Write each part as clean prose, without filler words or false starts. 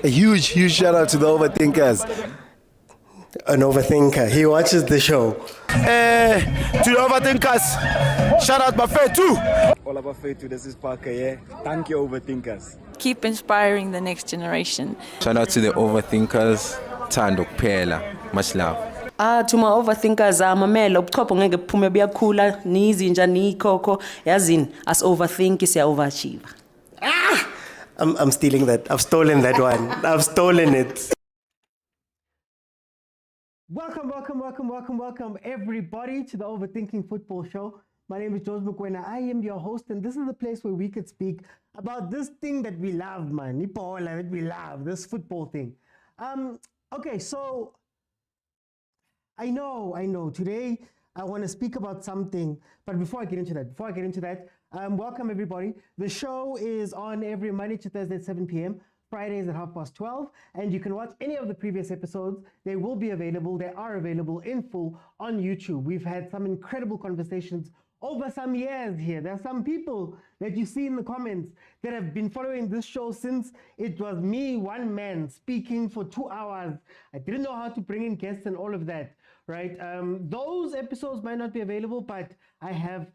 A huge shout out to the overthinkers. An overthinker. He watches the show. To the overthinkers, shout out Buffet too. All about Fetu, this is Parker, yeah? Thank you, overthinkers. Keep inspiring the next generation. Shout out to the overthinkers. Tando Pela. Much love. To my overthinkers, mamela ubuchopho ngeke buphume buyakhula nizinja nikhokho yazini as overthink siya overachieve. I'm stealing that. I've stolen that one. I've stolen it. Welcome, everybody, to the Overthinking Football Show. My name is George Mokwena. I am your host, and this is the place where we could speak about this thing that we love, man. Ipola that we love, this football thing. Okay, so I know. Today I want to speak about something, but before I get into that, welcome everybody. The show is on every Monday to Thursday at 7 p.m. Fridays at 12:30, and you can watch any of the previous episodes. They will be available. They are available in full on YouTube. We've had some incredible conversations over some years here. There are some people that you see in the comments that have been following this show since it was me, one man, speaking for 2 hours. I didn't know how to bring in guests and all of that, right? Those episodes might not be available, but I have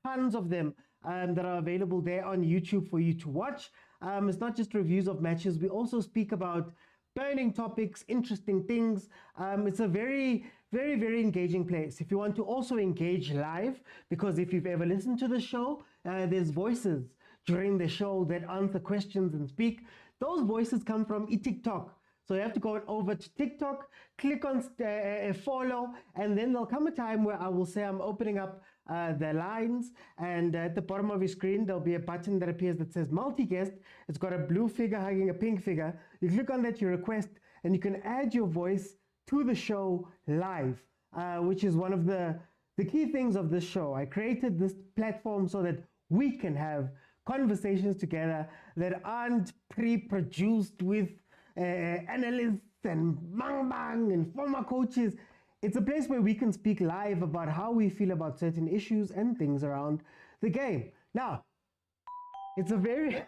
tons of them that are available there on YouTube for you to watch. It's not just reviews of matches. We also speak about burning topics, interesting things. It's a very engaging place. If you want to also engage live, because if you've ever listened to the show, there's voices during the show that answer questions and speak. Those voices come from TikTok. So you have to go over to TikTok, click on follow, and then there'll come a time where I will say I'm opening up the lines, and at the bottom of your screen there'll be a button that appears that says multi-guest. It's got a blue figure hugging a pink figure. You click on that, you request, and you can add your voice to the show live, which is one of the key things of this show. I created this platform so that we can have conversations together that aren't pre-produced with analysts and bang and former coaches. It's a place where we can speak live about how we feel about certain issues and things around the game. Now, it's a very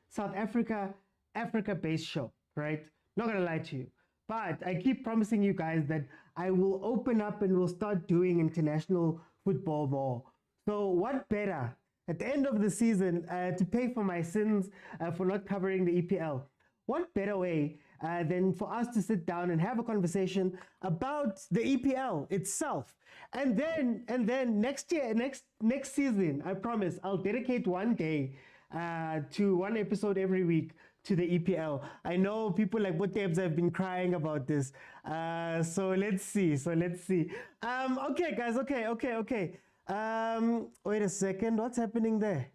South Africa-based show, right? Not gonna lie to you, but I keep promising you guys that I will open up and we'll start doing international football more. So what better at the end of the season to pay for my sins for not covering the EPL? What better way than for us to sit down and have a conversation about the EPL itself? And then next year, next season, I promise I'll dedicate one day to one episode every week to the EPL. I know people like Botebs have been crying about this. So let's see. Okay, guys. Okay. Wait a second. What's happening there?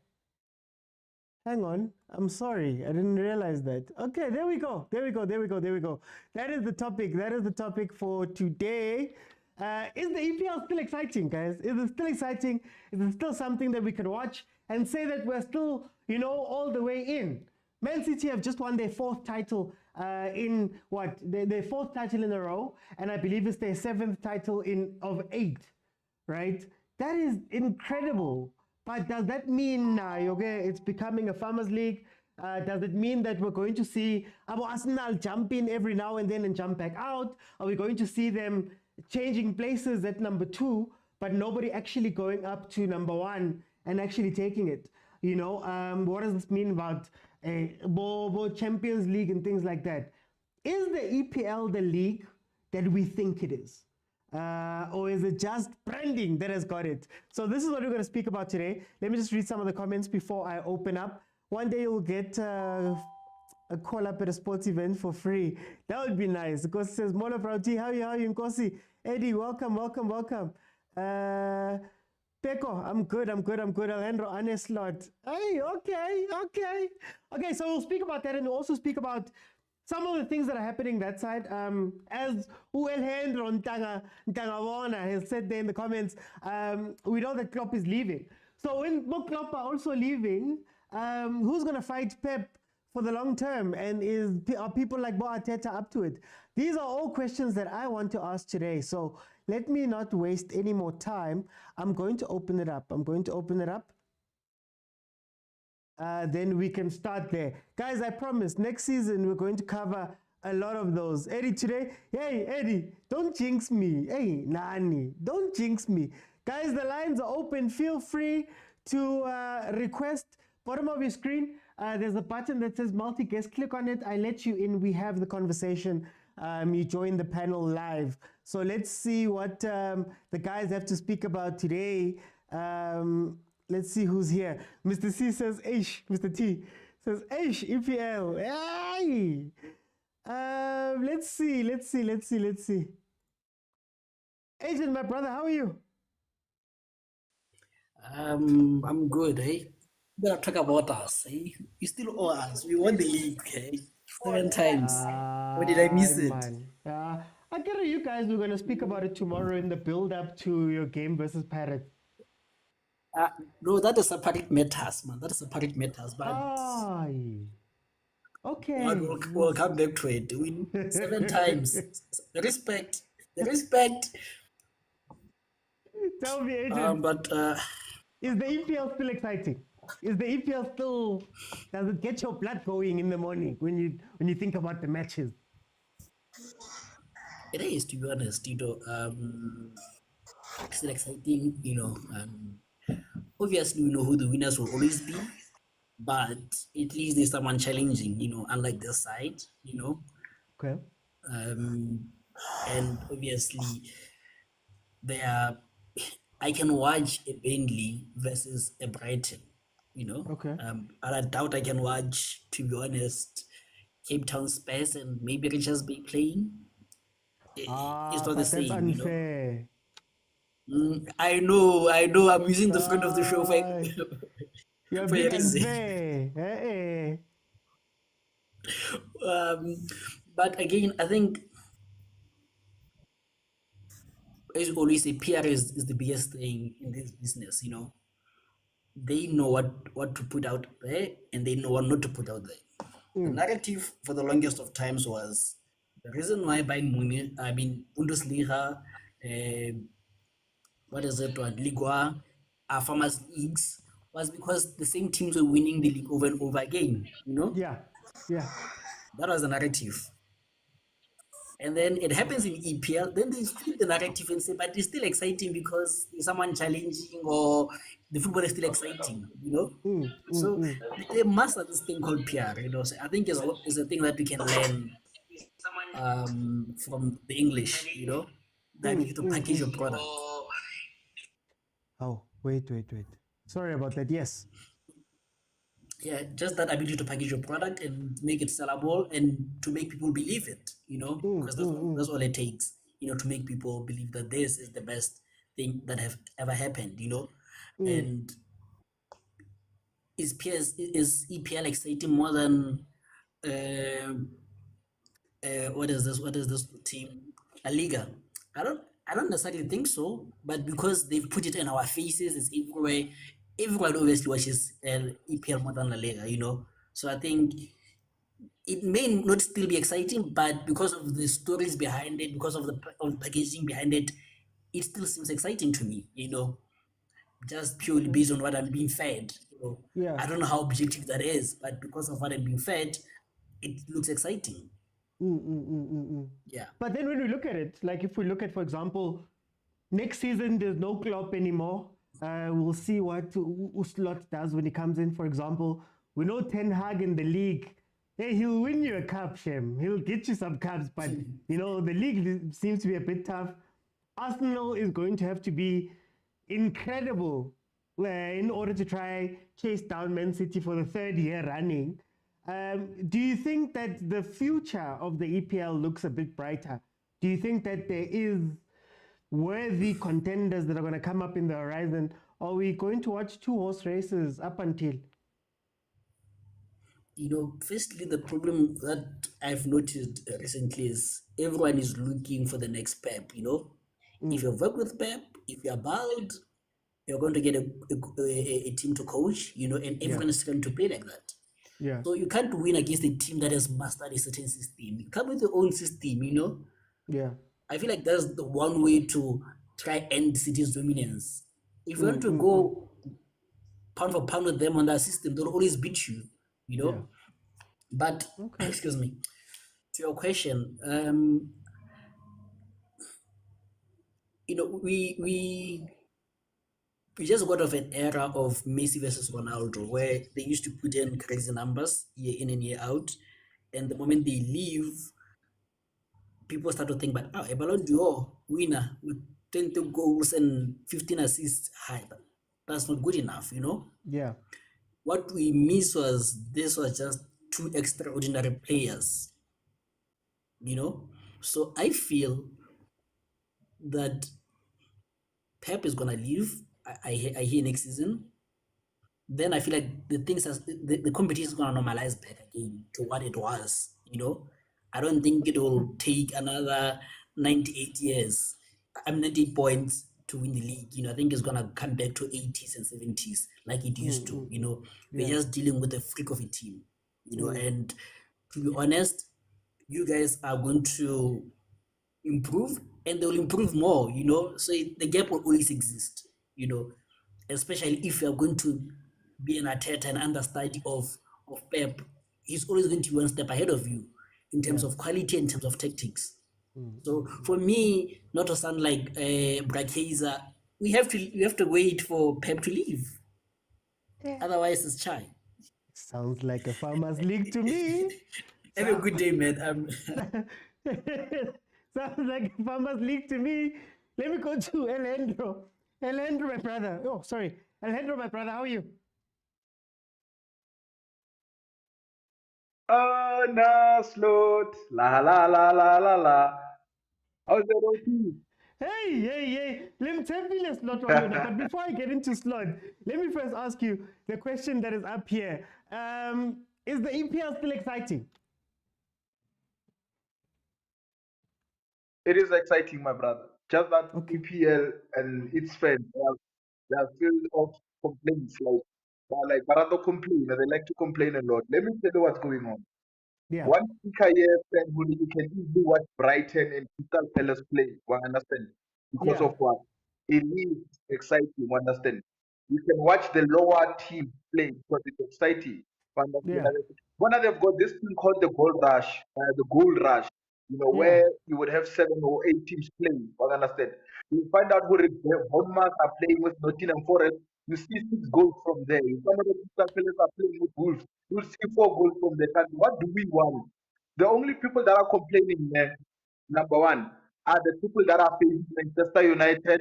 Hang on. I'm sorry. I didn't realize that. Okay, there we go. That is the topic for today. Is the EPL still exciting, guys? Is it still exciting? Is it still something that we can watch and say that we're still, all the way in? Man City have just won their fourth title their fourth title in a row, and I believe it's their seventh title of 8, right? That is incredible. But does that mean it's becoming a farmers league? Does it mean that we're going to see Arsenal jump in every now and then and jump back out? Are we going to see them changing places at number 2, but nobody actually going up to number 1 and actually taking it? What does this mean about Champions League and things like that? Is the EPL the league that we think it is? Or is it just branding that has got it? So this is what we're going to speak about today. Let me just read some of the comments before I open up. One day you'll get a call up at a sports event for free. That would be nice. Because it says, Mola Prauti, how are you, Nkosi? Eddie, welcome. Peko, I'm good. Alejandro, Aneslot. Hey, okay. So we'll speak about that, and we'll also speak about some of the things that are happening that side. As Alejandro Ntangawona has said there in the comments, we know that Klopp is leaving. So when Klopp are also leaving, who's going to fight Pep for the long term? And are people like Bo Arteta up to it? These are all questions that I want to ask today. So let me not waste any more time. I'm going to open it up. then we can start there. Guys, I promise, next season we're going to cover a lot of those. Eddie, today, hey, Eddie, don't jinx me. Hey, Nani, don't jinx me. Guys, the lines are open. Feel free to request. Bottom of your screen, there's a button that says multi-guest. Click on it. I let you in. We have the conversation. You join the panel live. So let's see what the guys have to speak about today. Let's see who's here. Mr. C says, Aish. Mr. T says, Aish, EPL. Aye. Let's see. Agent, my brother, how are you? I'm good, eh? You better talk about us, eh? You still owe us. We won the league, eh? 7 times. Or did I miss it? I get you guys were going to speak about it tomorrow in the build-up to your game versus Pirates. No, that is separate matters, man. That is separate matters. But okay. We'll come back to it. Win 7 times. The respect. Tell me, Agent. Is the EPL still exciting? Is the EPL still? Does it get your blood going in the morning when you think about the matches? It is, to be honest. Still exciting. Obviously, we know who the winners will always be, but at least there's someone challenging. Unlike this side. Okay. And obviously, I can watch a Burnley versus a Brighton. Okay. I doubt I can watch, to be honest, Cape Town Spurs and maybe Richards Bay playing. It's not the same. That's unfair. I know. I'm using the front of the show for You're for a being reason. unfair. But again, I think, as always say, PR is the biggest thing in this business. They know what to put out there and they know what not to put out there. The narrative for the longest of times was the reason why Bayern Munich, Bundesliga, Liga, our farmers leagues, was because the same teams were winning the league over and over again. Yeah. That was the narrative. And then it happens in EPL, then they flip the narrative and say, but it's still exciting because there's someone challenging or the football is still exciting, So they master this thing called PR, So I think it's a thing that we can learn from the English, that you need to package your product. Oh, wait. Sorry about that. Yes. Yeah, just that ability to package your product and make it sellable and to make people believe it, because that's all it takes, to make people believe that this is the best thing that have ever happened, And is EPL exciting more than what is this team? La Liga? I don't necessarily think so, but because they've put it in our faces, it's everywhere. Everyone obviously watches EPL more than La Liga, So I think it may not still be exciting, but because of the stories behind it, because of the packaging behind it, it still seems exciting to me, just purely based on what I'm being fed. Yeah. I don't know how objective that is, but because of what I'm being fed, it looks exciting. Yeah. But then when we look at it, like if we look at, for example, next season, there's no Klopp anymore. We'll see what Uslot does when he comes in. For example, we know Ten Hag in the league. Hey, he'll win you a cup, Shem. He'll get you some cups, but the league seems to be a bit tough. Arsenal is going to have to be incredible in order to try chase down Man City for the 3rd year running. Do you think that the future of the EPL looks a bit brighter? Do you think that there is worthy contenders that are going to come up in the horizon? Or are we going to watch 2 horse races up until? Firstly, the problem that I've noticed recently is everyone is looking for the next Pep, If you work with Pep, if you're bald, you're going to get a team to coach, and everyone is trying to play like that. Yeah. So you can't win against a team that has mastered a certain system. You come with your own system, Yeah. I feel like that's the one way to try end City's dominance. If you want to go pound for pound with them on that system, they'll always beat you, you know. Yeah. But Okay. excuse me, to your question, you know, we just got off an era of Messi versus Ronaldo, where they used to put in crazy numbers year in and year out, and the moment they leave, people start to think, but a Ballon d'Or winner with 20 goals and 15 assists, but that's not good enough, you know. Yeah. What we miss was this was just two extraordinary players, you know. So I feel that Pep is gonna leave. I hear next season. Then I feel like the competition is gonna normalize back again to what it was. You know, I don't think it will take another 98 years. I'm 98 points to win the league. You know, I think it's gonna come back to 80s and 70s like it used to. You know, we're just dealing with a freak of a team. You know, and to be honest, you guys are going to improve and they'll improve more, you know. So the gap will always exist, you know, especially if you're going to be an Arteta and understudy of Pep. He's always going to be one step ahead of you in terms of quality, in terms of tactics. So for me, not to sound like Kaizer, we have to wait for Pep to leave. Otherwise, it's chai. Sounds like a farmers league to me. Have a good day, man. Sounds like a farmers league to me. Let me go to Alejandro. Alejandro, my brother. Oh, sorry. Alejandro, my brother, how are you? Oh, no, slot. La la la la la la. How's it okay? Hey. Let me tell you, let's slot on you now. But before I get into slot, let me first ask you the question that is up here. Is the EPL still exciting? It is exciting, my brother. Just that EPL and its fans, they are filled of complaints. Like Barato complain. They like to complain a lot. Let me tell you what's going on. Yeah. One speaker here said, you can easily watch Brighton and Crystal Palace play. One understand? Because of what? It is exciting. One understand? You can watch the lower team play because it's exciting. One understand? One of they've got this thing called the Gold Rush, the Gold Rush. You know, where you would have 7 or 8 teams playing. One understand? You find out who the Bournemouth are playing with Nottingham Forest. You see 6 goals from there. If some of the Crystal Palace are playing with Wolves, you'll see 4 goals from there. And what do we want? The only people that are complaining there, number one, are the people that are facing Manchester United,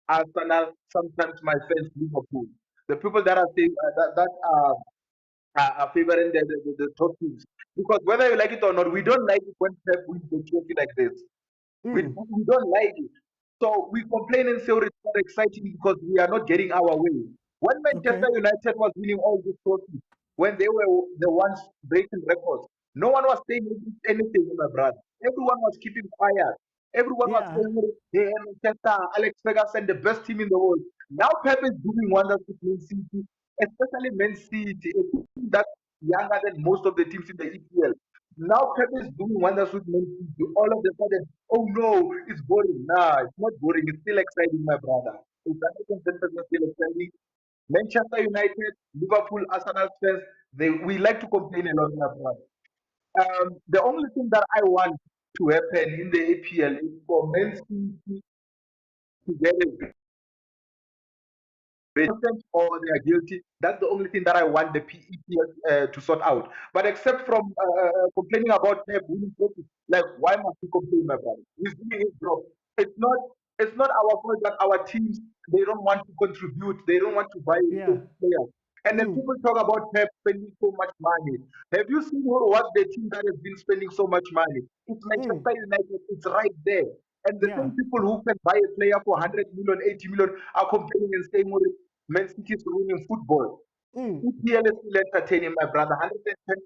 Arsenal, sometimes my friends Liverpool. The people that are saying that are favoring the top teams. Because whether you like it or not, we don't like it when Pep wins the trophy like this. We don't like it. So we complain and say it's not exciting because we are not getting our way. When Manchester United was winning all these trophies, when they were the ones breaking records, no one was saying anything, my brother. Everyone was keeping quiet. Everyone was saying, hey, Manchester, Alex Ferguson, the best team in the world. Now Pep is doing wonders with Man City, especially Man City, a team that's younger than most of the teams in the EPL. Now Pep is doing wonders with Man City. All of a sudden, oh no, it's boring. Nah, it's not boring. It's still exciting, my brother. It's 110% still exciting. Manchester United, Liverpool, Arsenal fans, we like to complain a lot, my brother. The only thing that I want to happen in the APL is for Man City to get a or they are guilty. That's the only thing that I want the PEPL to sort out. But except from complaining about Pep winning trophies, like why must he complain, my brother? He's doing his job. It's not our fault that our teams they don't want to contribute, they don't want to buy players. And then people talk about Pep spending so much money. Have you seen what's the team that has been spending so much money? It's Manchester United. It's right there. And the same people who can buy a player for 100 million, 80 million are complaining and saying, well, Man City is ruining football. EPL is still entertaining, my brother. 110%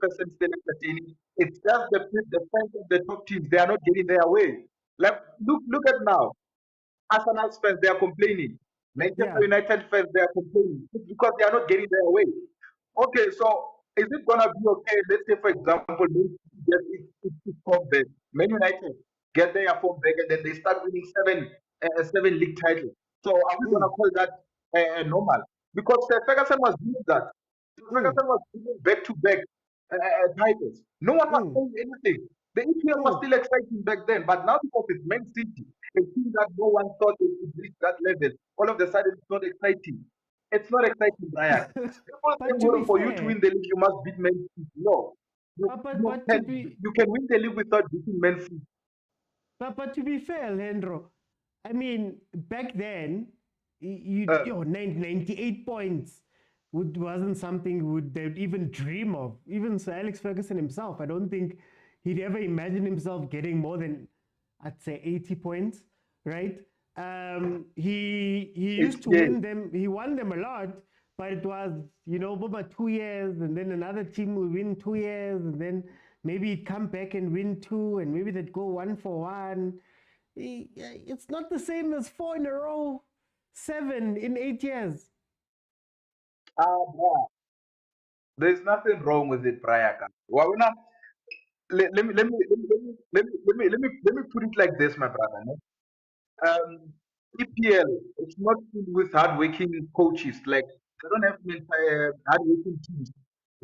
still entertaining. It's just the fans of the top teams. They are not getting their way. Like, look at now. Arsenal fans, they are complaining. Manchester United fans, they are complaining. It's because they are not getting their way. Okay, so is it gonna be okay? Let's say, for example, Man City get its form back. Man United get their form back, and then they start winning seven league titles. So are we gonna call that normal? because Ferguson was doing that. Ferguson was doing back-to-back titles. No one was saying anything. The EPL was still exciting back then, but now because it's Man City, a team that no one thought they could reach that level, all of a sudden it's not exciting. It's not exciting, Brian. People But think to be for you to fair- win the league, you must beat Man City. No. But to be You can win the league without beating Man City. But to be fair, Leandro, I mean, back then, 98 points wasn't something they'd even dream of. Even Sir Alex Ferguson himself, I don't think he'd ever imagine himself getting more than, I'd say, 80 points, right? He used to win them. He won them a lot, but it was, about 2 years, and then another team will win 2 years, and then maybe he'd come back and win 2, and maybe they'd go 1 for 1. It's not the same as 4 in a row, 7 in 8 years. There's nothing wrong with it, Brian. Let me put it like this, my brother. No? EPL, it's not filled with hardworking coaches. Like they don't have hardworking teams.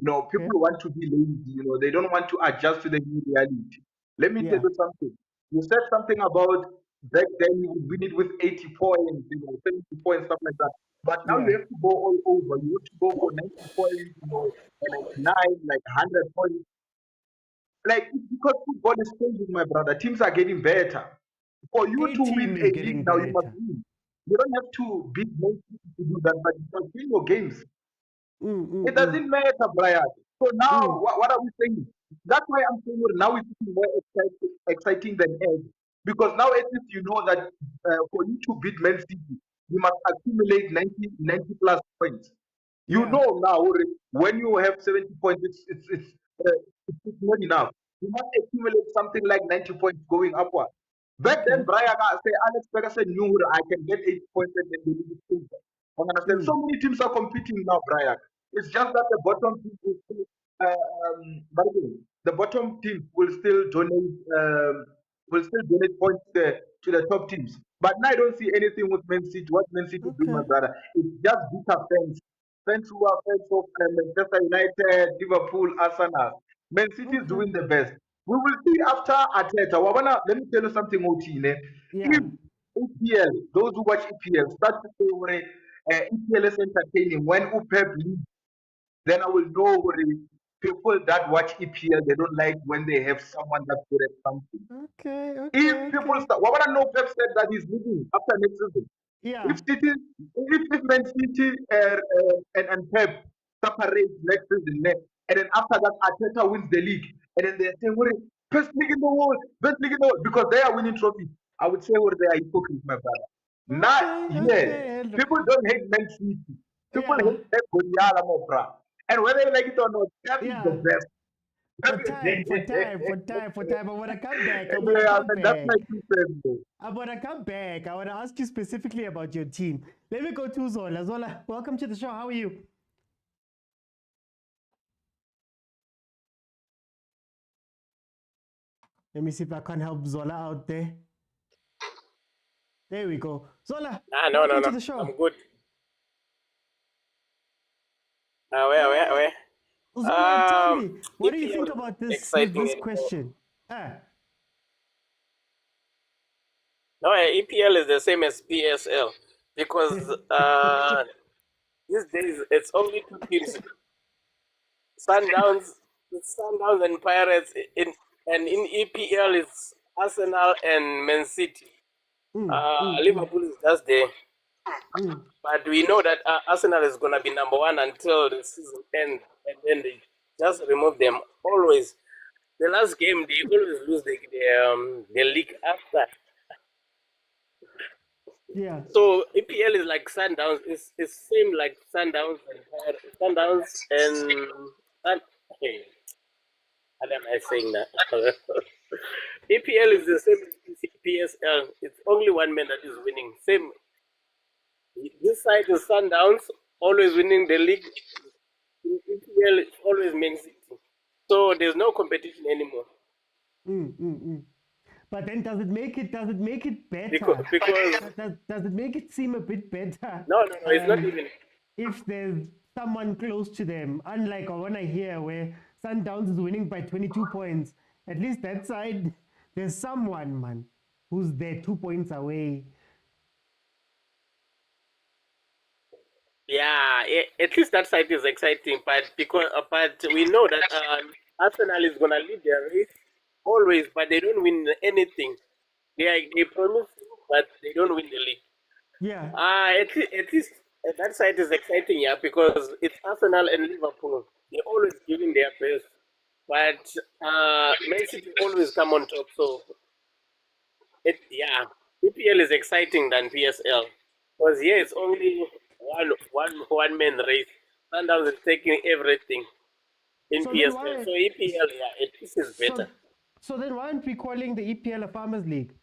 People want to be lazy. They don't want to adjust to the new reality. Let me tell you something. You said something about back then you would win it with 80 points, 70 points, stuff like that. But now you have to go all over. You have to go for 90 points, 99, like 100 points. Like it's because football is changing, my brother. Teams are getting better. For you to win a league now, you must win. You don't have to beat most people to do that, but you must win your games. It doesn't matter, Brian. So now, what are we saying? That's why I'm saying now it's more exciting than ever. Because now at least you know that for you to beat Man City, you must accumulate 90 plus points. You know now when you have 70 points, it's not enough. You must accumulate something like 90 points going upward. Back then, Brian, I say Alex Ferguson knew I can get 8 points and then the league is over. Understand? So many teams are competing now, Brian. It's just that the bottom team will still, the bottom team will still donate points to the top teams. But now I don't see anything with Man City. What Man City do, my brother? It's just bitter fans who are fans of Manchester United, Liverpool, Arsenal. Man City is doing the best. We will see after Arteta. Let me tell you something, Otine. If EPL, those who watch EPL, start to say EPL is entertaining. When UPEP leaves, then I will know people that watch EPL, they don't like when they have someone that's good at something. If people start, know Pep said that he's leaving after next season. If Man City and Pep separate next season, and then after that Arteta wins the league, and then they're saying, best league in the world, because they are winning trophies. I would say they are hypocrites, my brother. People don't hate Man City. People hate Pep Guardiola, and whether you like it or not, Pep is the best. For time. I want to come back. I want to come back. I want to ask you specifically about your team. Let me go to Zola. Zola, welcome to the show. How are you? Let me see if I can help Zola out there. There we go. Zola, welcome to the show. I'm good. Where? Zola, tell me, what do you think EPL about this exciting question? No, EPL is the same as PSL because these days it's only 2 teams: Sundowns and Pirates. In EPL it's Arsenal and Man City. Liverpool is just there, but we know that Arsenal is gonna be number 1 until the season ends, and then they just remove them. Always, the last game they always lose the league after. Yeah. So EPL is like Sundowns. It's same like Sundowns and hey, how am I saying that? EPL is the same as PSL. It's only one man that is winning. Same. This side is Sundowns, always winning the league. In EPL, it's always Man City. So there's no competition anymore. But then does it make it better? Because does it make it seem a bit better? No, it's not even. if there's someone close to them, unlike when I hear where Sundowns is winning by 22 points, at least that side, there's someone, man, who's there 2 points away. Yeah, at least that side is exciting, but we know that Arsenal is gonna lead their race always, but they don't win anything. They promise, but they don't win the league. Yeah. At least that side is exciting, yeah, because it's Arsenal and Liverpool. They're always giving their best, but Man City always come on top. So EPL is exciting than PSL because here it's only one man race. Sundowns is taking everything in PSL. So EPL, this is better. So then why aren't we calling the EPL a Farmers League?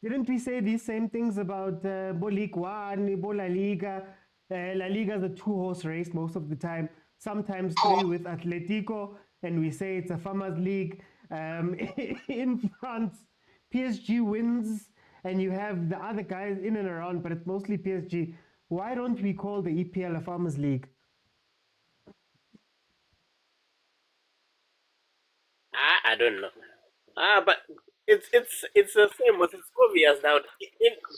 Didn't we say these same things about Bo League One, Bo La Liga? La Liga is a two-horse race most of the time, sometimes three with Atletico, and we say it's a Farmers League. In France, PSG wins, and you have the other guys in and around, but it's mostly PSG. Why don't we call the EPL a Farmers League? I don't know. But it's the same. But it's obvious now.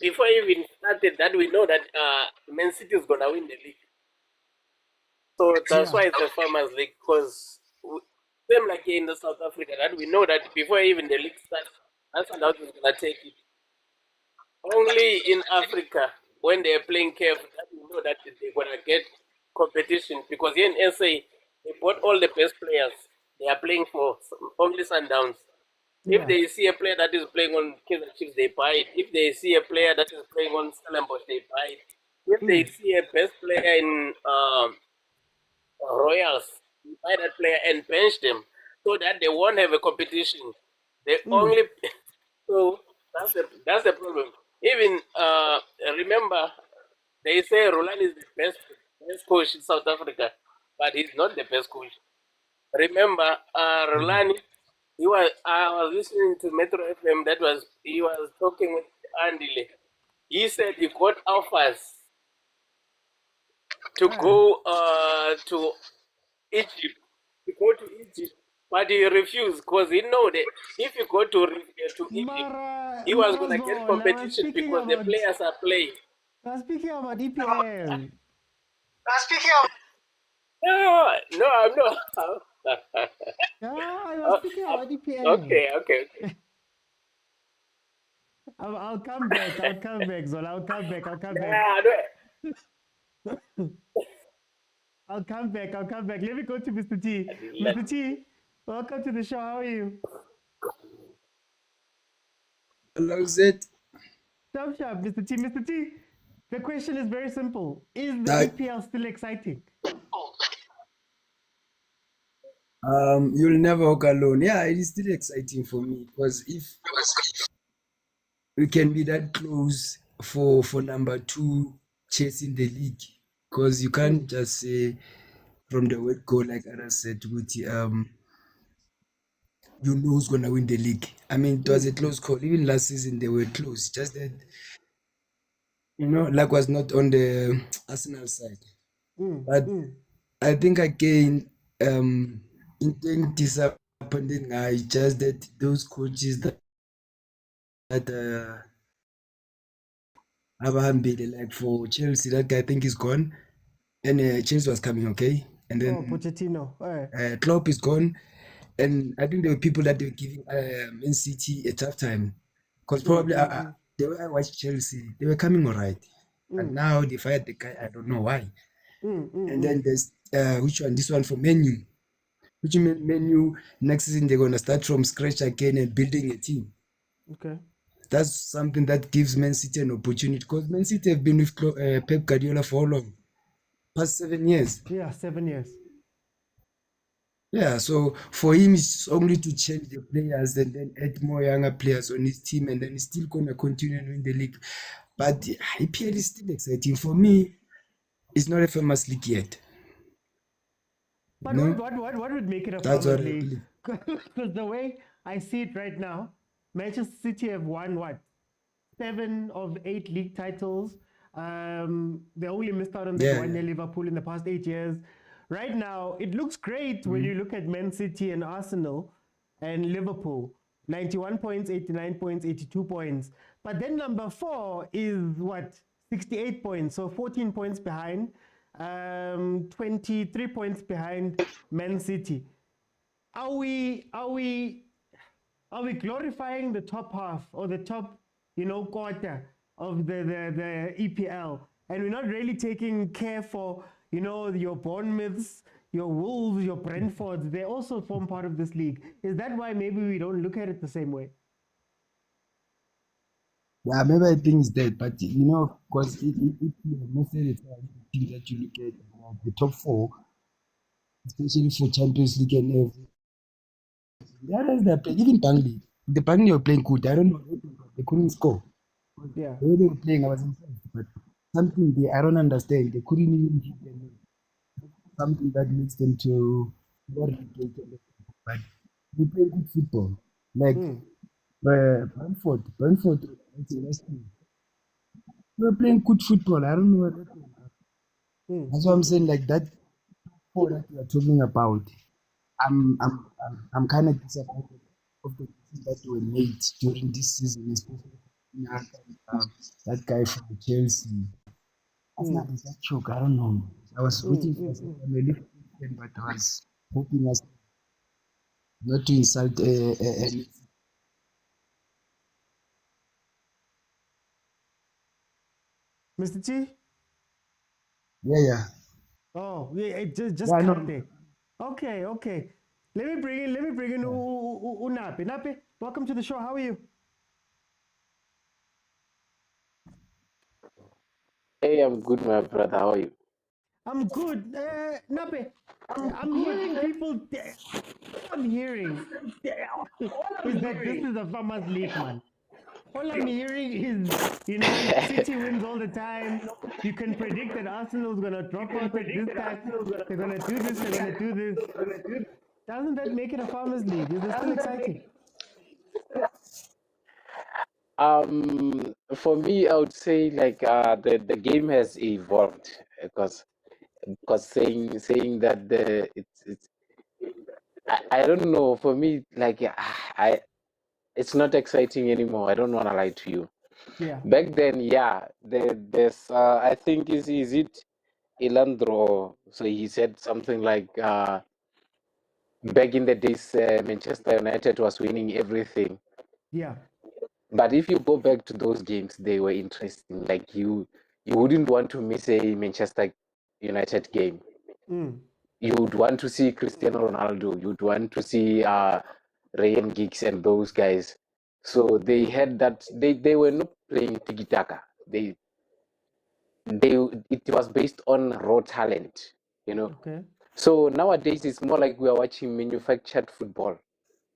Before even started that, we know that Man City is gonna win the league. So that's why it's a Farmers League. Because same like here in the South Africa, that we know that before even the league starts, Arsenal is gonna take it. Only in Africa, when they are playing CAF, that we know that they're gonna get competition. Because here in SA, they bought all the best players. They are playing for only Sundowns. If they see a player that is playing on Kaizer Chiefs, they buy it. If they see a player that is playing on Stellenbosch, they buy it. If they see a best player in Royals, they buy that player and bench them so that they won't have a competition. They only so that's the problem. Even remember, they say Rulani is the best coach in South Africa, but he's not the best coach. Remember, Rulani. I was listening to Metro FM. He was talking with Andile. He said he got offers to go to Egypt. To go to Egypt, but he refused because he know that if you go to Egypt, he was gonna get competition because the players are playing. Speaking about EPL. No, I'm not. I was speaking about EPL. Okay. I'll come back, Zola. I'll come back. I'll come back. Let me go to Mr. T. Mr. T, welcome to the show. How are you? Hello, Zed. Sharp, Mr. T. Mr. T, the question is very simple. Is the EPL still exciting? You'll never walk alone. Yeah, it is still exciting for me because if we can be that close for number 2 chasing the league, because you can't just say from the word go, like Ara said, with you know who's gonna win the league. I mean, it was a close call. Even last season they were close. Just that luck was not on the Arsenal side. But I think again, in disappointing, just that those coaches that like for Chelsea, that guy I think is gone, and Chelsea was coming, okay, and then Pochettino, Klopp is gone, and I think there were people that they were giving Man City a tough time because probably the way I watched Chelsea, they were coming all right, and now they fired the guy. I don't know why. And then there's which one? This one for Menu. Which Menu next season they're gonna start from scratch again and building a team. Okay. That's something that gives Man City an opportunity because Man City have been with Pep Guardiola for how long? Past 7 years. Yeah, 7 years. Yeah, so for him it's only to change the players and then add more younger players on his team, and then he's still gonna continue in the league. But IPL is still exciting. For me, it's not a famous league yet. But what would make it a famous league? Because the way I see it right now, Manchester City have won 7 of 8 league titles. They only missed out on that one near Liverpool in the past 8 years. Right now, it looks great when you look at Man City and Arsenal and Liverpool. 91 points, 89 points, 82 points. But then number 4 is what? 68 points. So 14 points behind. 23 points behind Man City. Are we glorifying the top half or the top, quarter of the EPL, and we're not really taking care for, your Bournemouths, your Wolves, your Brentfords? They also form part of this league. Is that why maybe we don't look at it the same way? Yeah, maybe I think it's that, but because if most of the time, I think that you look at the top 4, especially for Champions League and everything, the others they're playing, even Burnley, the Burnley were playing good. I don't know, they couldn't score. Yeah. The way they were playing, I was impressed, but something I don't understand. They couldn't even hit them. Something that makes them to not relegate. But they play good football. Like Brentford, it's a nice team. They were playing good football. I don't know what that was. That's what I'm saying. Like that football that we are talking about, I'm kind of disappointed of the decisions that were made during this season, especially that guy from Chelsea. That's not that joke. I don't know. I was waiting for something, but I was hoping us not to insult Mr. T? Yeah. Oh, yeah, it just Yeah, cut there. Okay. Let me bring in Nape. Nape, welcome to the show. How are you? Hey, I'm good, my brother. How are you? I'm good. Nape, I'm hearing people. I'm hearing is that this is a farmers league, man. All I'm hearing is, City wins all the time. You can predict that Arsenal's gonna drop out at this time. They're gonna do this. They're gonna do this. Doesn't that make it a farmers league? Is it still exciting? For me, I would say like the game has evolved because saying that I don't know. For me, like it's not exciting anymore. I don't want to lie to you. Yeah. Back then, yeah, there's I think is it Ilandro? So he said something like back in the days, Manchester United was winning everything. Yeah. But if you go back to those games, they were interesting. Like you wouldn't want to miss a Manchester United game. You would want to see Cristiano Ronaldo. You'd want to see Ryan Giggs and those guys. So they had that. They were not playing tiki taka. It was based on raw talent. Okay. So nowadays it's more like we are watching manufactured football.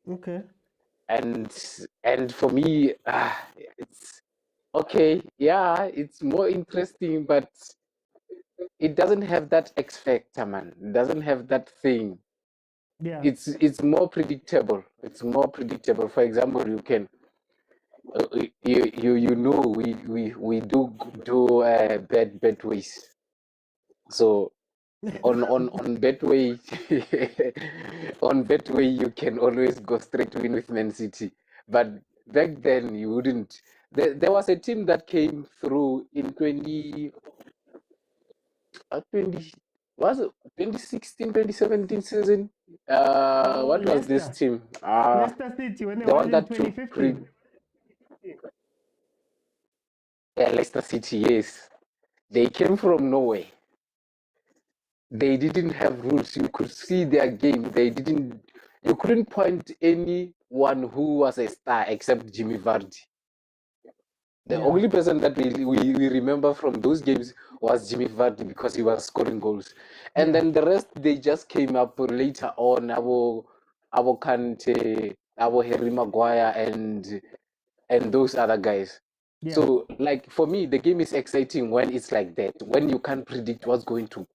Okay. And for me, it's okay. Yeah, it's more interesting, but it doesn't have that X factor, man. It doesn't have that thing. Yeah. It's more predictable. It's more predictable. For example, you can we do bet ways. So on Betway on Betway you can always go straight win with Man City, but back then you wouldn't. There was a team that came through in 20 was it 2016 2017 season. What was this Leicester. team? Leicester City when they The won one in that took 2015. Leicester City, yes. They came from nowhere. They didn't have rules. You could see their game. You couldn't point anyone who was a star except Jimmy Vardy. The only person that we remember from those games was Jimmy Vardy because he was scoring goals. And then the rest, they just came up later on. Abo Kante, Abo Harry Maguire, and those other guys. Yeah. So, like for me, the game is exciting when it's like that. When you can't predict what's going to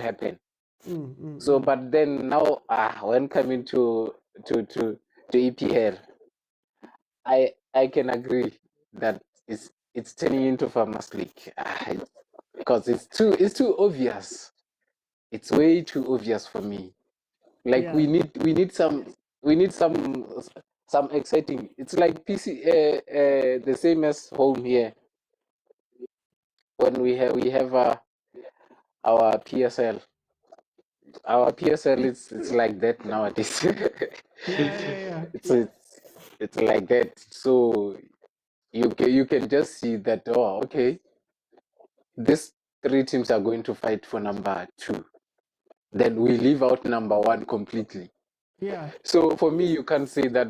happen. So, but then now, when coming to EPL, I can agree that it's turning into Farmers League because it's too obvious. It's way too obvious for me. Like Yeah. we need some exciting. It's like PC the same as home here when we have our PSL. Our PSL it's like that nowadays. Yeah. It's like that. So you can just see that, oh, okay, these three teams are going to fight for number 2. Then we leave out number 1 completely. Yeah. So for me, you can't say that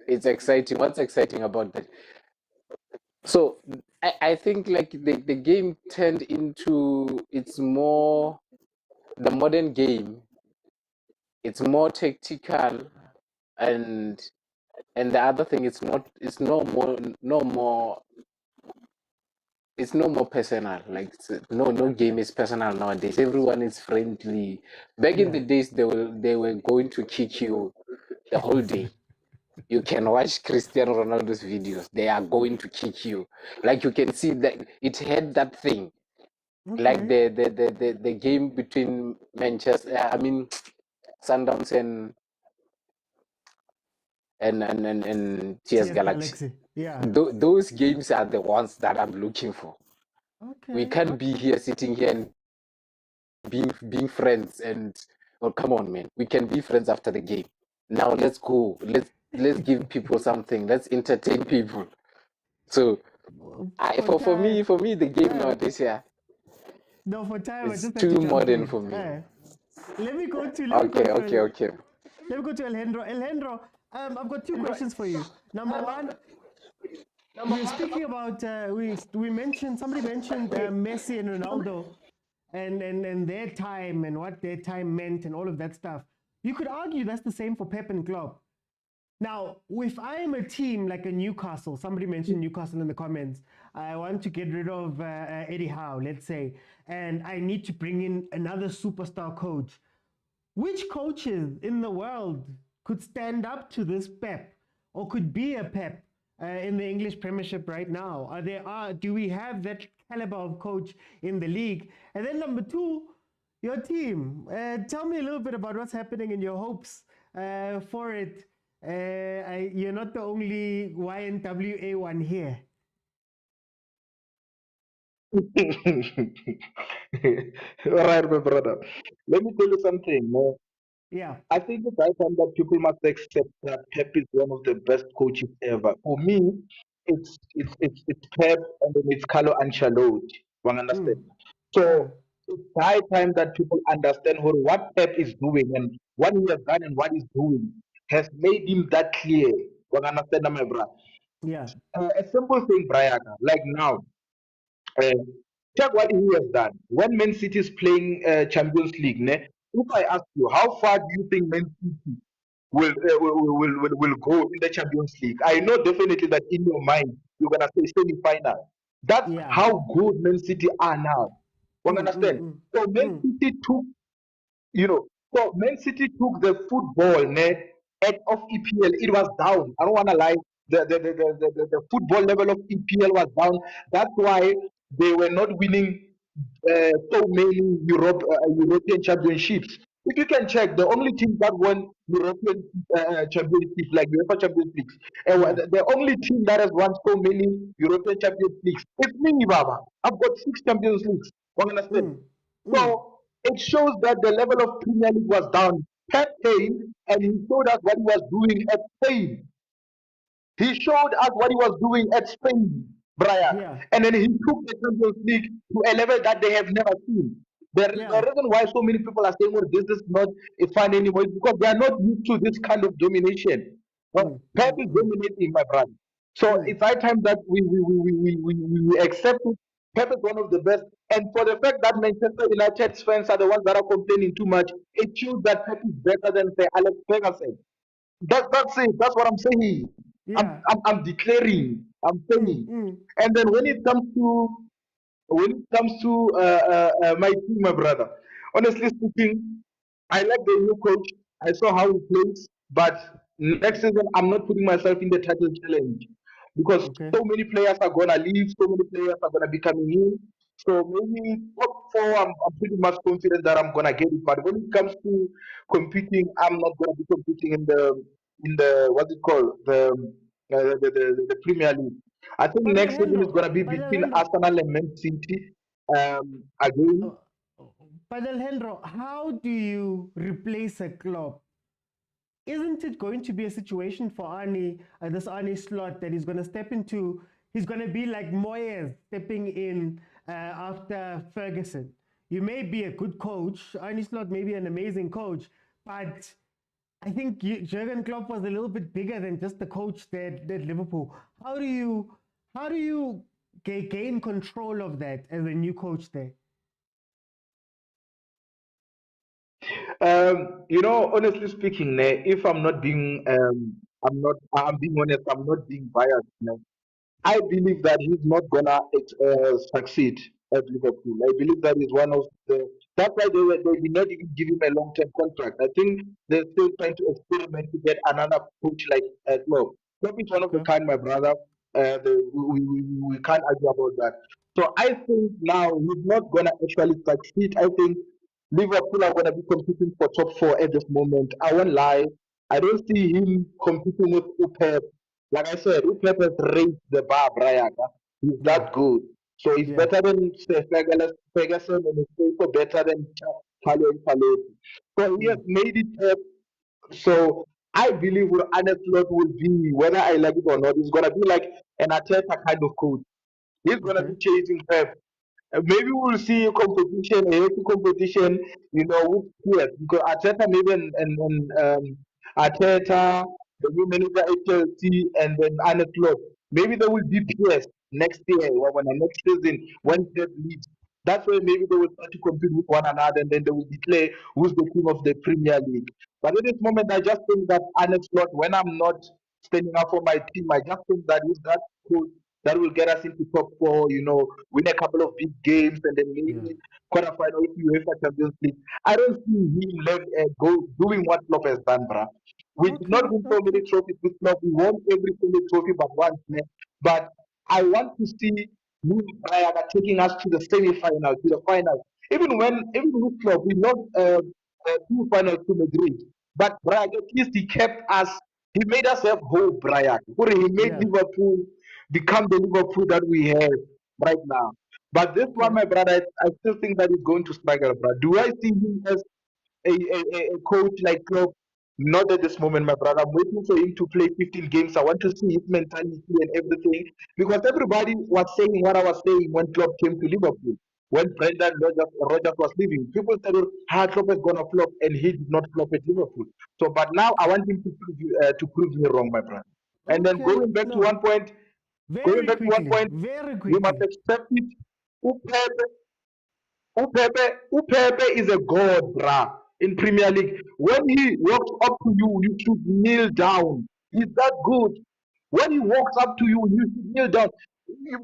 it's exciting. What's exciting about that? So I think like the game turned into, it's more the modern game. It's more tactical, and the other thing, it's no more personal. Like no game is personal nowadays. Everyone is friendly. Back in the days, they were going to kick you the whole day. You can watch Cristiano Ronaldo's videos. They are going to kick you. Like you can see that it had that thing. Like the game between Sundowns and TS Galaxy. Yeah. Those games are the ones that I'm looking for. Okay. We can't be here sitting here and being friends and, oh, come on, man. We can be friends after the game. Now let's go. Let's give people something. Let's entertain people. So for me the game nowadays, yeah. No, for time It's just too modern for me. Let me go to Okay. Let me go to Alejandro. Alejandro, I've got 2 questions for you. Number one, we're speaking about somebody mentioned Messi and Ronaldo and their time and what their time meant and all of that stuff. You could argue that's the same for Pep and Klopp. Now, if I am a team like a Newcastle, somebody mentioned Newcastle in the comments, I want to get rid of Eddie Howe, let's say, and I need to bring in another superstar coach. Which coaches in the world could stand up to this Pep or could be a Pep in the English Premiership right now? Do we have that caliber of coach in the league? And then number 2, your team. Tell me a little bit about what's happening and your hopes for it. You're not the only YNWA one here. All right, my brother. Let me tell you something. Yeah. I think it's high time that people must accept that Pep is one of the best coaches ever. For me, it's Pep and then it's Carlo Ancelotti. One understand? So it's high time that people understand what Pep is doing and what he has done and what he's doing has made him that clear. One understand, my brother? Yeah. A simple thing, Brian. Like now, check what he has done. When Man City is playing Champions League, if I ask you, how far do you think Man City will go in the Champions League? I know definitely that in your mind you're gonna say semi-final. That's how good Man City are now. You understand? So Man City took, so Man City took the football out of EPL. It was down. I don't wanna lie. The football level of EPL was down. That's why they were not winning so many European championships. If you can check, the only team that won European championships, like UEFA Champions Leagues, the only team that has won so many European Champions Leagues, it's me, Baba. I've got 6 Champions Leagues. You understand? So it shows that the level of Premier League was down. Pep came and he showed us what he was doing at Spain. He showed us what he was doing at Spain, Brian. And then he took the Champions League to a level that they have never seen. The reason why so many people are saying, well, this is not a fun anymore is because they are not used to this kind of domination. Pep is dominating, my brother. So it's high time that we accept it. Pep is one of the best. And for the fact that Manchester United fans are the ones that are complaining too much, it shows that Pep is better than, say, Alex Ferguson. That's it. That's what I'm saying. I'm declaring. I'm saying. And then when it comes to my team, my brother, honestly speaking, I like the new coach. I saw how he plays, but next season I'm not putting myself in the title challenge. because Okay. so many players are gonna leave, so many players are gonna be coming in. So maybe top four, I'm pretty much confident that I'm gonna get it. But when it comes to competing, I'm not gonna be competing in the what's it called, the Premier League. I think But next season is gonna be But between Alejandro, Arsenal and Man City. Again, uh, but Alejandro, how do you replace a club? Isn't it going to be a situation for Arnie, this Arnie slot that he's going to step into? He's going to be like Moyes stepping in after Ferguson. You may be a good coach. Arnie Slot may be an amazing coach, but I think Jurgen Klopp was a little bit bigger than just the coach there at Liverpool. How do you gain control of that as a new coach there? Honestly speaking, if I'm not being, I'm being honest, I'm not being biased. I believe that he's not gonna succeed at Liverpool. I believe that is one of the. That's why they did not even give him a long-term contract. I think they're still trying to experiment to get another coach like Klopp. Klopp is one of the Okay. kind, my brother. We can't argue about that. So I think now he's not gonna actually succeed. I think Liverpool are gonna be competing for top four at this moment. I won't lie. I don't see him competing with Upep. Like I said, Upep has raised the bar, Brian. He's Yeah. that good. So he's Yeah. better than Ferguson and he's also better than Carlo Ancelotti. So he has made it up. So I believe what Arne Slot will be, whether I like it or not, he's gonna be like an Arteta kind of coach. He's gonna Okay. be chasing Pep. Maybe we'll see a competition, a healthy competition, with peers. Because Arteta maybe and Arteta, the new manager at Chelsea, and then Arne Slot. Maybe they will be peers next year or when the next season when Pep leaves. That's where maybe they will start to compete with one another, and then they will declare who's the king of the Premier League. But at this moment, I just think that Arne Slot, when I'm not standing up for my team, I just think that is that coach that will get us into top four, win a couple of big games and then Yeah. maybe quarterfinal if UEFA Champions League. I don't see him doing what Klopp has done, bruh. We did not win so many trophies with Klopp. We won every single trophy but once. But I want to see him taking us to the semi-final, to the final. Even with Klopp, we lost two finals to Madrid. But Brian, at least he kept us. He made us have hope, Brian. He made Yeah. Liverpool become the Liverpool that we have right now. But this one, my brother, I still think that he's going to struggle, brother. Do I see him as a coach like Klopp? Not at this moment, my brother. I'm waiting for him to play 15 games. I want to see his mentality and everything. Because everybody was saying what I was saying when Klopp came to Liverpool. When Brendan Rodgers was leaving, people said, Klopp is going to flop, and he did not flop at Liverpool. So, but now I want him to prove me wrong, my brother. And then Okay. going back to No. one point, Very quickly. we must accept it. Upepe is a god, bruh, in Premier League. When he walks up to you, you should kneel down. He's that good. When he walks up to you, you should kneel down.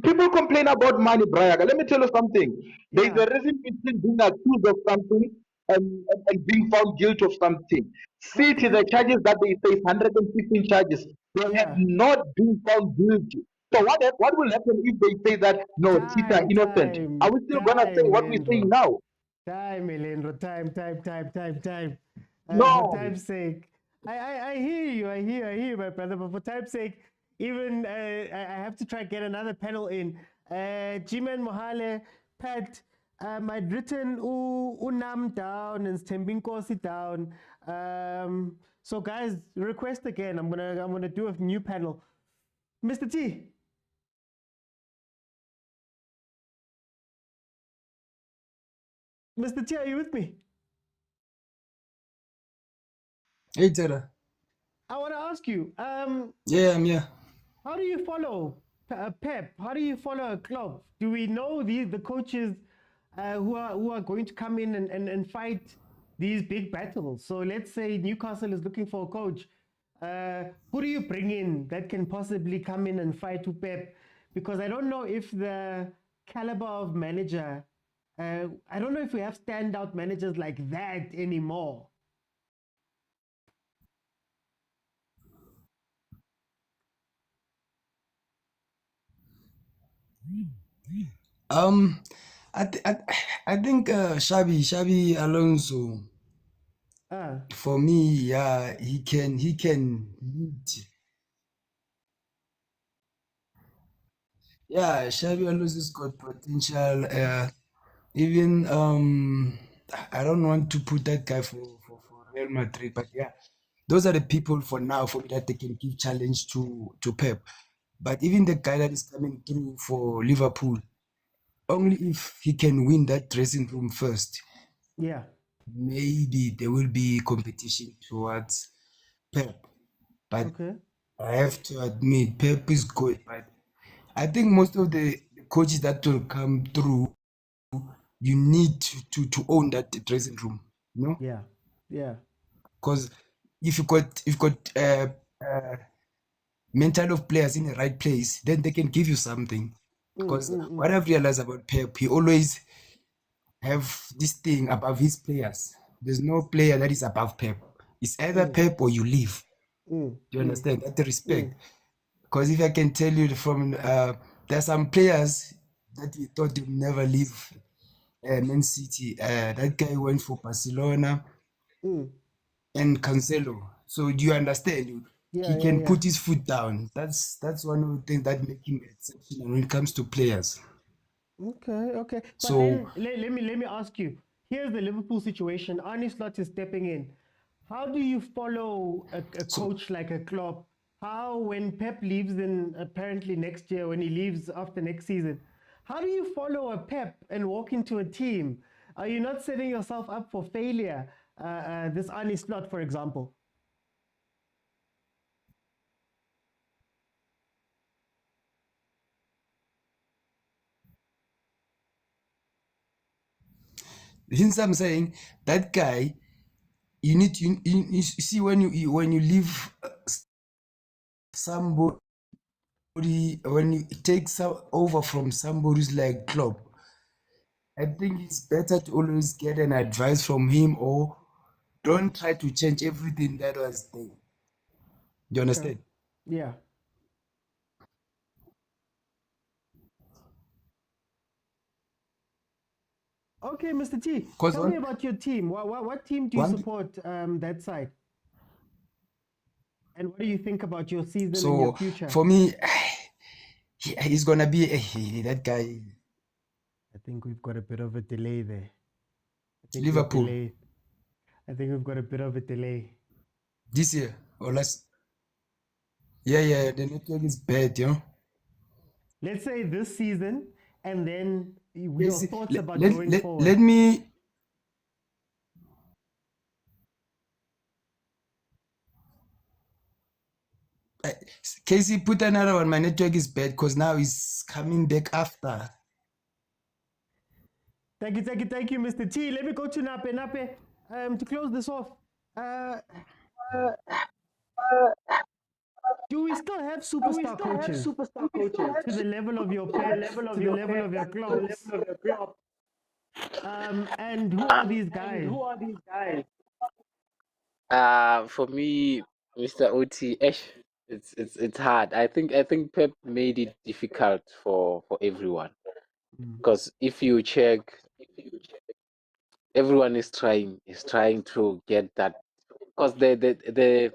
People complain about money, Brian. Let me tell you something. There is Yeah. a reason between being accused of something and being found guilty of something. City, the charges that they face, 115 charges, they have Yeah. not been found guilty. So what will happen if they say that no, City are innocent? Are we still gonna say what we're saying Leandro. now? Leandro. Time. For No. time's sake, I hear you. I hear you, my brother. But for time's sake, even I have to try get another panel in. Jimen Mohale, Pat, I'd written Unam down and Stembinkosi down. So guys, request again. I'm gonna do a new panel. Mr. T. Mr. T, are you with me? Hey, Tara. I want to ask you, Yeah, I'm here. how do you follow Pep? How do you follow a club? Do we know the coaches who are going to come in and fight these big battles? So let's say Newcastle is looking for a coach. Who do you bring in that can possibly come in and fight with Pep? Because I don't know if the caliber of manager, I don't know if we have standout managers like that anymore. Um, I think Shabi Alonso, for me, yeah, he can lead. Yeah, Shabi Alonso's got potential. Even I don't want to put that guy for Real Madrid, but yeah, those are the people for now for me that they can give challenge to Pep. But even the guy that is coming through for Liverpool, only if he can win that dressing room first, Yeah. maybe there will be competition towards Pep. But Okay. I have to admit, Pep is good. But I think most of the coaches that will come through, you need to own that dressing room, you know? Yeah. Yeah. Because if you've got mental of players in the right place, then they can give you something. Because what I've realized about Pep, he always have this thing above his players. There's no player that is above Pep. It's either Pep or you leave. Do you understand? That respect. Because if I can tell you from there are some players that we thought they'd never leave Man City. That guy went for Barcelona and Cancelo. So do you understand? Yeah. He Yeah. can Yeah. put his foot down. That's one of the things that make him exceptional when it comes to players. Okay, okay. But So then let me ask you. Here's the Liverpool situation. Arne Slot is stepping in. How do you follow a coach like a Klopp? How, when Pep leaves in apparently next year, when he leaves after next season, how do you follow a Pep and walk into a team? Are you not setting yourself up for failure? This Arne Slot, for example. since I'm saying that guy, you see when you leave somebody, when you take over from somebody who's like Klopp, I think it's better to always get an advice from him, or don't try to change everything that was there. Do you understand? Yeah. Okay, Mr. T, Because tell me about your team. What team do you support that side? And what do you think about your season and your so future? for me, he's gonna be that guy. I think we've got a bit of a delay there. I think Liverpool we're delayed. I think we've got a bit of a delay. this year or last. Yeah, the network is bad, you know. Let's say this season, and then your Yes, thoughts about let, going let, forward. let me. Casey, put another one. My network is bad because now he's coming back after. Thank you, Mr. T. Let me go to Nape. Nape, to close this off. Do we still have superstar coaches to the level of your Peps, to the level of your Klopps? And who are these guys? For me, Mr. OT, it's hard. I think Pep made it difficult for everyone, because if you check, everyone is trying to get that, because the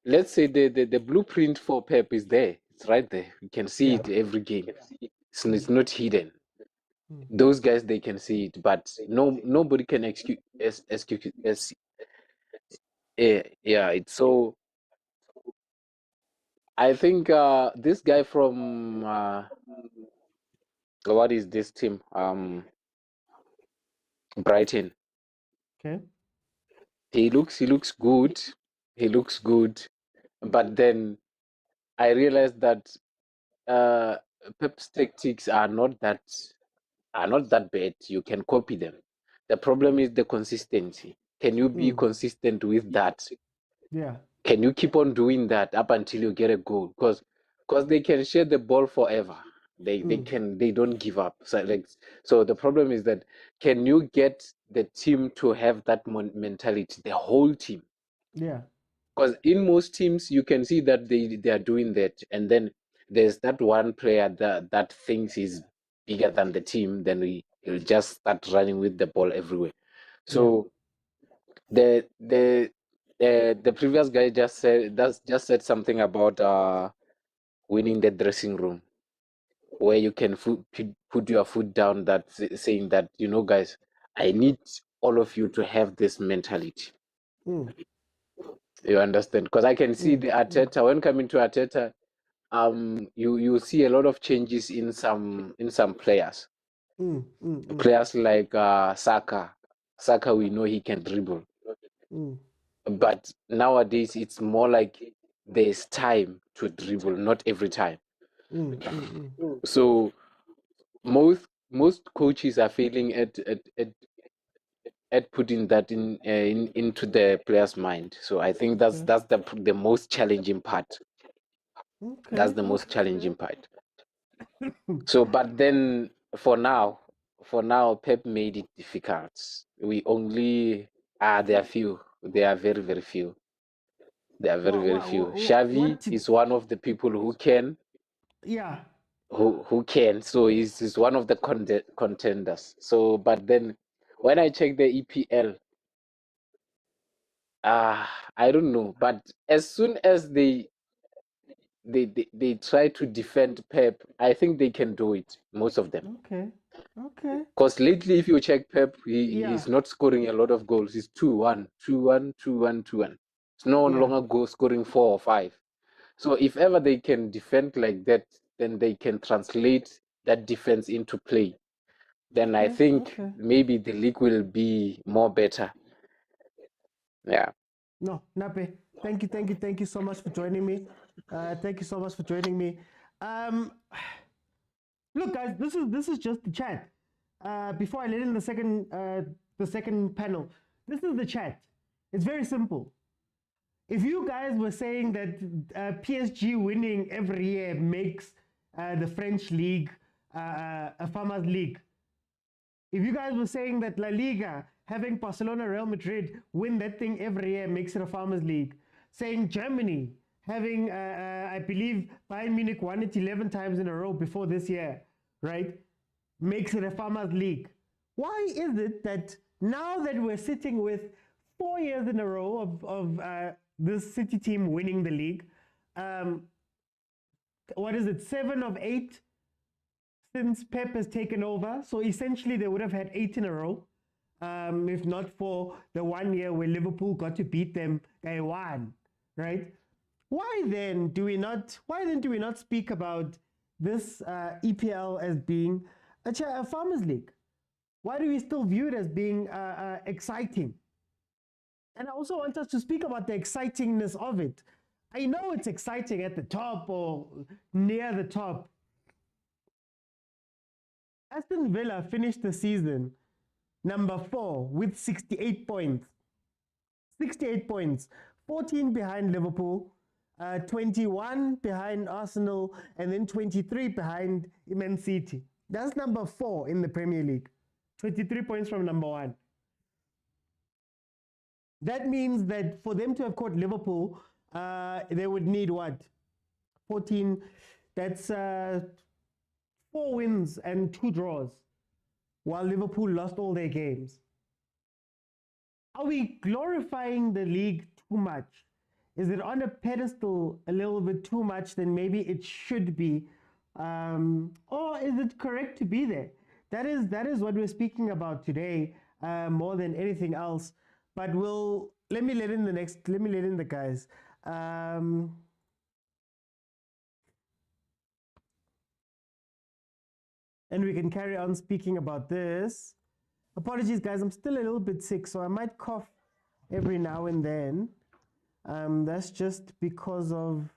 let's say the blueprint for Pep is there. It's right there. You can see it every game. It's not hidden. Those guys, they can see it, but nobody can excuse. Yeah, it's so. I think this guy from what is this team? Brighton. Okay. He looks good. He looks good, but then I realized that Pep's tactics are not that bad. You can copy them. The problem is the consistency. Can you be consistent with that? Yeah. Can you keep on doing that up until you get a goal? Because they can share the ball forever. They don't give up. So the problem is that, can you get the team to have that mentality, the whole team? Yeah. Because in most teams you can see that they are doing that, and then there's that one player that thinks he's bigger than the team, then we'll just start running with the ball everywhere. So the previous guy just said something about winning the dressing room, where you can put your foot down, that saying that, guys, I need all of you to have this mentality. You understand? Because I can see the Arteta, when coming to Arteta, you see a lot of changes in some players. Players like Saka. Saka, we know he can dribble. But nowadays it's more like there's time to dribble, not every time. So most coaches are failing at putting that into the player's mind. So I think that's the most challenging part. That's the most challenging part. So, but then for now, Pep made it difficult. We only there are few. They are very, very few. They are very, very few. Xavi is one of the people who can. Yeah. Who can? So he's one of the contenders. So, but then when I check the EPL, I don't know. But as soon as they try to defend Pep, I think they can do it. Most of them. Okay. Because lately, if you check Pep, he's not scoring a lot of goals. He's 2-1, 2-1, 2-1, 2-1. It's no longer scoring 4 or 5. So if ever they can defend like that, then they can translate that defense into play. Then I think maybe the league will be more better. Yeah. No, Nape, thank you so much for joining me. Look, guys, this is just the chat. Before I let in the second panel, this is the chat. It's very simple. If you guys were saying that PSG winning every year makes the French league a farmers league, if you guys were saying that La Liga, having Barcelona, Real Madrid win that thing every year makes it a farmers league, saying Germany having, I believe, Bayern Munich won it 11 times in a row before this year, right, makes it a farmers league. Why is it that now that we're sitting with 4 years in a row of this City team winning the league, what is it, 7 of 8 since Pep has taken over? So essentially they would have had 8 in a row, if not for the 1 year where Liverpool got to beat them by 1, right? Why then do we not speak about this EPL as being a farmers league? Why do we still view it as being exciting? And I also want us to speak about the excitingness of it. I know it's exciting at the top or near the top. Aston Villa finished the season number 4 with 68 points. 68 points. 14 behind Liverpool, 21 behind Arsenal, and then 23 behind Man City. That's number 4 in the Premier League. 23 points from number 1. That means that for them to have caught Liverpool, they would need what? 14. That's 4 wins and 2 draws, while Liverpool lost all their games. Are we glorifying the league too much? Is it on a pedestal a little bit too much than maybe it should be? Or is it correct to be there? That is what we're speaking about today, more than anything else. But let me let in the guys. And we can carry on speaking about this. Apologies, guys, I'm still a little bit sick, so I might cough every now and then. That's just because of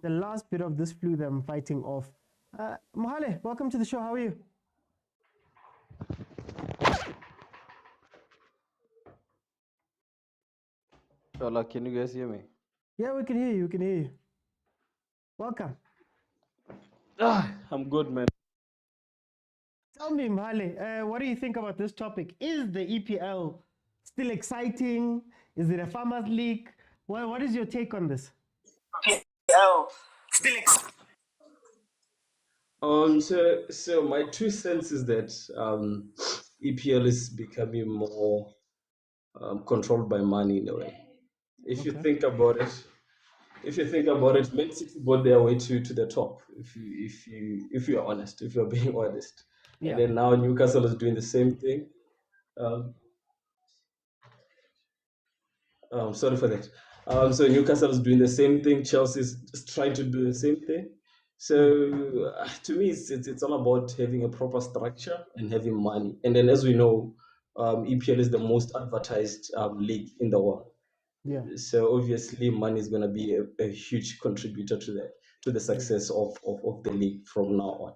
the last bit of this flu that I'm fighting off. Mohale, welcome to the show. How are you? Hola, can you guys hear me? Yeah, we can hear you. We can hear you. Welcome. I'm good, man. Tell me, Mohale, what do you think about this topic? Is the EPL still exciting? Is it a farmers league? What is your take on this? EPL still exciting. So my 2 cents is that EPL is becoming more controlled by money in a way. If you think about it, Man City bought their way to the top. If you are honest, if you're being honest, Yeah. and then now Newcastle is doing the same thing. Sorry for that. So Newcastle is doing the same thing. Chelsea is trying to do the same thing. So to me, it's all about having a proper structure and having money. And then, as we know, EPL is the most advertised league in the world. Yeah. So obviously, money is going to be a huge contributor to the success of the league from now on.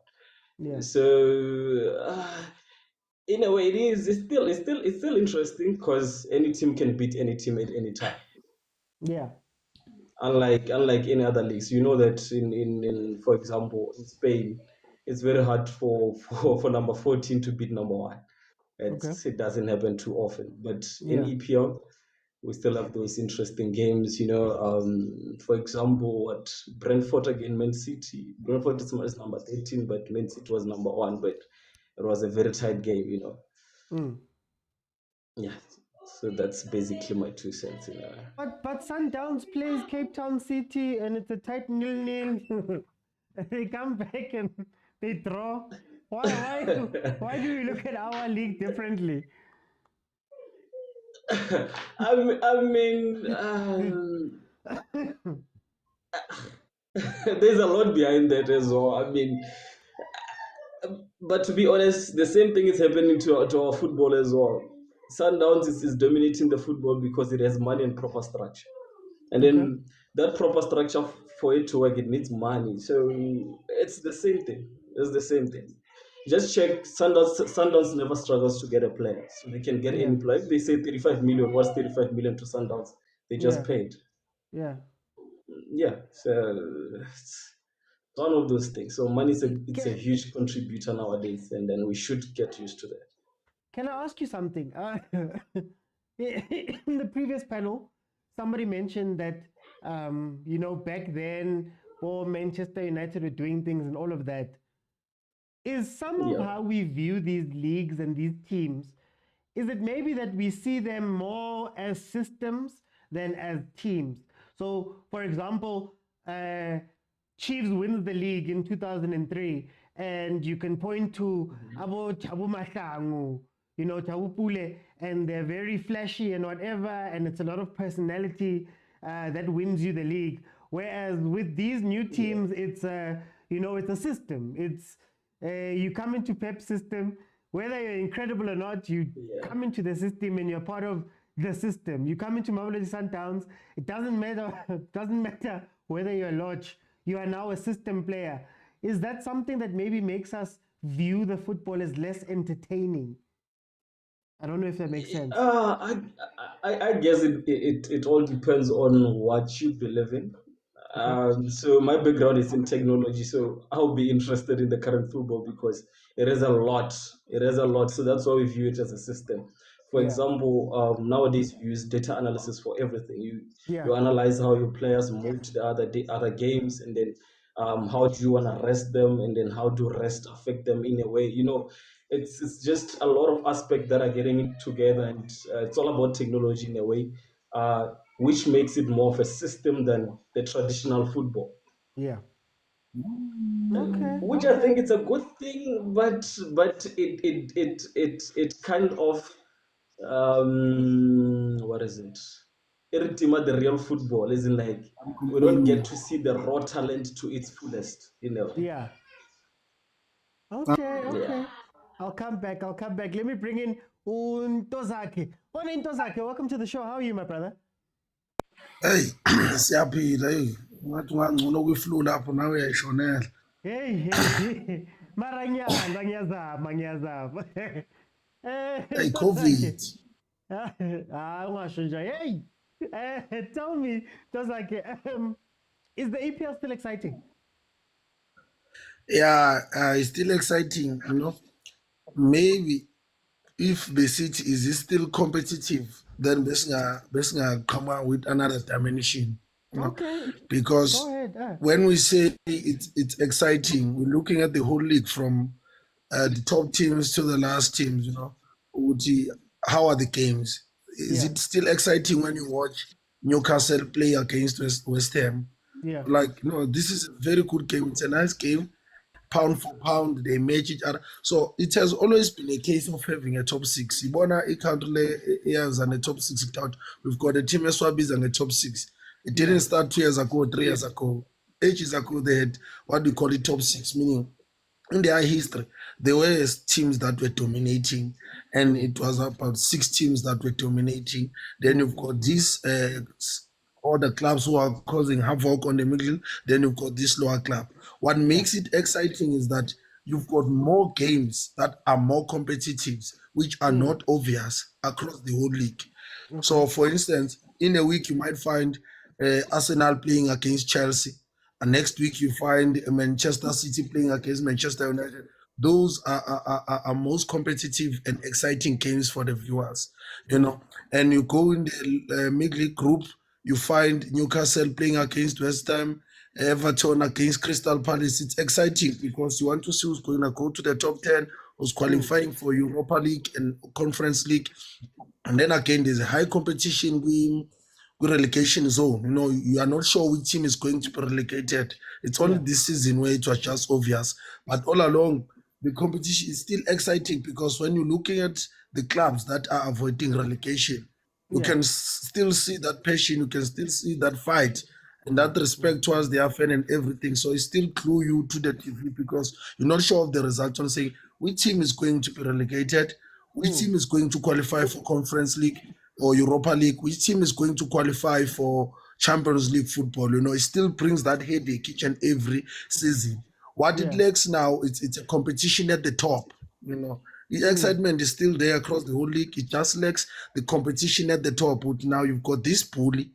Yeah. So in a way, it's still interesting because any team can beat any team at any time. Yeah. Unlike any other leagues, you know that in for example in Spain, it's very hard for number 14 to beat number 1. It doesn't happen too often. But in EPL, we still have those interesting games. For example, what Brentford against Man City. Brentford is number 13, but Man City was number 1. But it was a very tight game. Yeah. So that's basically my 2 cents. But Sundowns plays Cape Town City and it's a tight 0-0. They come back and they draw. Why do we look at our league differently? I mean, there's a lot behind that as well. I mean, but to be honest, the same thing is happening to our football as well. Sundowns is dominating the football because it has money and proper structure. And then that proper structure, for it to work, it needs money. So it's the same thing. It's the same thing. Just check, Sundowns never struggles to get a player. So they can get any player. If they say 35 million, what's 35 million to Sundowns? They just paid. Yeah. Yeah. So it's one of those things. So money it's a huge contributor nowadays, and then we should get used to that. Can I ask you something? In the previous panel, somebody mentioned that, back then, Manchester United were doing things and all of that. Is some of how we view these leagues and these teams, is it maybe that we see them more as systems than as teams? So, for example, Chiefs wins the league in 2003, and you can point to Chabu Mahlangu, Chabu Pule, and they're very flashy and whatever, and it's a lot of personality that wins you the league. Whereas with these new teams, it's it's a system. It's you come into Pep's system, whether you're incredible or not, you come into the system and you're part of the system. You come into Mamelodi Sundowns, it doesn't matter whether you're a lodge, you are now a system player. Is that something that maybe makes us view the football as less entertaining? I don't know if that makes sense. I guess it all depends on what you believe in. So my background is in technology, so I'll be interested in the current football because it is a lot. It is a lot. So that's why we view it as a system. For example, nowadays you use data analysis for everything. You analyze how your players move to the other games, and then how do you want to rest them, and then how do rest affect them in a way. It's just a lot of aspects that are getting together, and it's all about technology in a way. Which makes it more of a system than the traditional football. Yeah. Which I think it's a good thing, but it kind of what is it? Irritima the real football, isn't like we don't get to see the raw talent to its fullest, Yeah. Okay. I'll come back. Let me bring in Untozake. Untozake, welcome to the show. How are you, my brother? Hey, siyaphila hey. Ngathi ungangcono kwi-flu lapho nawe uyayishonela. Hey. Maranyana ngiyazama. Hey, COVID. Ungasho nje. Hey. Tell me, Tozake, is the EPL still exciting? Yeah, it's still exciting, Maybe if the city is still competitive, then Bessinga come out with another dimension. Okay. Because Go ahead. when we say it's exciting, we're looking at the whole league from the top teams to the last teams. How are the games? Is it still exciting when you watch Newcastle play against West Ham? Yeah. Like, no, this is a very good game. It's a nice game. Pound for pound, they match each other. So it has always been a case of having a top six. Ibona country years and a top six count. We've got a team as Swabis and a top six. It didn't start 2 years ago, 3 years ago. 8 years ago, they had what we call it top six, meaning in their history, there were teams that were dominating, and it was about 6 teams that were dominating. Then you've got these other clubs who are causing havoc on the middle. Then you've got this lower club. What makes it exciting is that you've got more games that are more competitive, which are not obvious across the whole league. So, for instance, in a week you might find Arsenal playing against Chelsea, and next week you find Manchester City playing against Manchester United. Those are most competitive and exciting games for the viewers, And you go in the mid-league group, you find Newcastle playing against West Ham, Everton against Crystal Palace. It's exciting because you want to see who's going to go to the top 10, who's qualifying for Europa League and Conference League. And then again, there's a high competition with relegation zone. You are not sure which team is going to be relegated. It's only this season where it was just obvious. But all along, the competition is still exciting because when you're looking at the clubs that are avoiding relegation, you can still see that passion, you can still see that fight and that respect towards the fan and everything. So it still clue you to the TV because you're not sure of the result on saying which team is going to be relegated, which team is going to qualify for Conference League or Europa League, which team is going to qualify for Champions League football. It still brings that headache each and every season. What it lacks now, it's a competition at the top. The excitement is still there across the whole league. It just lacks the competition at the top. But now you've got this bully,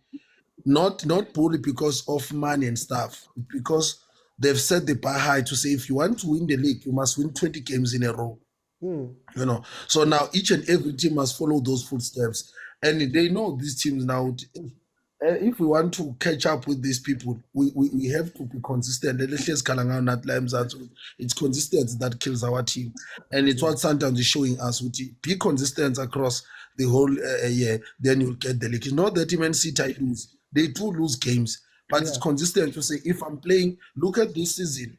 not bully because of money and stuff, because they've set the bar high to say if you want to win the league, you must win 20 games in a row. So now each and every team must follow those footsteps, and they know these teams now. If we want to catch up with these people, we have to be consistent. It's consistency that kills our team, and it's what Sundowns is showing us. Be consistent across the whole year, then you'll get the league. It's not that even City lose; they do lose games, but it's consistent to say if I'm playing. Look at this season.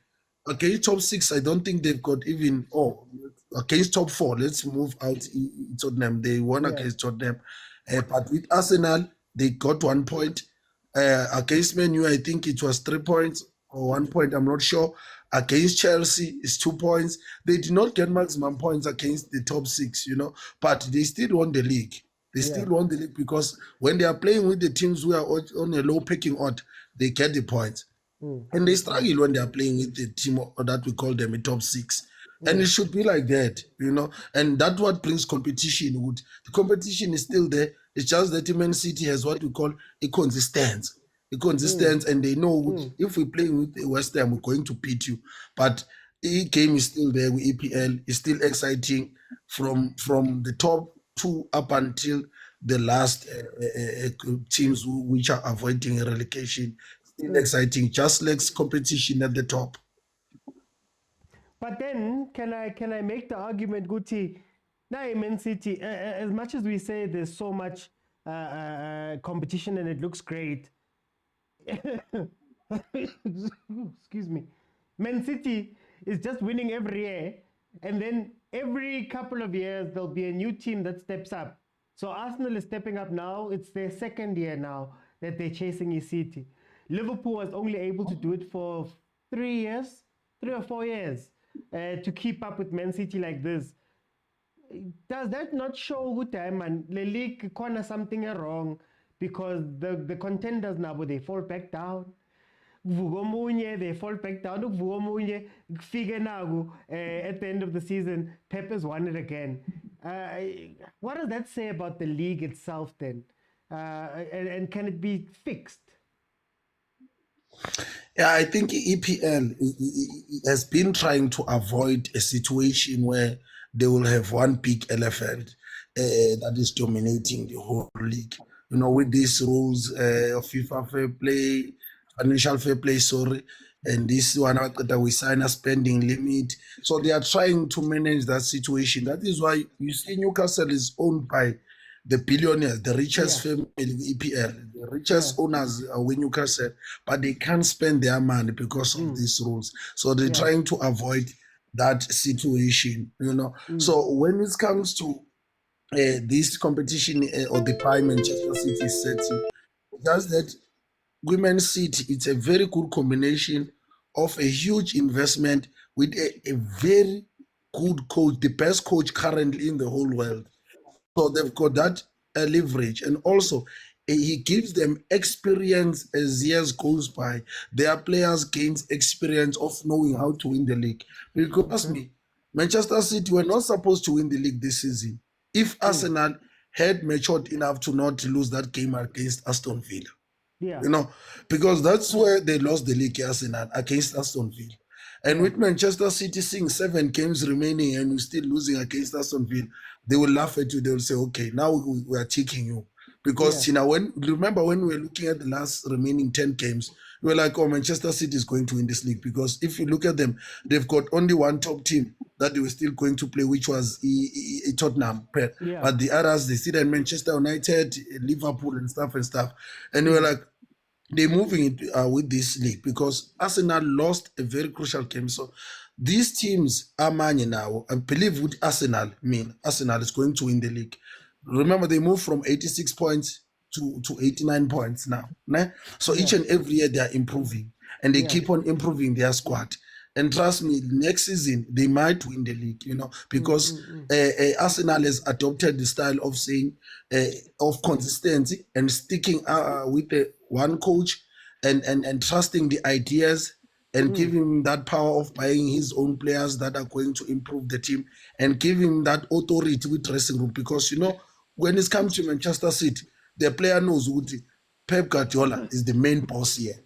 Okay, top 6. I don't think they've got even. Against top 4. Let's move out Tottenham. They won against Tottenham, but with Arsenal. They got 1 point. Against Man U, I think it was 3 points or 1 point, I'm not sure. Against Chelsea, it's 2 points. They did not get maximum points against the top 6, but they still won the league. They still won the league because when they are playing with the teams who are on a low pecking order, they get the points. And they struggle when they are playing with the team that we call them a top 6. And it should be like that, and that's what brings competition. The competition is still there. It's just that Man City has what we call a consistency, and they know if we play with West Ham, we're going to beat you. But the game is still there with EPL. It's still exciting from the top 2 up until the last teams which are avoiding relegation. Still exciting, just like competition at the top. But then, can I make the argument, Guti? Now, Man City, as much as we say there's so much competition and it looks great, excuse me, Man City is just winning every year, and then every couple of years there'll be a new team that steps up. So Arsenal is stepping up now. It's their second year now that they're chasing a City. Liverpool was only able to do it for 3 or 4 years. To keep up with Man City like this. Does that not show good time, man? The league corner something wrong because the contenders now, they fall back down. They fall back down. Figure now at the end of the season, Pep has won it again. What does that say about the league itself then? And can it be fixed? Yeah, I think EPL has been trying to avoid a situation where they will have one big elephant that is dominating the whole league. with these rules of FIFA fair play, financial fair play, sorry, and this one that we sign a spending limit. So they are trying to manage that situation. That is why you see Newcastle is owned by the billionaires, the richest family in EPL, the richest owners are with Newcastle, but they can't spend their money because of these rules. So they're trying to avoid that situation, So when it comes to this competition or the prime Manchester City setting, just that Women's City, it's a very good combination of a huge investment with a very good coach, the best coach currently in the whole world. So they've got that leverage, and also he gives them experience as years goes by. Their players gains experience of knowing how to win the league. Because Manchester City were not supposed to win the league this season if Arsenal had matured enough to not lose that game against Aston Villa. Because that's where they lost the league, Arsenal, against Aston Villa. And with Manchester City seeing 7 games remaining and we're still losing against Aston Villa, they will laugh at you. They will say, okay, now we are taking you. Because, remember when we were looking at the last remaining 10 games, we were like, oh, Manchester City is going to win this league. Because if you look at them, they've got only one top team that they were still going to play, which was Tottenham. But the others, they still had Manchester United, Liverpool and stuff. And we were like, they're moving it with this league because Arsenal lost a very crucial game. So these teams are money now. I believe with Arsenal is going to win the league. Remember, they moved from 86 points to 89 points now. Né? So each and every year they are improving and they keep on improving their squad. And trust me, next season they might win the league, because Arsenal has adopted the style of saying of consistency and sticking with the one coach and trusting the ideas and giving him that power of buying his own players that are going to improve the team and giving him that authority with dressing room. Because when it comes to Manchester City, the player knows who Pep Guardiola is the main boss here.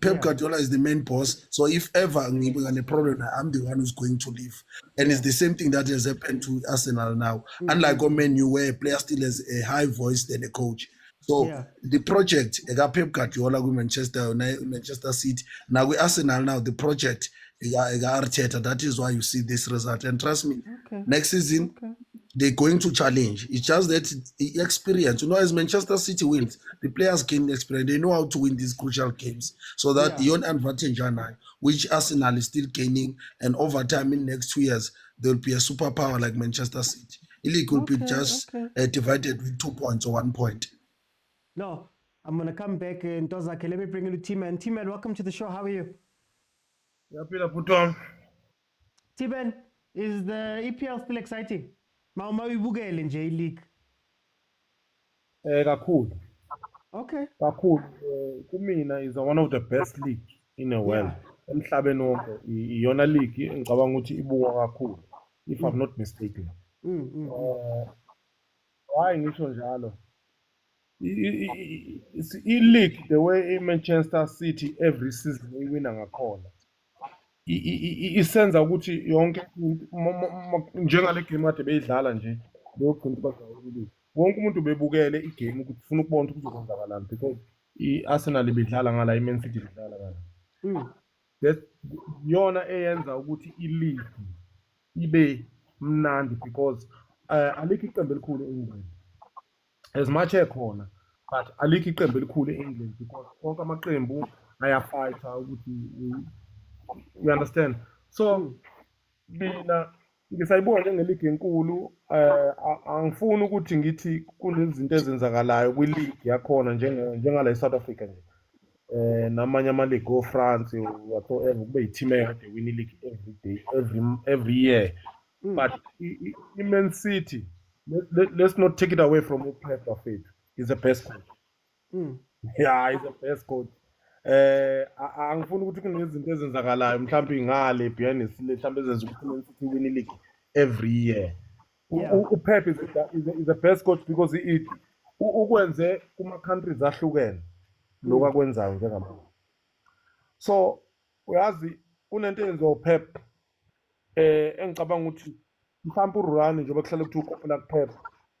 Pep Guardiola is the main boss. So if ever I'm a problem, I'm the one who's going to leave. And it's the same thing that has happened to Arsenal now. Unlike Man U, where a player still has a high voice than a coach. So the project, Pep Guardiola with Manchester City, now with Arsenal now, the project, Arteta, that is why you see this result. And trust me, next season, they're going to challenge. It's just that experience. As Manchester City wins, the players gain experience. They know how to win these crucial games. So that your advantage, which Arsenal is still gaining, and over time in the next 2 years, there will be a superpower like Manchester City. The league will be just divided with 2 points or 1 point. No, I'm going to come back and let me bring you to T-Man. T-Man, welcome to the show. How are you? T-Man, is the EPL still exciting? Mawuyibukele nje i-league. Kakhulu. Okay. Kakhulu. Kumina is one of the best league in the world. Emhlabeni wonke iyona league engicabanga ukuthi ibukwa kakhulu, if I'm not mistaken. Why ngisho njalo? I-league, the way Manchester City every season iwina ngakhona, isenza ukuthi yonke njengale game kade beyidlala nje lokugcina bazawubili wonke umuntu bebukele igame ukuthi ufuna ukubona ukuthi kuzokwenzakalani, because i-Arsenal ibidlala ngala, i-Man City ibidlala ngala. That yona eyenza ukuthi i-league ibe mnandi, because alikho iqembu elikhulu e-England as much ekhona, but alikho iqembu elikhulu e-England because onke amaqembu ayafighta ukuthi, you understand. So mina ngisayibona njengeleague enkulu, angifuni ukuthi ngithi kunezinto ezenzakalayo kwi-league yakhona njengala e-South Africa nje, namanye ama-league o-France whatsoever kube yi-team ekade win i-league every day, every year. But i-Man City, let's not take it away from Pep Buffett. He's the best coach. Yeah, he's the best coach. Angifuni ukuthi kunezinto ezenzakalayo mhlawumbe ngale behind the scenes mhlawumbe ezenza ukuthi Man City win i-league every year. Pep is the best coach because ukwenze kuma-countries ahlukene lokhu akwenzayo njengamanje. So uyazi kunento eyenziwa uPep engicabanga ukuthi mhlawumbe uRulani njengoba kuhlala kuthi ukophela kuPep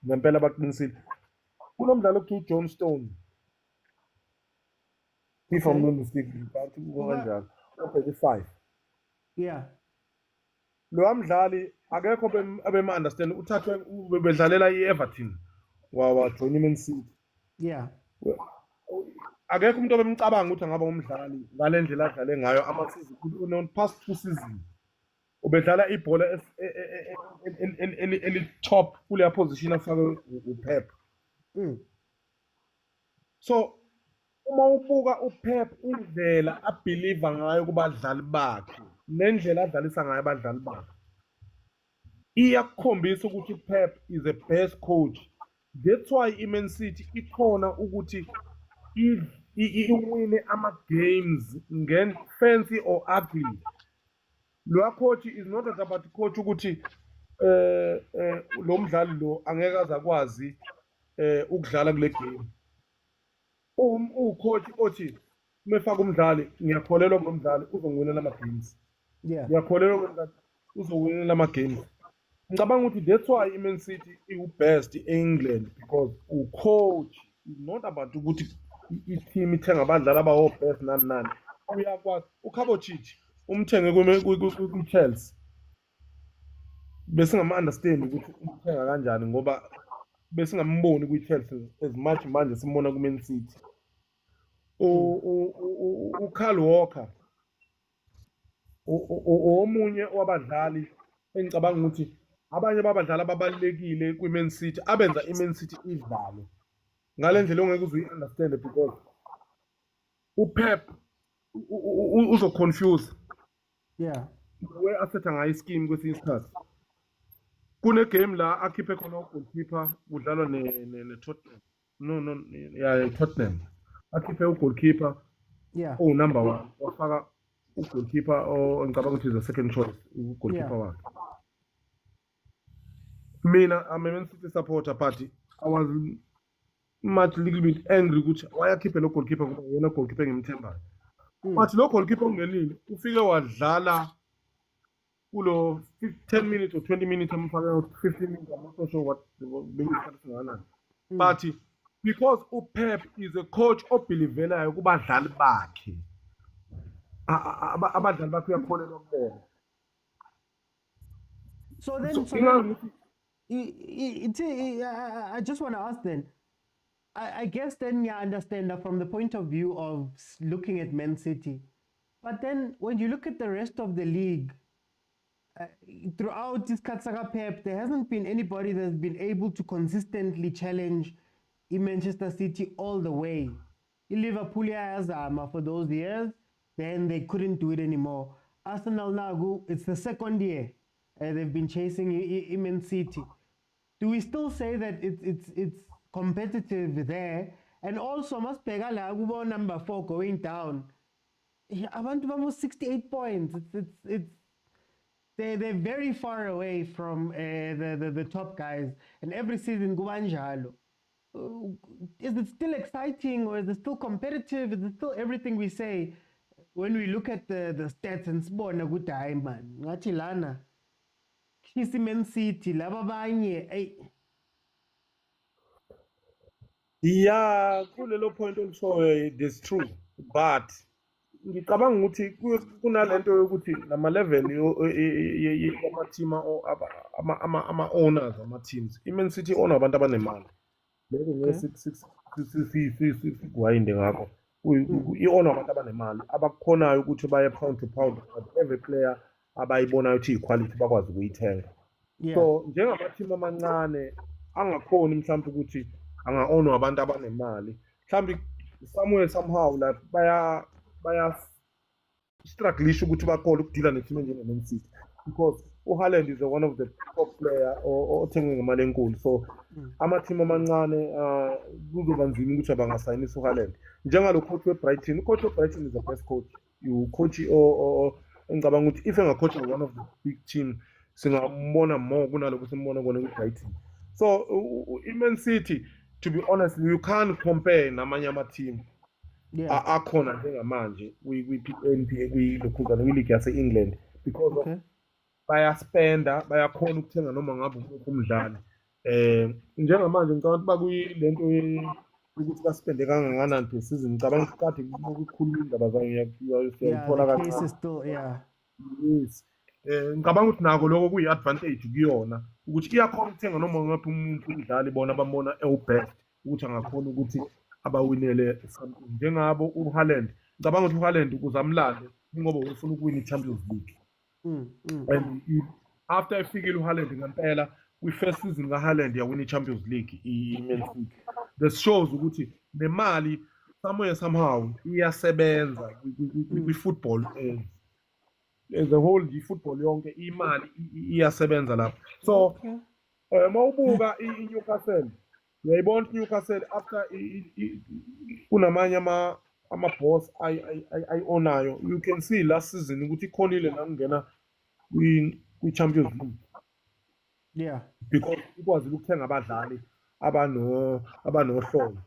ngempela baqinisile. kunomdlalo kuthiwa uJohn Stone if I'm not mistaken kanti kanjalo o-35 Yeah. lo mdlali akekho abema-understand uthathwe bedlalela i-Everton wajoyina iMan City. Yeah. Akekho umuntu obemcabanga ukuthi angaba umdlali ngale ndlela adlale ngayo ama-season past 2 seasons ubedlala ibhola eli-top kuleya position afake uPep. So uma ubuka uPep indlela abhiliva ngayo kubadlali bakhe nendlela adlalisa ngayo abadlali bakhe iyakukhombisa ukuthi uPep is the best coach. That's why iMan City ikhona ukuthi iwine ama-games fancy or ugly. Lo coach is not about coach ukuthi lo mdlali lo angeke aze akwazi ukudlala kule game. Coach othi mefaka umdlali ngiyakholelwa kulo mdlali uzongiwinela ama-games. Yeah. Ngiyakholelwa kulo mdlali uzongiwinela ama-games. Ngicabanga ukuthi that's why iMan City iwu-best e-England because coach is not about ukuthi i-team ithenga abadlali abawo-best nani nani. Uyakwazi uKhabo Chichi umthenge kwi-Chelsea besingama-understand ukuthi umthenga kanjani ngoba besingamboni kwi-Chelsea as much manje simbona ku-Man City. uKyle Walker omunye wabadlali engicabanga ukuthi abanye babadlali ababalekile kwi-Man City abenza iMan City idlale ngale ndlela ongeke uzuyi-understand because uPep uzo-confuse. Yeah. Where asetha ngayo ischeme kwesinye isikhathi kune-game la akhiphe khona ugoalkeeper kudlalwa ne-Tottenham Tottenham akhiphe ugoalkeeper number 1 wafaka ugoalkeeper ngicabanga ukuthi is the second choice ugoalkeeper wakhe. Mina I'm a Man City supporter but I was much little bit angry ukuthi wayakhiphe lo goalkeeper ngoba yena goalkeeper engimthembayo. But lo goalkeeper ungenile ufike wadlala kulo 10 minutes or 20 minutes amfake 15 minutes I'm not sure what bengisikhathi singakanani. But because uPep is a coach obelievelayo kubadlali bakhe abadlali bakhe uyakholelwa kubona. So then I just want to ask then, I guess then you understand that from the point of view of looking at Man City. But then when you look at the rest of the league, throughout this Katsaga Pep, there hasn't been anybody that's been able to consistently challenge Manchester City all the way. Liverpool Azama for those years, then they couldn't do it anymore. Arsenal now, it's the second year they've been chasing Man City. Do we still say that it's competitive there? And also, Maspegala number 4 going down. I want to almost 68 points. They're very far away from the top guys. And every season, Guanjalo. Is it still exciting or is it still competitive? Is it still everything we say when we look at the stats and sport? A good time, man. Ngachilana. Man City, lababanye. Yeah, kulelo point olushoyo that's true, but ngicabanga ukuthi kunalento yokuthi nama-level yama-team ama-owners ama-teams. iMan City owner abantu abanemali. Loko ngeke sikuwayinde ngakho. I-owner abantu abanemali abakhonayo ukuthi baye pound to pound but every player abayibonayo ukuthi i-quality bakwazi ukuyithenga. So njengama-team amancane angakhoni mhlawumbe ukuthi anga-ownwa abantu abanemali mhlawumbe somewhere somehow like baya strugglisha ukuthi bakhole ukudila ne-team enjengeMan City because uHaaland is one of the top player othengwe ngemali enkulu. So ama-team amancane kuzoba nzima ukuthi bangasayinisa uHaaland njengalo coach weBrighton. Ucoach weBrighton is the best coach. Coach engicabanga ukuthi if engacoach one of the big team singambona more kunalokho simbona kona kwiBrighton. So iMan City, to be honest, you can't compare namanye ama-team akhona njengamanje kwi-league yase-England because of bayaspenda bayakhona ukuthenga noma ngabe umdlali Njengamanje ngicabanga bakuyilento ukuthi baspende kangakanani per season. Ngicabanga ukuthi kade kukhuluma indaba zayo Yeah, siyayithola the case kancane. is still, yeah. Yes. Ngicabanga ukuthi nako lokho kuyi-advantage kuyona ukuthi iyakhona ukuthenga noma ngaphi umuntu umdlali bona bambona ewubest ukuthi angakhona ukuthi abawinele something njengabo uHaaland. Ngicabanga ukuthi uHaaland ukuze amlande ingoba ufuna ukuwina i-Champions League. And after efikile uHaaland ngempela kwi-first season kaHaaland yawina i-Champions League i-Man City. This shows ukuthi nemali somewhere somehow iyasebenza kwi-football as a whole i-football yonke imali iyasebenza lapho. So mawubuka i-Newcastle uyayibona i-Newcastle after kunamanye ama-boss ayi-onayo. You can see last season ukuthi ikhonile nakungena kwi-Champions League. Yeah. Because ikwazi ukuthenga abadlali abanohlolo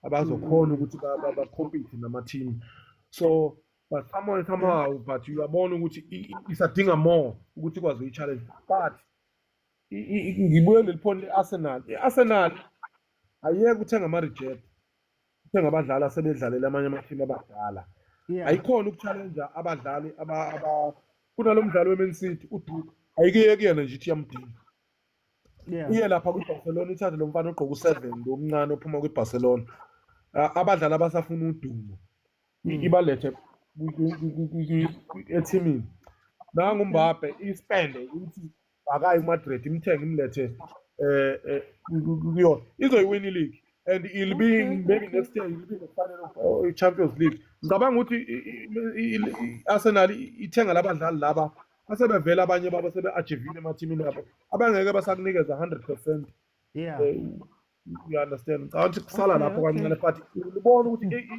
abazokhona ukuthi ba-compete nama-team. So but somehow but uyabona ukuthi isadinga more ukuthi ikwazi uyi-challenge. But ngibuye leli point le-Arsenal. I-Arsenal ayeke ukuthenga ama-reject, uthenga abadlali asebedlalela amanye ama-team abadala. Yeah. Ayikhona ukuchallenja abadlali kunalo mdlali we-Man City uDuke ayike kuyena nje ithi yamdinga. Yeah. Uye lapha kwi-Barcelona ithathe lo mfana ogqoka u-7 lo omncane ophuma kwi-Barcelona. Abadlali abasafuna udumo ibalethe ethimini. Nangu Mbappe ispende ukuthi akayi eMadrid imthenge imlethe kuyona. Izoyiwina i-league and it'll be maybe next year it'll be the final of Champions League. Ngicabanga ukuthi Arsenal ithenga labadlali laba asebevela abanye babo sebe-achievile emathimini abo abangeke basakunikeza 100%. Yeah. You understand? Ngicabanga ukuthi kusala lapho kancane but ubona ukuthi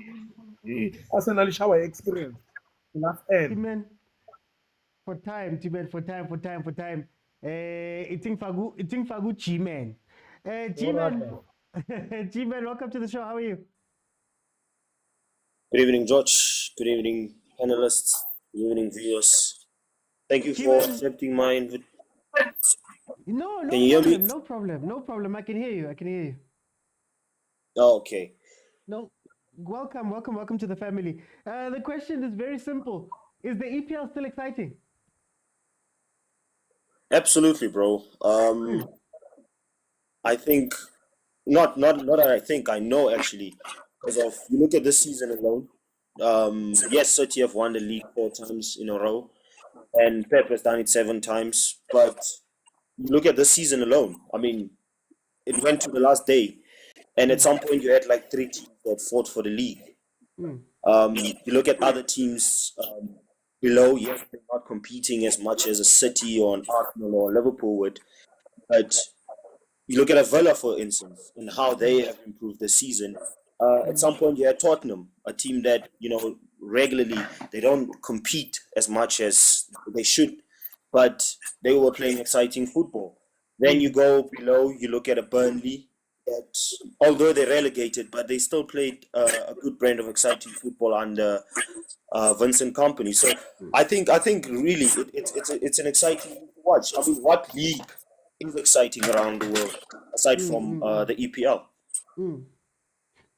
i-Arsenal ishawa experience last end. Timen, for time. Iting fagu G-Man. G-Man, G-Man, welcome to the show. How are you? Good evening, George. Good evening, panelists. Good evening, viewers. Thank you for accepting my invitation. No Can you hear me? problem. No problem. I can hear you. Oh, okay. No, welcome to the family. The question is very simple. Is the EPL still exciting? Absolutely, bro. I think not that I think I know actually, because of you look at this season alone. Yes, City have won the league 4 times in a row, and Pep has done it 7 times. But you look at this season alone. I mean, it went to the last day, and at some point you had like 3 teams that fought for the league. You look at other teams below. Yes, they're not competing as much as a City or an Arsenal or Liverpool would, but you look at a Villa, for instance, and how they have improved this season. At some point, you had Tottenham, a team that, regularly, they don't compete as much as they should, but they were playing exciting football. Then you go below, you look at a Burnley, that although they're relegated, but they still played a good brand of exciting football under Vincent Kompany. So I think really it's an exciting thing to watch. I mean, what league is exciting around the world aside from the EPL?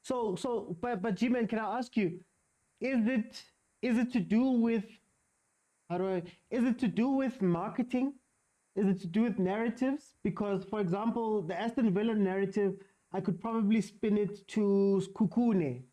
So, but G-Man, can I ask you, is it to do with is it to do with marketing? Is it to do with narratives? Because, for example, the Aston Villa narrative, I could probably spin it to Skukune.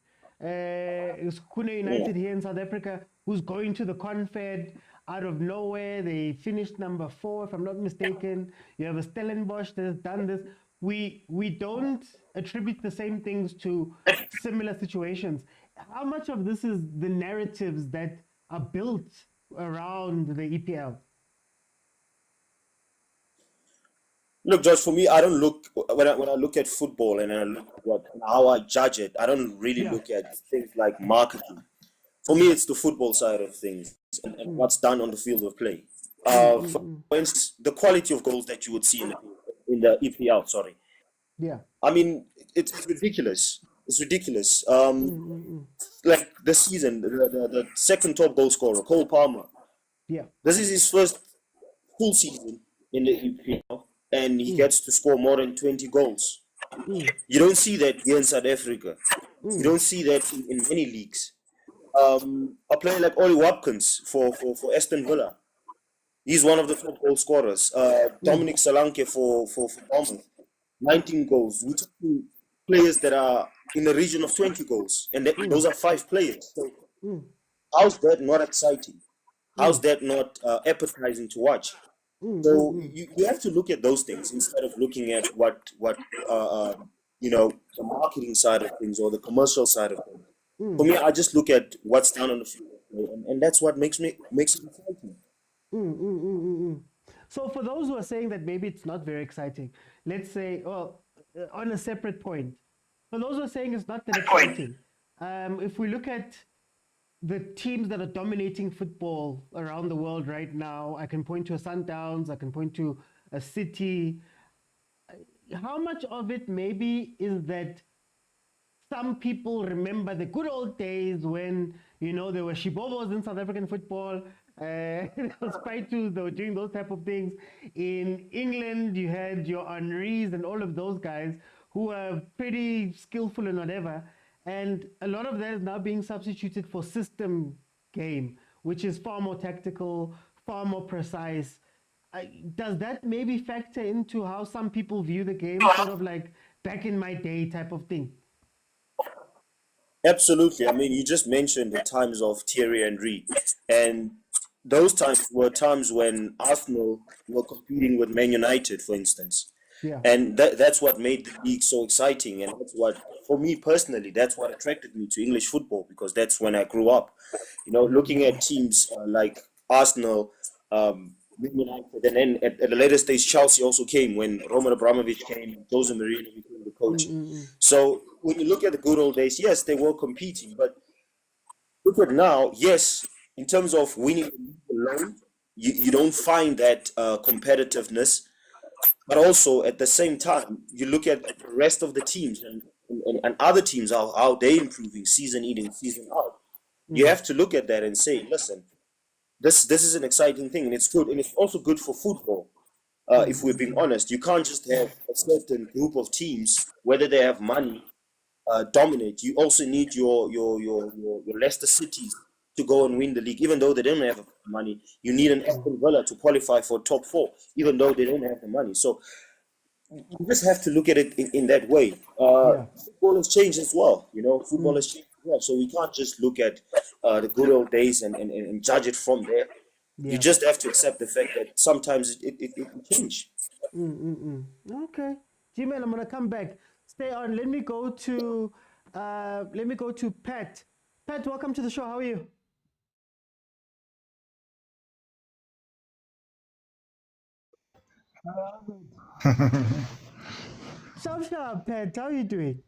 Skukune United here in South Africa, who's going to the Confed out of nowhere. They finished number 4, if I'm not mistaken. You have a Stellenbosch that has done this. We don't attribute the same things to similar situations. How much of this is the narratives that are built around the EPL? Look, George, for me, I don't look when I look at football and I look at how I judge it. I don't really look at things like marketing. For me, it's the football side of things and what's done on the field of play. For instance, the quality of goals that you would see in the EPL. Sorry. Yeah. I mean, it's ridiculous. It's ridiculous. Like this season, the second top goal scorer, Cole Palmer. Yeah. This is his first full season in the EPL. and he gets to score more than 20 goals. You don't see that here in South Africa. You don't see that in many leagues. A player like Ollie Watkins for Aston Villa, he's one of the top goal scorers. Dominic Solanke for Bournemouth, 19 goals. We're talking players that are in the region of 20 goals, and those are 5 players. So how's that not exciting? How's that not appetizing to watch? So you have to look at those things instead of looking at what the marketing side of things or the commercial side of things. For me, I just look at what's done on the field, and that's what makes it exciting. So for those who are saying that maybe it's not very exciting, let's say, on a separate point, for those who are saying it's not that exciting, if we look at the teams that are dominating football around the world right now, I can point to a Sundowns, I can point to a City. How much of it maybe is that some people remember the good old days when, there were shibobos in South African football, there was Paitus, they were doing those type of things. In England, you had your Henrys and all of those guys who were pretty skillful and whatever. And a lot of that is now being substituted for system game, which is far more tactical, far more precise. Does that maybe factor into how some people view the game, sort of like back in my day type of thing? Absolutely. I mean, you just mentioned the times of Thierry Henry, and those times were times when Arsenal were competing with Man United, for instance. Yeah. And that's what made the league so exciting, and that's what, for me personally, that's what attracted me to English football, because that's when I grew up. Looking at teams like Arsenal, Man United, and then at a later stage, Chelsea also came when Roman Abramovich came, Jose Mourinho became the coach. So when you look at the good old days, yes, they were competing, but look at now, yes, in terms of winning alone, you don't find that competitiveness. But also at the same time, you look at the rest of the teams and other teams, how they're improving season in and season out. You have to look at that and say, listen, this is an exciting thing, and it's good, and it's also good for football. If we're being honest, you can't just have a certain group of teams, whether they have money, dominate. You also need your Leicester Cities to go and win the league, even though they don't have money. You need an Aston Villa to qualify for top 4, even though they don't have the money. So you just have to look at it in that way. Football has changed as well. Football has changed as well. So we can't just look at the good old days and judge it from there. You just have to accept the fact that sometimes it can change. Okay, G-Man, I'm gonna come back. Stay on. Let me go to Pat. Pat, welcome to the show. How are you? Sharp, Pat. How are you doing?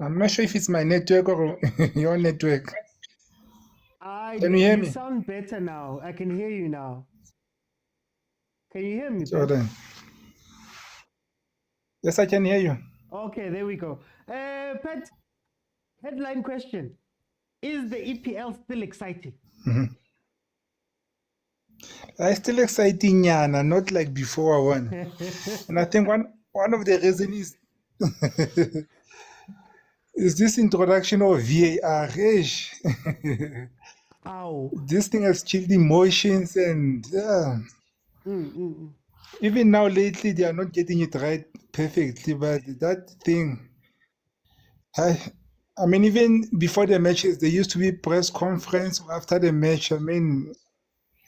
I'm not sure if it's my network or your network. Can you hear me? You sound better now. I can hear you now. Can you hear me, Pat? Jordan. Yes, I can hear you. Okay, there we go. Pat, headline question. Is the EPL still exciting? It's still exciting, Yana, not like before one. And I think one of the reasons is this introduction of VAR. This thing has chilled emotions, and even now lately they are not getting it right perfectly, but that thing, I mean, even before the matches, there used to be press conference after the match. I mean,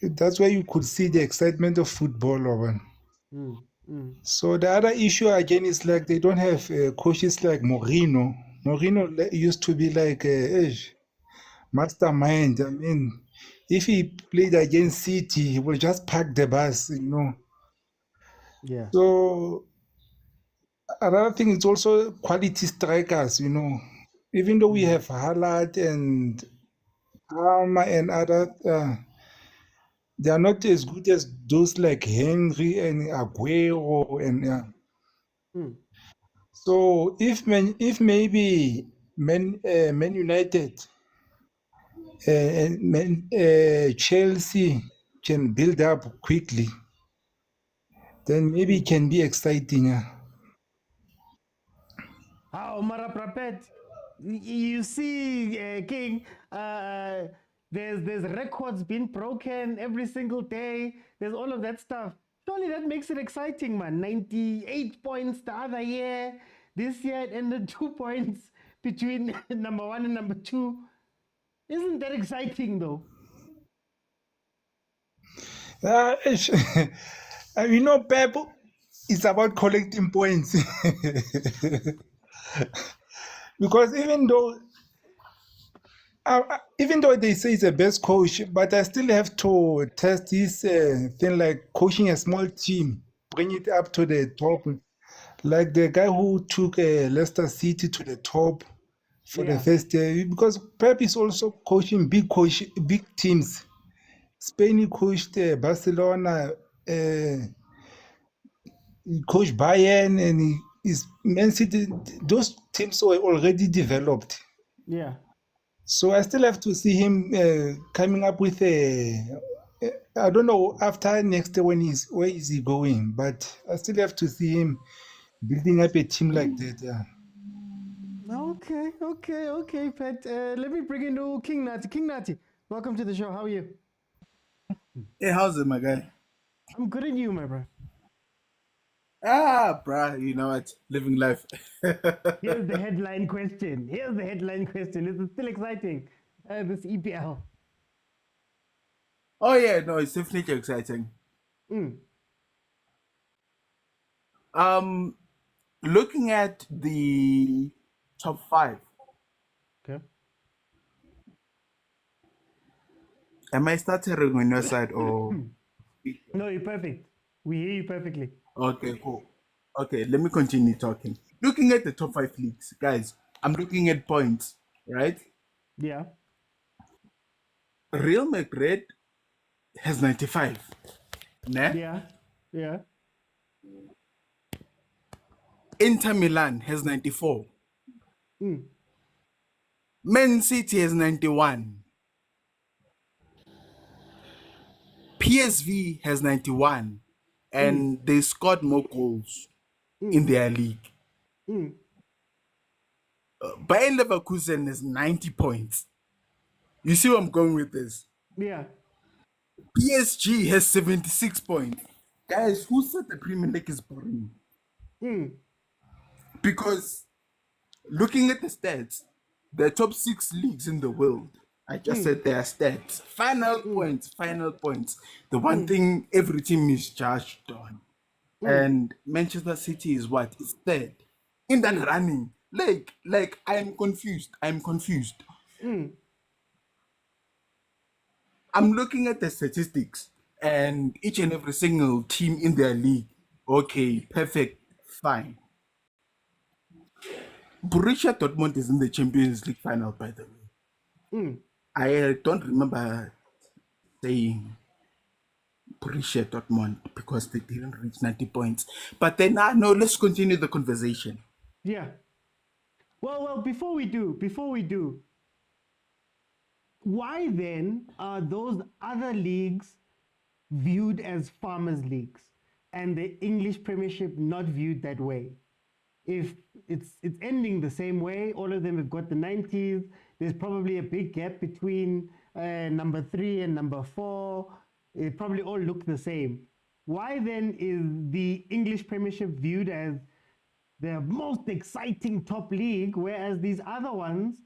that's where you could see the excitement of football. So the other issue again is like they don't have coaches like Mourinho. Mourinho used to be like a mastermind. I mean, if he played against City, he will just pack the bus, Yeah. So another thing is also quality strikers, Even though we have Haaland and Palmer and other, they are not as good as those like Henry and Aguero and So if maybe Man United and Chelsea can build up quickly, then maybe it can be exciting. Yeah. How Mara Prapet, you see, King, there's records being broken every single day. There's all of that stuff. Surely that makes it exciting, man. 98 points the other year. This year it ended 2 points between number 1 and number 2. Isn't that exciting, though? You know, Pep, it's about collecting points. Because even though they say he's the best coach, but I still have to test this thing like coaching a small team, bring it up to the top. Like the guy who took Leicester City to the top for the first year, because Pep is also coaching big teams. Spain he coached Barcelona, he coached Bayern, and his Man City. Those teams were already developed. Yeah. So I still have to see him coming up with I don't know after next year where is he going, but I still have to see him building up a team like that. Yeah. Okay, Pat. Let me bring in King Nati. King Nati, welcome to the show. How are you? Hey, how's it, my guy? I'm good and you, my bro. Bruh, you know what? Living life. Here's the headline question. Is it still exciting? This EPL. Oh yeah, no, it's definitely exciting. Looking at the top 5. Okay. Am I stuttering on your side or? No, you're perfect. We hear you perfectly. Okay, cool. Okay, let me continue talking. Looking at the top 5 leagues, guys, I'm looking at points, right? Yeah. Real Madrid has 95. Yeah. Inter Milan has 94. Man City has 91. PSV has 91. And they scored more goals in their league. Bayer Leverkusen has 90 points. You see where I'm going with this? Yeah. PSG has 76 points. Guys, who said the Premier League is boring? Because looking at the stats, the top 6 leagues in the world, I just said their stats. Final points. The one thing every team is judged on. And Manchester City is what? It's third. In that running. Like I'm confused. I'm looking at the statistics and each and every single team in their league. Okay, perfect, fine. Borussia Dortmund is in the Champions League final, by the way. I don't remember saying Borussia Dortmund because they didn't reach 90 points. But then, no, let's continue the conversation. Yeah. Well, before we do, why then are those other leagues viewed as farmers' leagues and the English Premiership not viewed that way? If it's ending the same way, all of them have got the 90s. There's probably a big gap between number 3 and number 4. It probably all look the same. Why then is the English Premiership viewed as the most exciting top league, whereas these other ones,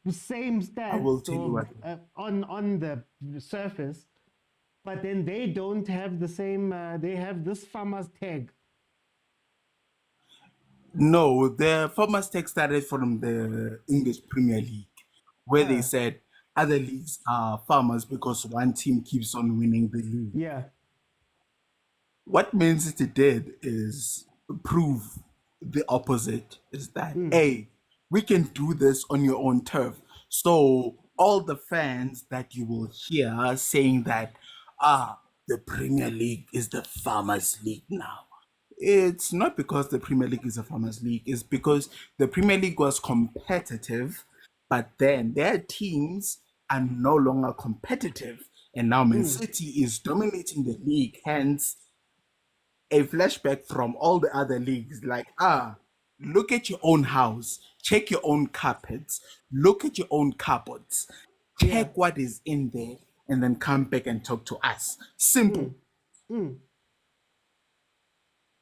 the same stats I will tell you what. on the surface, but then they don't have the same, they have this farmer's tag. No, the farmers' tag started from the English Premier League, where they said other leagues are farmers because one team keeps on winning the league. Yeah. What Man City did is prove the opposite, is that, hey, we can do this on your own turf. So all the fans that you will hear saying that, the Premier League is the farmers' league now. It's not because the Premier League is a farmers' league. It's because the Premier League was competitive, but then their teams are no longer competitive. And now Man City is dominating the league. Hence, a flashback from all the other leagues. Like, look at your own house, check your own carpets, look at your own cupboards, check what is in there, and then come back and talk to us. Simple.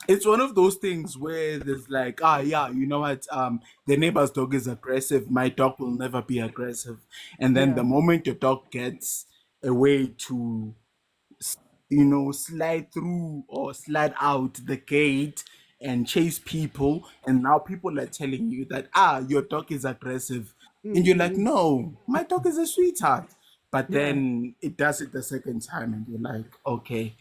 It's one of those things where there's like, yeah, you know what? The neighbor's dog is aggressive. My dog will never be aggressive. And then the moment your dog gets a way to, slide through or slide out the gate and chase people, and now people are telling you that your dog is aggressive, and you're like, no, my dog is a sweetheart. But then it does it the second time, and you're like, okay.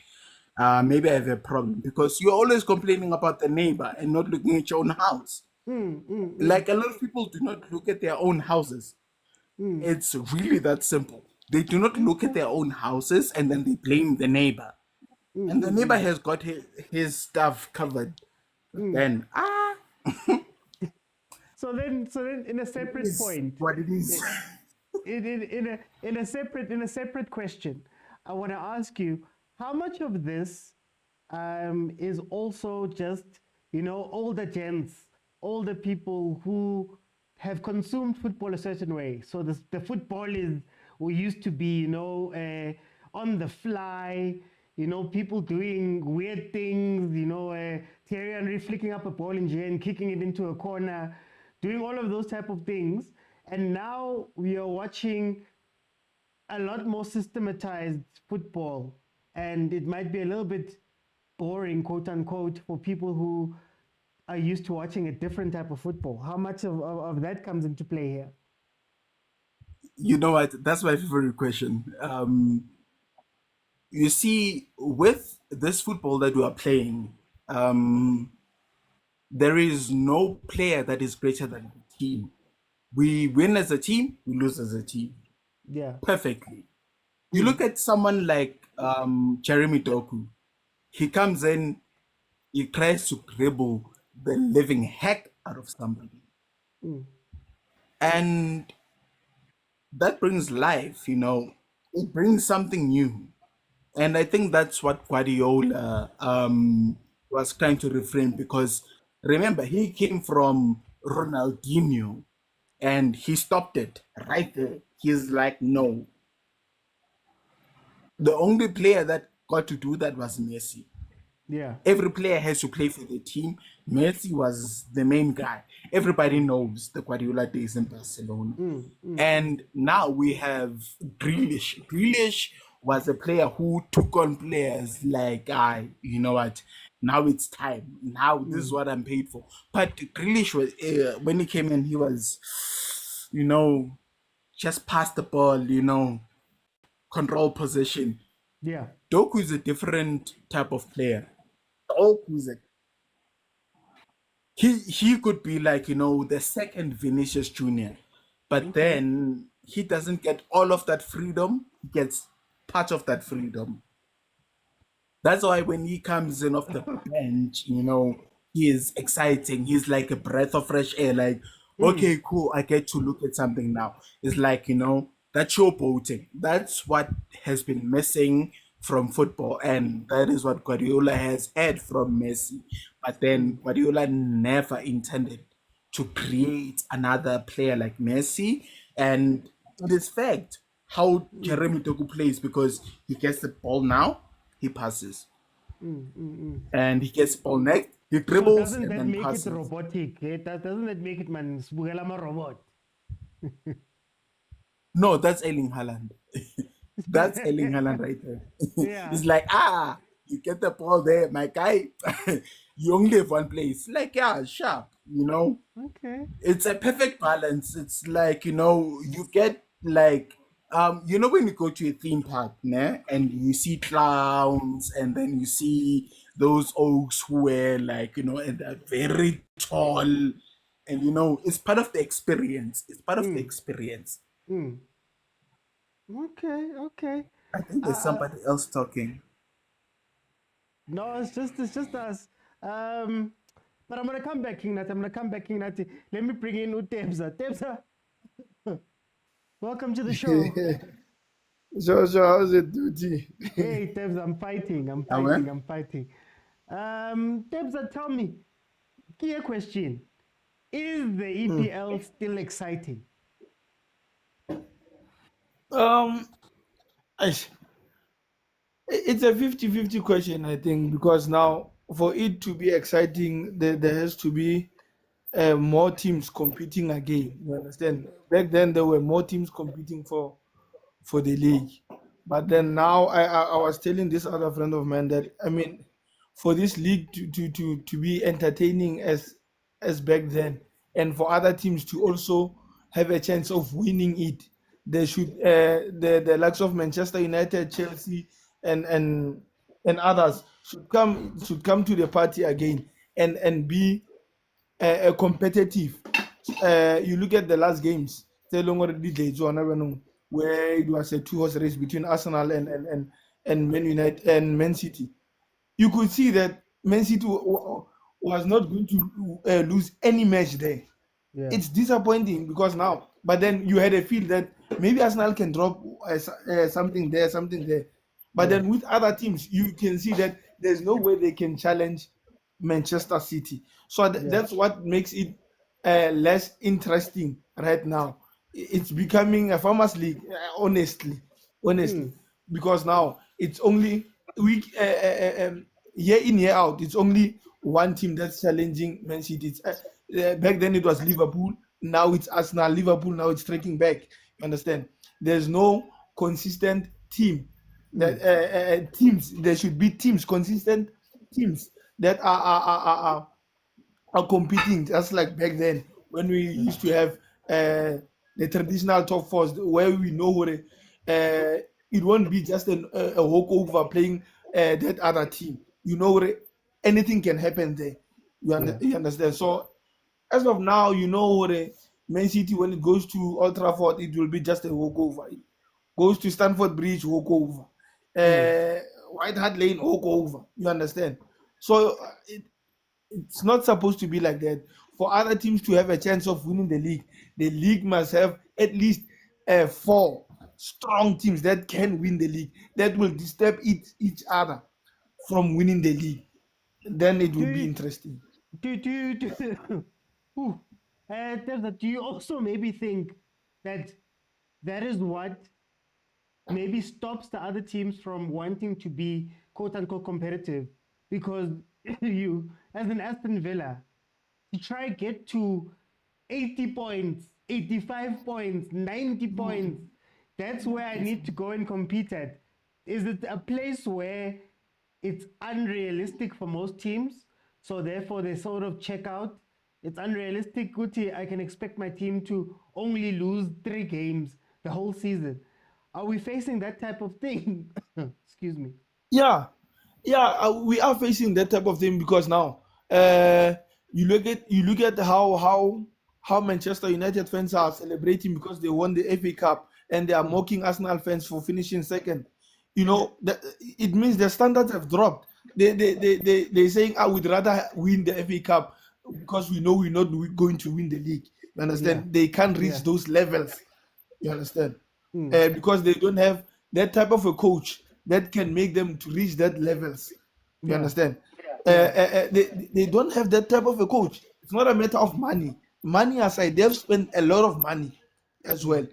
Maybe I have a problem, because you're always complaining about the neighbor and not looking at your own house. Like, a lot of people do not look at their own houses. It's really that simple. They do not look at their own houses, and then they blame the neighbor. And the neighbor has got his stuff covered. Then, So then, in a separate point, what it is. In a separate question, I want to ask you, how much of this is also just, older gents, older people who have consumed football a certain way? So the football is, or used to be, on the fly, people doing weird things, Thierry Henry flicking up a ball in jail and kicking it into a corner, doing all of those type of things. And now we are watching a lot more systematized football, and it might be a little bit boring, quote unquote, for people who are used to watching a different type of football. How much of that comes into play here? You know what? That's my favorite question. You see, with this football that we are playing, there is no player that is greater than the team. We win as a team, we lose as a team. Yeah. Perfectly. You look at someone like Jeremy Doku. He comes in, he tries to dribble the living heck out of somebody. And that brings life, it brings something new. And I think that's what Guardiola was trying to reframe, because remember, he came from Ronaldinho and he stopped it right there. He's like, no. The only player that got to do that was Messi. Yeah. Every player has to play for the team. Messi was the main guy. Everybody knows the Guardiola days in Barcelona. And now we have Grealish. Grealish was a player who took on players like, you know what, now it's time. Now this is what I'm paid for. But Grealish was, when he came in, he was, just pass the ball, control possession. Yeah. Doku is a different type of player. Doku is he could be like, the second Vinicius Jr. But then he doesn't get all of that freedom. He gets part of that freedom. That's why when he comes in off the bench, he is exciting. He's like a breath of fresh air. Like, okay, cool, I get to look at something now. It's like, that's showboating. That's what has been missing from football, and that is what Guardiola has had from Messi. But then Guardiola never intended to create another player like Messi. And it is fact how Jeremy Doku plays, because he gets the ball now, he passes. And he gets the ball next, he dribbles, doesn't and that then make passes. it robotic? Doesn't that make it, man, sibukela robot? No, that's Erling Haaland. That's Erling Haaland right there. Yeah. It's like, you get the ball there, my guy. You only have one place. Like, sharp, Okay. It's a perfect balance. It's like, you get like, when you go to a theme park, and you see clowns, and then you see those oaks who were like, and they're very tall, and it's part of the experience. It's part of the experience. Okay. I think there's somebody else talking. No, it's just us. But I'm gonna come back, King Nat. Let me bring in Tebza. Tebza, welcome to the show. So how's it, duty? Hey, Tebza, I'm fighting. Debza, tell me, key question. Is the EPL still exciting? Aish, it's a 50-50 question, I think, because now for it to be exciting, there has to be more teams competing again. You understand? Back then, there were more teams competing for the league, but then now I was telling this other friend of mine that I mean, for this league to be entertaining as back then, and for other teams to also have a chance of winning it, they should the likes of Manchester United, Chelsea, and others should come to the party again and be competitive. You look at the last games, where it was a two-horse race between Arsenal and Man United and Man City. You could see that Man City was not going to lose any match there. Yeah. It's disappointing because now, but then you had a feel that maybe Arsenal can drop something there. But then with other teams, you can see that there's no way they can challenge Manchester City. So that's what makes it less interesting right now. It's becoming a farmers league, honestly, because now it's only week year in year out. It's only one team that's challenging Man City. Back then it was Liverpool. Now it's Arsenal. Liverpool now it's tracking back. You understand? There's no consistent team. That teams there should be teams, consistent teams that are competing, just like back then when we used to have the traditional top fours where we know what it won't be just a walkover playing that other team. You know what anything can happen there. You understand? So as of now, you know what Man City, when it goes to Old Trafford, it will be just a walkover. It goes to Stamford Bridge, walkover. White Hart Lane, walkover. You understand? So it's not supposed to be like that. For other teams to have a chance of winning the league must have at least 4 strong teams that can win the league, that will disturb each other from winning the league. Then it will be interesting. Tevza, do you also maybe think that is what maybe stops the other teams from wanting to be quote-unquote competitive? Because you, as an Aston Villa, to try get to 80 points, 85 points, 90 points, that's where I need to go and compete at. Is it a place where it's unrealistic for most teams, so therefore they sort of check out? It's unrealistic, Guti, I can expect my team to only lose 3 games the whole season. Are we facing that type of thing? Excuse me. Yeah, we are facing that type of thing because now you look at how Manchester United fans are celebrating because they won the FA Cup and they are mocking Arsenal fans for finishing second. You know that it means their standards have dropped. They saying I would rather win the FA Cup because we know we're not going to win the league. You understand? They can't reach those levels. You understand? Because they don't have that type of a coach that can make them to reach that levels. You understand? They don't have that type of a coach. It's not a matter of money. Money aside, they've spent a lot of money as well.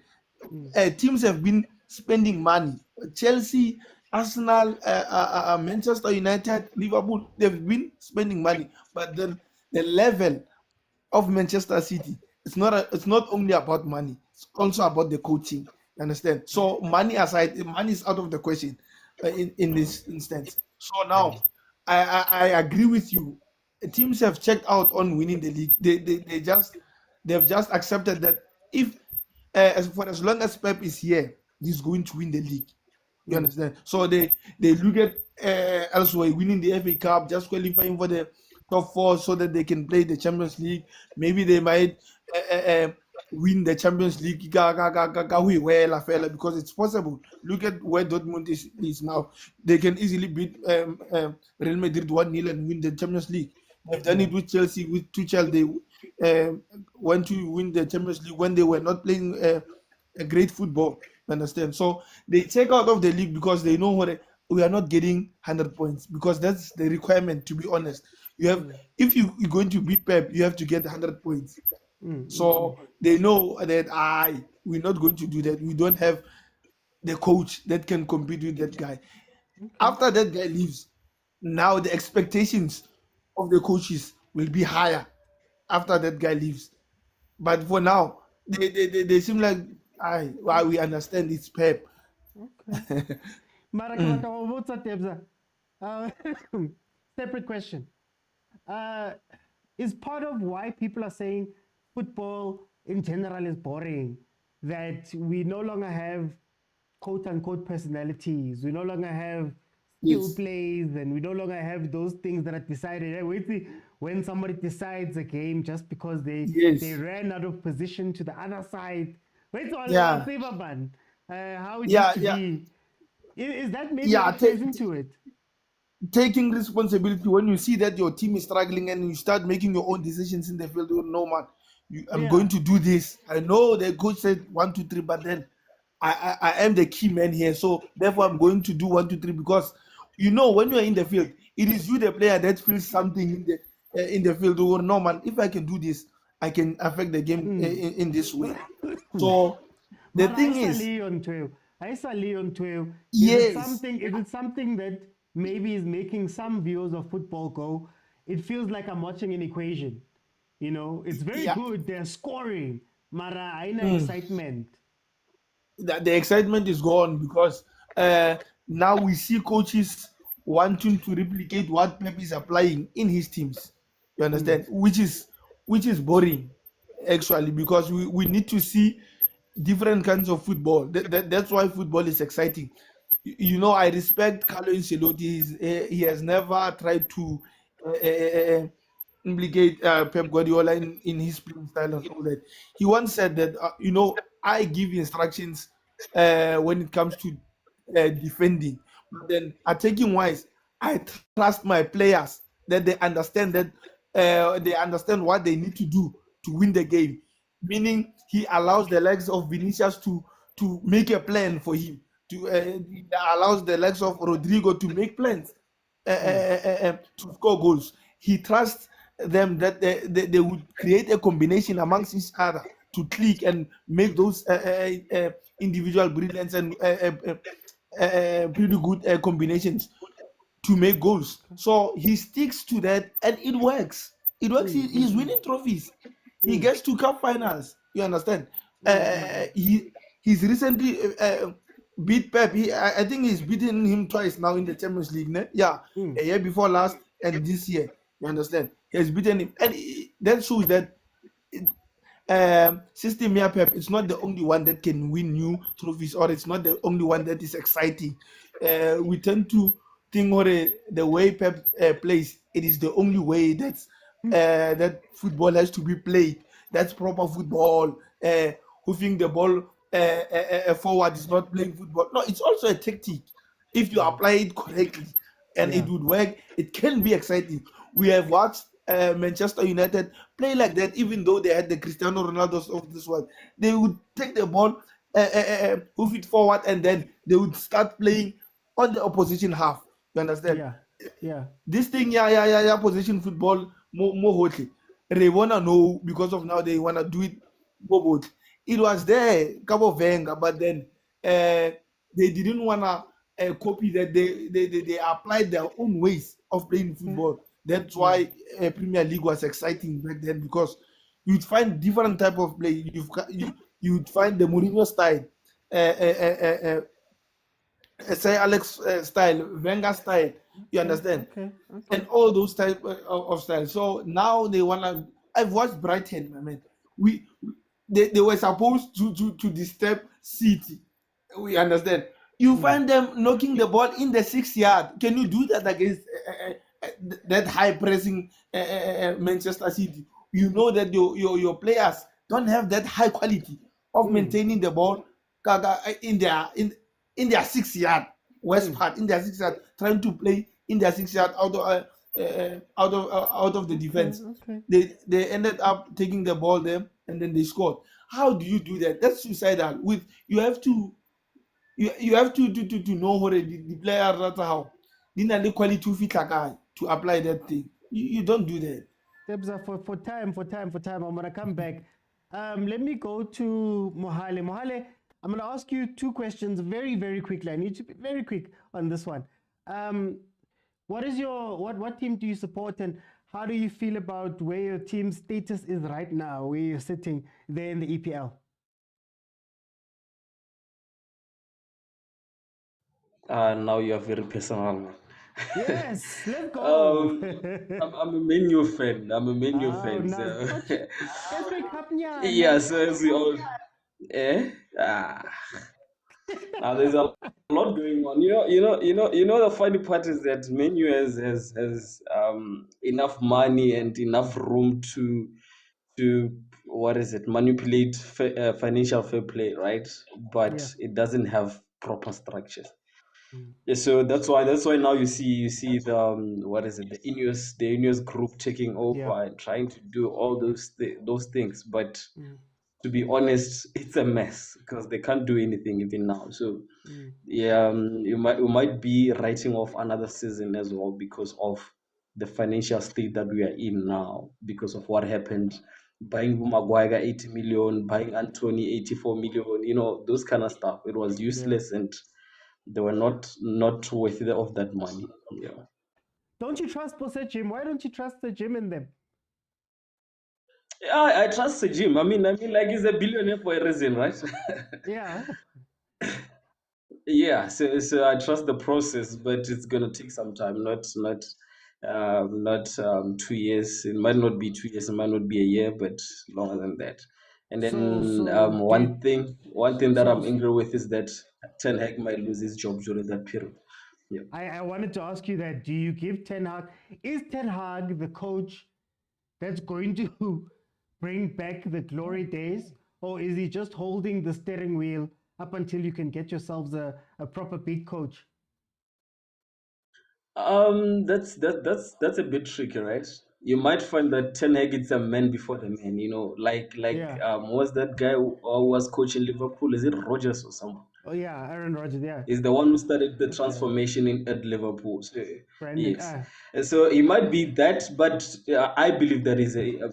Teams have been spending money. Chelsea, Arsenal, Manchester United, Liverpool, they've been spending money. But then the level of Manchester City, it's not only about money, it's also about the coaching. You understand? So money aside, money is out of the question in this instance. So now I agree with you. Teams have checked out on winning the league. They've just accepted that if as long as Pep is here, he's going to win the league. You understand? So they look at elsewhere winning the FA Cup, just qualifying for the top 4 so that they can play the Champions League. Maybe they might win the Champions League because it's possible. Look at where Dortmund is now. They can easily beat Real Madrid 1-0 and win the Champions League. They've done it with Chelsea, with Tuchel. They went to win the Champions League when they were not playing a great football. Understand? So they check out of the league because they know what we are not getting 100 points because that's the requirement. To be honest, you have if you're going to beat Pep, you have to get 100 points. So they know that we're not going to do that. We don't have the coach that can compete with that guy. After that guy leaves, now the expectations of the coaches will be higher after that guy leaves. But for now, they seem like we understand it's Pep. Mara, ke batla ho botsa Tebza. Separate question. Is part of why people are saying football in general is boring that we no longer have quote unquote personalities, we no longer have skill plays, and we no longer have those things that are decided. Hey, wait, when somebody decides a game just because they ran out of position to the other side. Wait, how it used to be. Is that maybe what plays into it? Taking responsibility when you see that your team is struggling and you start making your own decisions in the field. No man, I'm going to do this. I know the coach said 1, 2, 3, but then I am the key man here, so therefore I'm going to do 1, 2, 3 because when you're in the field, it is you the player that feels something in the field. Oh no man, if I can do this, I can affect the game in this way. So the thing is, is yes, it something that maybe is making some viewers of football go, it feels like I'm watching an equation. It's very good, they're scoring, mara aina excitement. The excitement is gone because now we see coaches wanting to replicate what Pep is applying in his teams. You understand? Which is boring, actually, because we need to see different kinds of football. That's why football is exciting. I respect Carlo Ancelotti. He has never tried to implicate Pep Guardiola in his playing style and all that. He once said that, I give instructions when it comes to defending. But then attacking wise, I trust my players that they understand what they need to do to win the game. Meaning he allows the legs of Vinicius to make a plan for him. Allows the legs of Rodrigo to make plans to score goals. He trusts them that they would create a combination amongst each other to click and make those individual brilliance and pretty good combinations to make goals. So he sticks to that and it works. He's winning trophies. He gets to cup finals. You understand? He's recently beat Pep. I think he's beaten him twice now in the Champions League. A year before last and this year. You understand? He has beaten him, and that shows that System Pep is not the only one that can win new trophies, or it's not the only one that is exciting. We tend to think the way Pep plays, it is the only way that football has to be played. That's proper football. Hoofing the ball forward is not playing football. No, it's also a tactic. If you apply it correctly and it would work, it can be exciting. We have watched Manchester United play like that, even though they had the Cristiano Ronaldos of this world. They would take the ball, move it forward, and then they would start playing on the opposition half. You understand? Yeah. This thing, position football, more hotly. They wanna know because of now they wanna do it more. It was there, Cabo Venga, but then they didn't wanna copy that. They applied their own ways of playing football. That's why Premier League was exciting back then, because you'd find different type of play. You'd find the Mourinho style, say Alex style, Wenger style. You understand? Okay. And all those type of styles. So now they wanna. I've watched Brighton. I mean, they were supposed to disturb City. We understand. You find them knocking the ball in the 6 yard. Can you do that against that high pressing Manchester City? You know that your players don't have that high quality of maintaining the ball in their 6 yard west part, in their 6 yard, trying to play in their 6 yard out of the defense. They ended up taking the ball there and then they scored. How do you do that? That's suicidal. You have to You have to know what the player that's how the quality to fit to apply that thing. You don't do that. Tebza, for time, I'm gonna come back. Let me go to Mohale. Mohale, I'm gonna ask you two questions very, very quickly. I need to be very quick on this one. What is your what team do you support, and how do you feel about where your team's status is right now, where you're sitting there in the EPL? Now you are very personal, man. Yes, let's go. I'm a menu fan. I'm a menu Oh, fan. nice. So FA Cup nyana. yeah, so as we all, eh? Now there's a lot going on. The funny part is that Menu has enough money and enough room to what is it, manipulate financial fair play, right? But Yeah. it doesn't have proper structures. Yeah, so that's why now you see the what is it, the Ineos group taking over and trying to do all those things, but to be honest, it's a mess because they can't do anything even now. So yeah, you might be writing off another season as well because of the financial state that we are in now, because of what happened. Buying Maguire 80 million, buying Anthony 84 million, those kind of stuff. It was useless and they were not worthy of that money. Yeah. Don't you trust Jim? Why don't you trust the Jim in them? Yeah, I trust the Jim. I mean, like he's a billionaire for a reason, right? Yeah. Yeah, so I trust the process, but it's gonna take some time. Not 2 years. It might not be 2 years. It might not be a year, but longer than that. And then one thing that I'm angry with is that Ten Hag might lose his job during that period. Yeah. I wanted to ask you that. Do you give Ten Hag? Is Ten Hag the coach that's going to bring back the glory days, or is he just holding the steering wheel up until you can get yourselves a proper big coach? That's a bit tricky, right? You might find that Ten Hag is a man before the man. Was that guy who was coaching Liverpool? Is it Rodgers or someone? Oh yeah, Aaron Rodgers. Yeah, Is the one who started the transformation at Liverpool. So, Brandon, yes. And so he might be that, but I believe that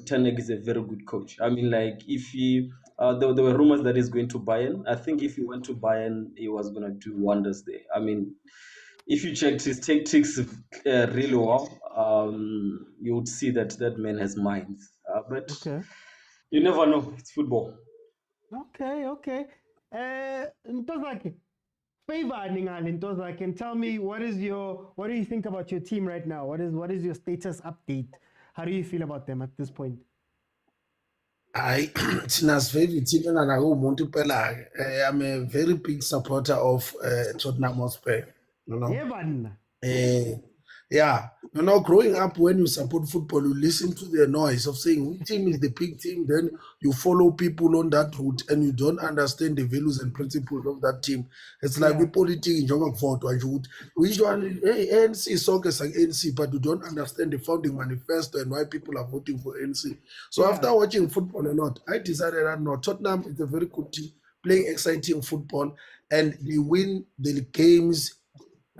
Ten Hag is a very good coach. I mean, like if he, there were rumors that he's going to Bayern. I think if he went to Bayern, he was going to do wonders there. I mean, if you checked his tactics really well, you would see that man has minds. But you never know. It's football. Okay. Ntozake, favor Ningali, Ntozake, and tell me what do you think about your team right now? What is your status update? How do you feel about them at this point? I'm a very big supporter of Tottenham Hotspur. Yeah, growing up, when you support football, you listen to the noise of saying which team is the big team, then you follow people on that route and you don't understand the values and principles of that team. It's like we politics in which one, ANC, soccer is like ANC, but you don't understand the founding manifesto and why people are voting for ANC. So after watching football a lot, I decided that no, Tottenham is a very good team, playing exciting football, and they win the games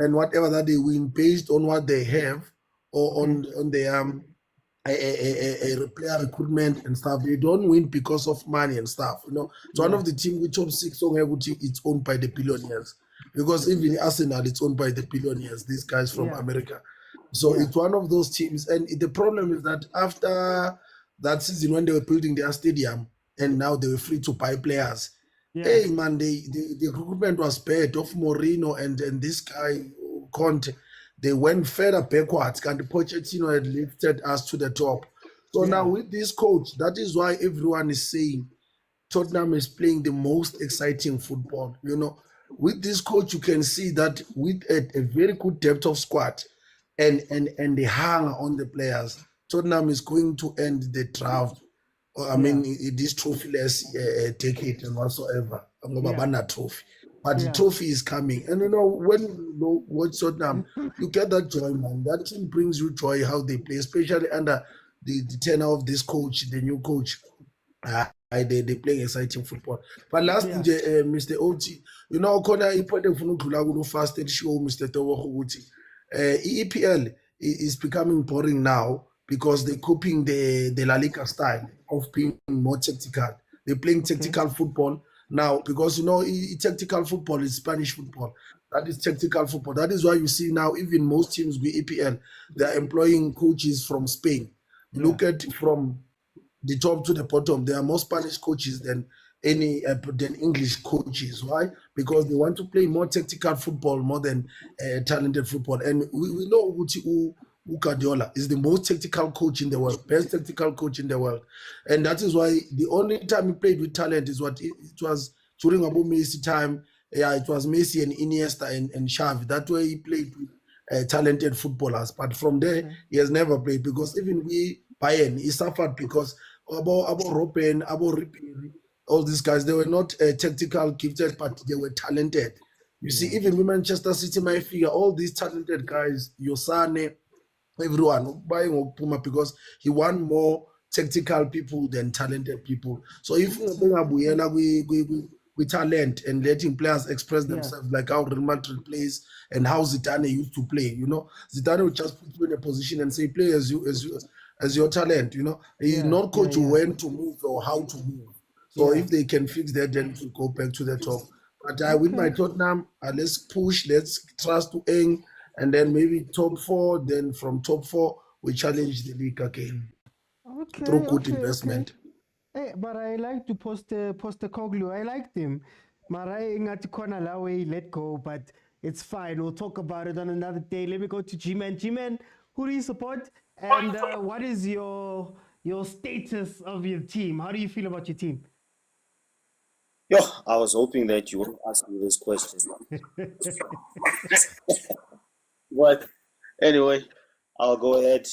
and whatever that they win based on what they have or on their player recruitment and stuff. They don't win because of money and stuff. It's one of the teams which top six it's owned by the billionaires, because even Arsenal it's owned by the billionaires. These guys from America. So it's one of those teams. And the problem is that after that season, when they were building their stadium and now they were free to buy players. Hey man, the recruitment was bad of Mourinho and this guy Conte. They went further backwards, and the Pochettino had lifted us to the top. So now with this coach, that is why everyone is saying Tottenham is playing the most exciting football. With this coach, you can see that with a very good depth of squad and the hunger on the players, Tottenham is going to end the draft. I mean, this trophyless decade and whatsoever. I'm going to ban a trophy. But the trophy is coming. And when you watch Tottenham, you get that joy, man. That team brings you joy how they play, especially under the tenure of this coach, the new coach. They playing exciting football. But last Mr. OT, you know, khona ipoint engifuna ukudlula kulo fast and show Mr. Tobo ukuthi EPL is becoming boring now because they're copying the La Liga style of being more tactical. They're playing tactical football now because you know tactical football is Spanish football. That is tactical football. That is why you see now even most teams with EPL, they're employing coaches from Spain. Look at from the top to the bottom. There are more Spanish coaches than than English coaches. Why? Because they want to play more tactical football more than talented football. And we know Uti Guardiola is the most tactical coach in the world, best tactical coach in the world. And that is why the only time he played with talent is what it was during Abu Messi time. Yeah, it was Messi and Iniesta and Xavi. That way he played with talented footballers. But from there, he has never played because even Bayern, he suffered because about Robben, about Ribéry, all these guys, they were not tactical gifted, but they were talented. You see, even with Manchester City, my figure, all these talented guys, Yosane, everyone buying Puma because he want more tactical people than talented people. So if we bring Abuyela with talent and letting players express themselves like how Real Madrid plays and how Zidane used to play, you know, Zidane would just put you in a position and say, play as your talent, you know. He's not coach when to move or how to move. So if they can fix that, then to go back to the top. But with my Tottenham, let's push, let's trust to Eng, and then maybe top 4. Then from top 4, we challenge the league again through good investment. Hey, but I like to post Koglu. I liked him. Marai ingati kona la way let go, but it's fine. We'll talk about it on another day. Let me go to G-Man. G-Man, who do you support? And what is your status of your team? How do you feel about your team? Yo, I was hoping that you would ask me this question. But anyway, I'll go ahead.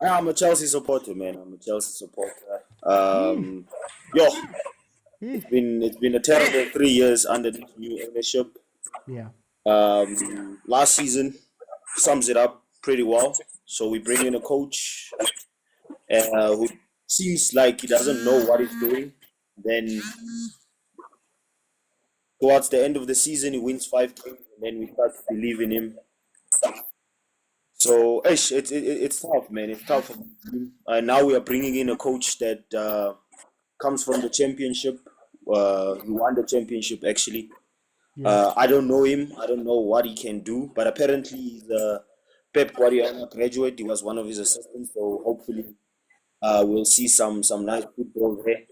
I'm a Chelsea supporter, man. I'm a Chelsea supporter. Yo, it's been a terrible 3 years under the new ownership. Yeah. Last season sums it up pretty well. So we bring in a coach who seems like he doesn't know what he's doing. Then towards the end of the season, he wins 5 games, and then we start to believe in him. So it's tough, man. It's tough. Now we are bringing in a coach that comes from the championship. He won the championship, actually. I don't know him. I don't know what he can do. But apparently he's a Pep Guardiola graduate. He was one of his assistants. So hopefully we'll see some nice football there.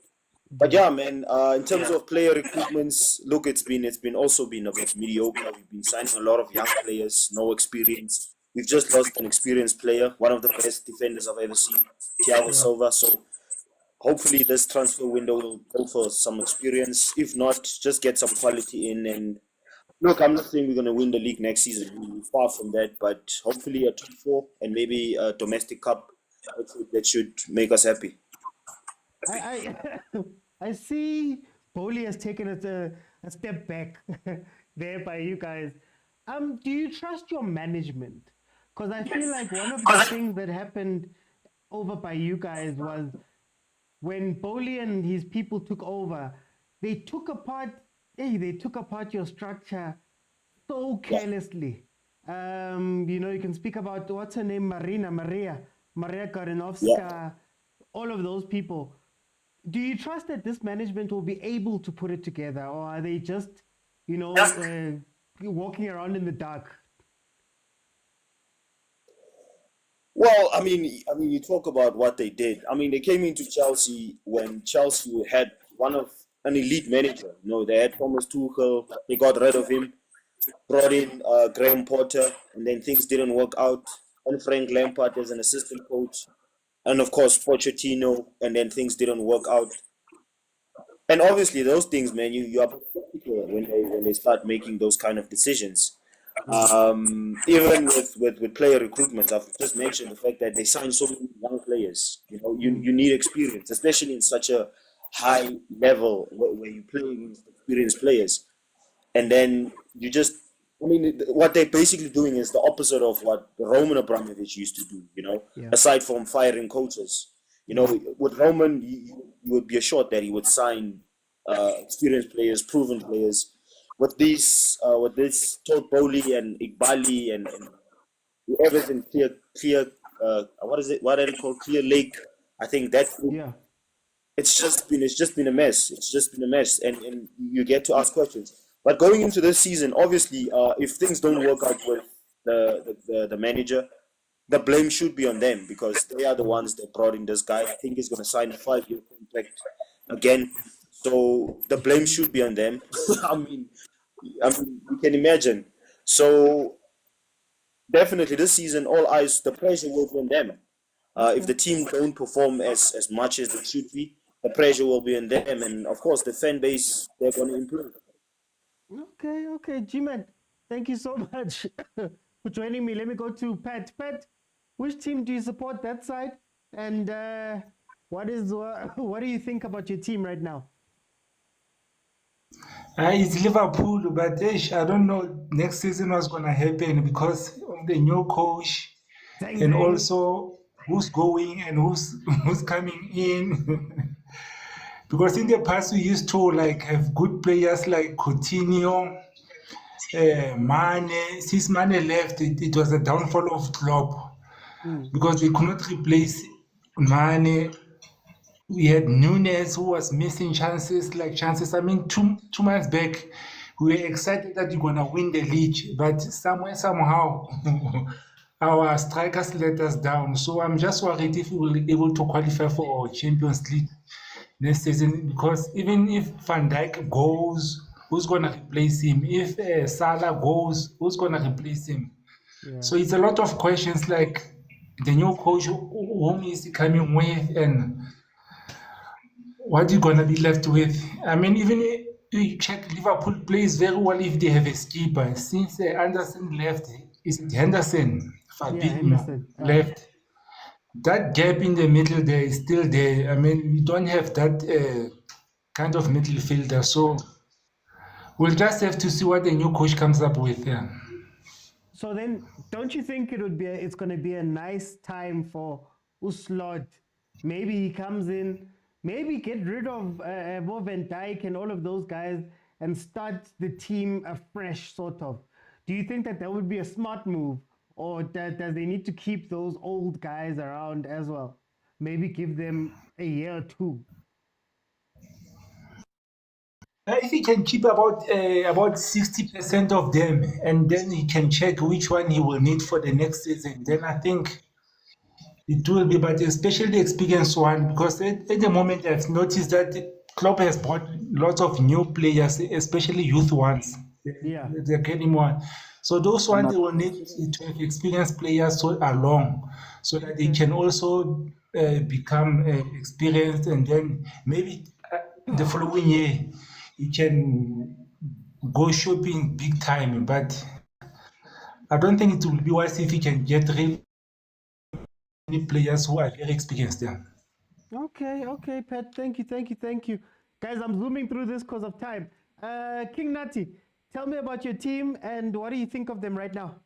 But yeah, man, in terms of player recruitments, look, it's been also been a bit mediocre. We've been signing a lot of young players, no experience. We've just lost an experienced player, one of the best defenders I've ever seen, Thiago Silva. So hopefully this transfer window will go for some experience. If not, just get some quality in. And look, I'm not saying we're going to win the league next season. We're far from that. But hopefully a top 4 and maybe a domestic cup that should make us happy. I see Boli has taken a step back there by you guys. Do you trust your management? Because I feel like one of the things that happened over by you guys was when Boli and his people took over, they took apart your structure so carelessly. You know, you can speak about what's her name, Maria Karinovska, all of those people. Do you trust that this management will be able to put it together, or are they just, you know, walking around in the dark? Well, I mean, you talk about what they did. I mean, they came into Chelsea when Chelsea had an elite manager. You know, they had Thomas Tuchel. They got rid of him, brought in Graham Potter, and then things didn't work out. And Frank Lampard as an assistant coach, and of course Pochettino, and then things didn't work out. And obviously, those things, man, you are skeptical when they start making those kind of decisions. Even with player recruitment, I've just mentioned the fact that they sign so many young players. You know, you need experience, especially in such a high level where you play with experienced players. And then you just, I mean, what they're basically doing is the opposite of what Roman Abramovich used to do, you know, aside from firing coaches. You know, with Roman, you you would be assured that he would sign experienced players, proven players. With this Todd Bowley and Iqbali and whoever's in clear what is it? What are they called? Clear Lake. I think that it's just been a mess. It's just been a mess, and you get to ask questions. But going into this season, obviously, if things don't work out with the manager, the blame should be on them because they are the ones that brought in this guy. I think he's going to sign a 5-year contract again. So the blame should be on them. I mean, you can imagine. So definitely this season, all eyes, the pressure will be on them. If the team don't perform as much as they should be, the pressure will be on them. And of course, the fan base, they're going to improve. Okay, G-Man, thank you so much for joining me. Let me go to Pat. Pat, which team do you support that side? And what do you think about your team right now? It's Liverpool, but I don't know next season what's going to happen because of the new coach and also who's going and who's coming in. Because in the past we used to have good players like Coutinho, Mane. Since Mane left, it was a downfall of Klopp because they could not replace Mane. We had Nunes who was missing chances. I mean, two months back, we were excited that we're gonna win the league, but somehow our strikers let us down. So I'm just worried if we will be able to qualify for Champions League next season, because even if Van Dijk goes, who's gonna replace him? If Salah goes, who's gonna replace him? So it's a lot of questions, like the new coach, whom is he coming with, and what you gonna be left with? I mean, even if you check, Liverpool plays very well if they have a skipper. Since Anderson left, is it Henderson? Fabinho left. That gap in the middle there is still there. I mean, we don't have that kind of midfielder. So we'll just have to see what the new coach comes up with. Yeah. So then, don't you think it's going to be a nice time for Uslot? Maybe he comes in, maybe get rid of Van Dijk and all of those guys and start the team afresh, sort of. Do you think that would be a smart move? Or does they need to keep those old guys around as well? Maybe give them a year or two. If he can keep about 60% of them, and then he can check which one he will need for the next season, then I think it will be, but especially the experienced one, because at the moment I've noticed that Klopp has brought lots of new players, especially youth ones. Yeah. They're getting more. So those ones, they will need to have experienced players along, so that they can also become experienced, and then maybe the following year you can go shopping big time. But I don't think it will be wise if you can get really many players who are very experienced there. Okay, Pat. Thank you. Guys, I'm zooming through this because of time. King Nati, tell me about your team and what do you think of them right now?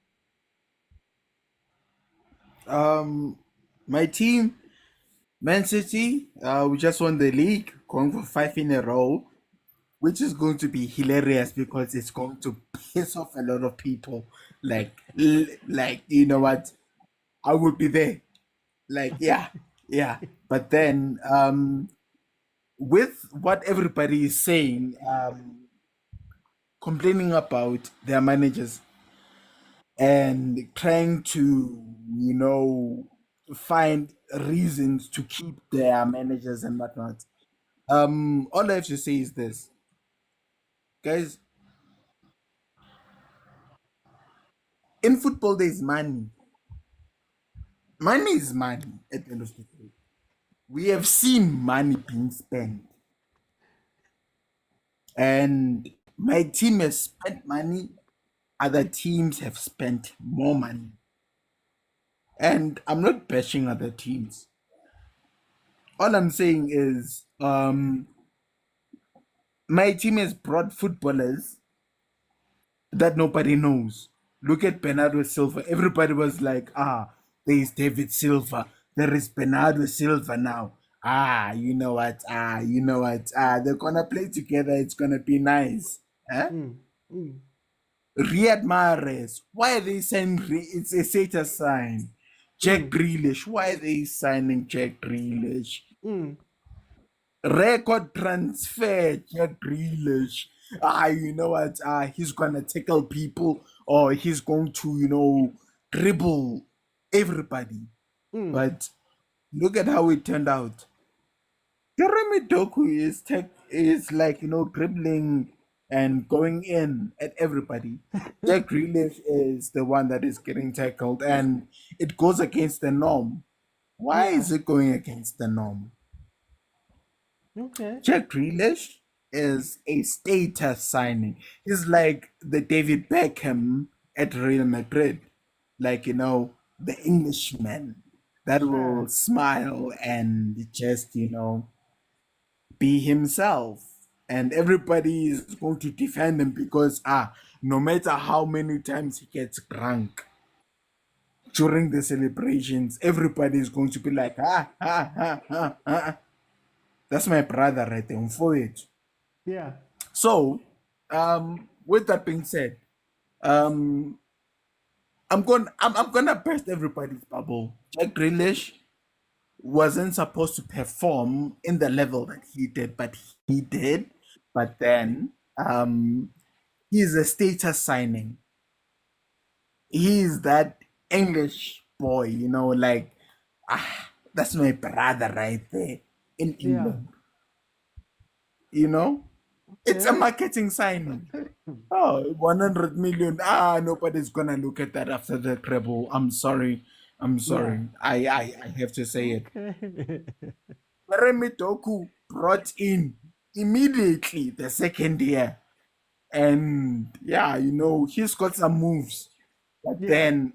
My team, Man City, we just won the league, going for 5 in a row, which is going to be hilarious because it's going to piss off a lot of people. Like you know what? I would be there. Yeah. But then, with what everybody is saying, complaining about their managers and trying to, find reasons to keep their managers and whatnot. All I have to say is this, guys. In football, there is money. Money is money at the end of the day. We have seen money being spent. And my team has spent money. Other teams have spent more money. And I'm not bashing other teams. All I'm saying is my team has brought footballers that nobody knows. Look at Bernardo Silva. Everybody was like, there is David Silva. There is Bernardo Silva now. You know what? You know what? They're gonna play together. It's gonna be nice. Huh? Riyad Mahrez, why are they saying it's a status sign? Jack Grealish, why are they signing Jack Grealish? Record transfer, Jack Grealish. You know what? He's gonna tackle people, or he's going to, dribble everybody. But look at how it turned out. Jeremy Doku is like, dribbling and going in at everybody. Jack Grealish is the one that is getting tackled, and it goes against the norm. Why is it going against the norm? Okay. Jack Grealish is a status signing. He's like the David Beckham at Real Madrid. Like, the Englishman that will smile and just, be himself. And everybody is going to defend him because, no matter how many times he gets drunk during the celebrations, everybody is going to be like, That's my brother right there, for it. Yeah. So, with that being said, I'm gonna burst everybody's bubble. Jack Grealish wasn't supposed to perform in the level that he did, but he did. But then, he's a status signing. He's that English boy, that's my brother right there in England. It's a marketing signing. 100 million. Nobody's gonna look at that after the treble. I'm sorry. I have to say it. Jeremy Doku brought in immediately the second year. And he's got some moves. But then,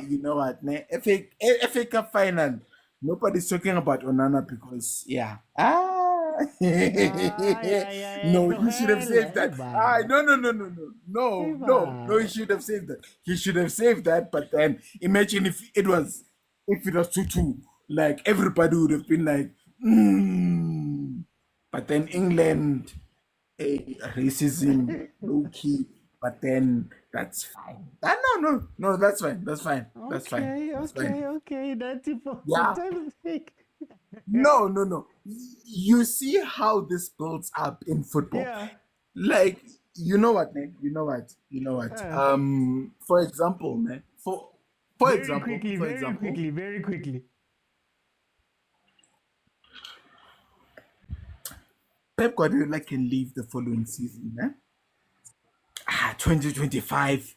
you know what, FA Cup final, nobody's talking about Onana because, no, he should have saved that. No, he should have saved that. He should have saved that, but then imagine if it was 2-2, like everybody would have been like, But then England, racism, low key, but then that's fine. No, that's fine. That's fine. Okay. That's it for Yeah. time's sake. No. You see how this builds up in football. Yeah. Like, you know what, man? You know what? For example, man. For example, Very quickly. Pep Guardiola can leave the following season, man. 2025.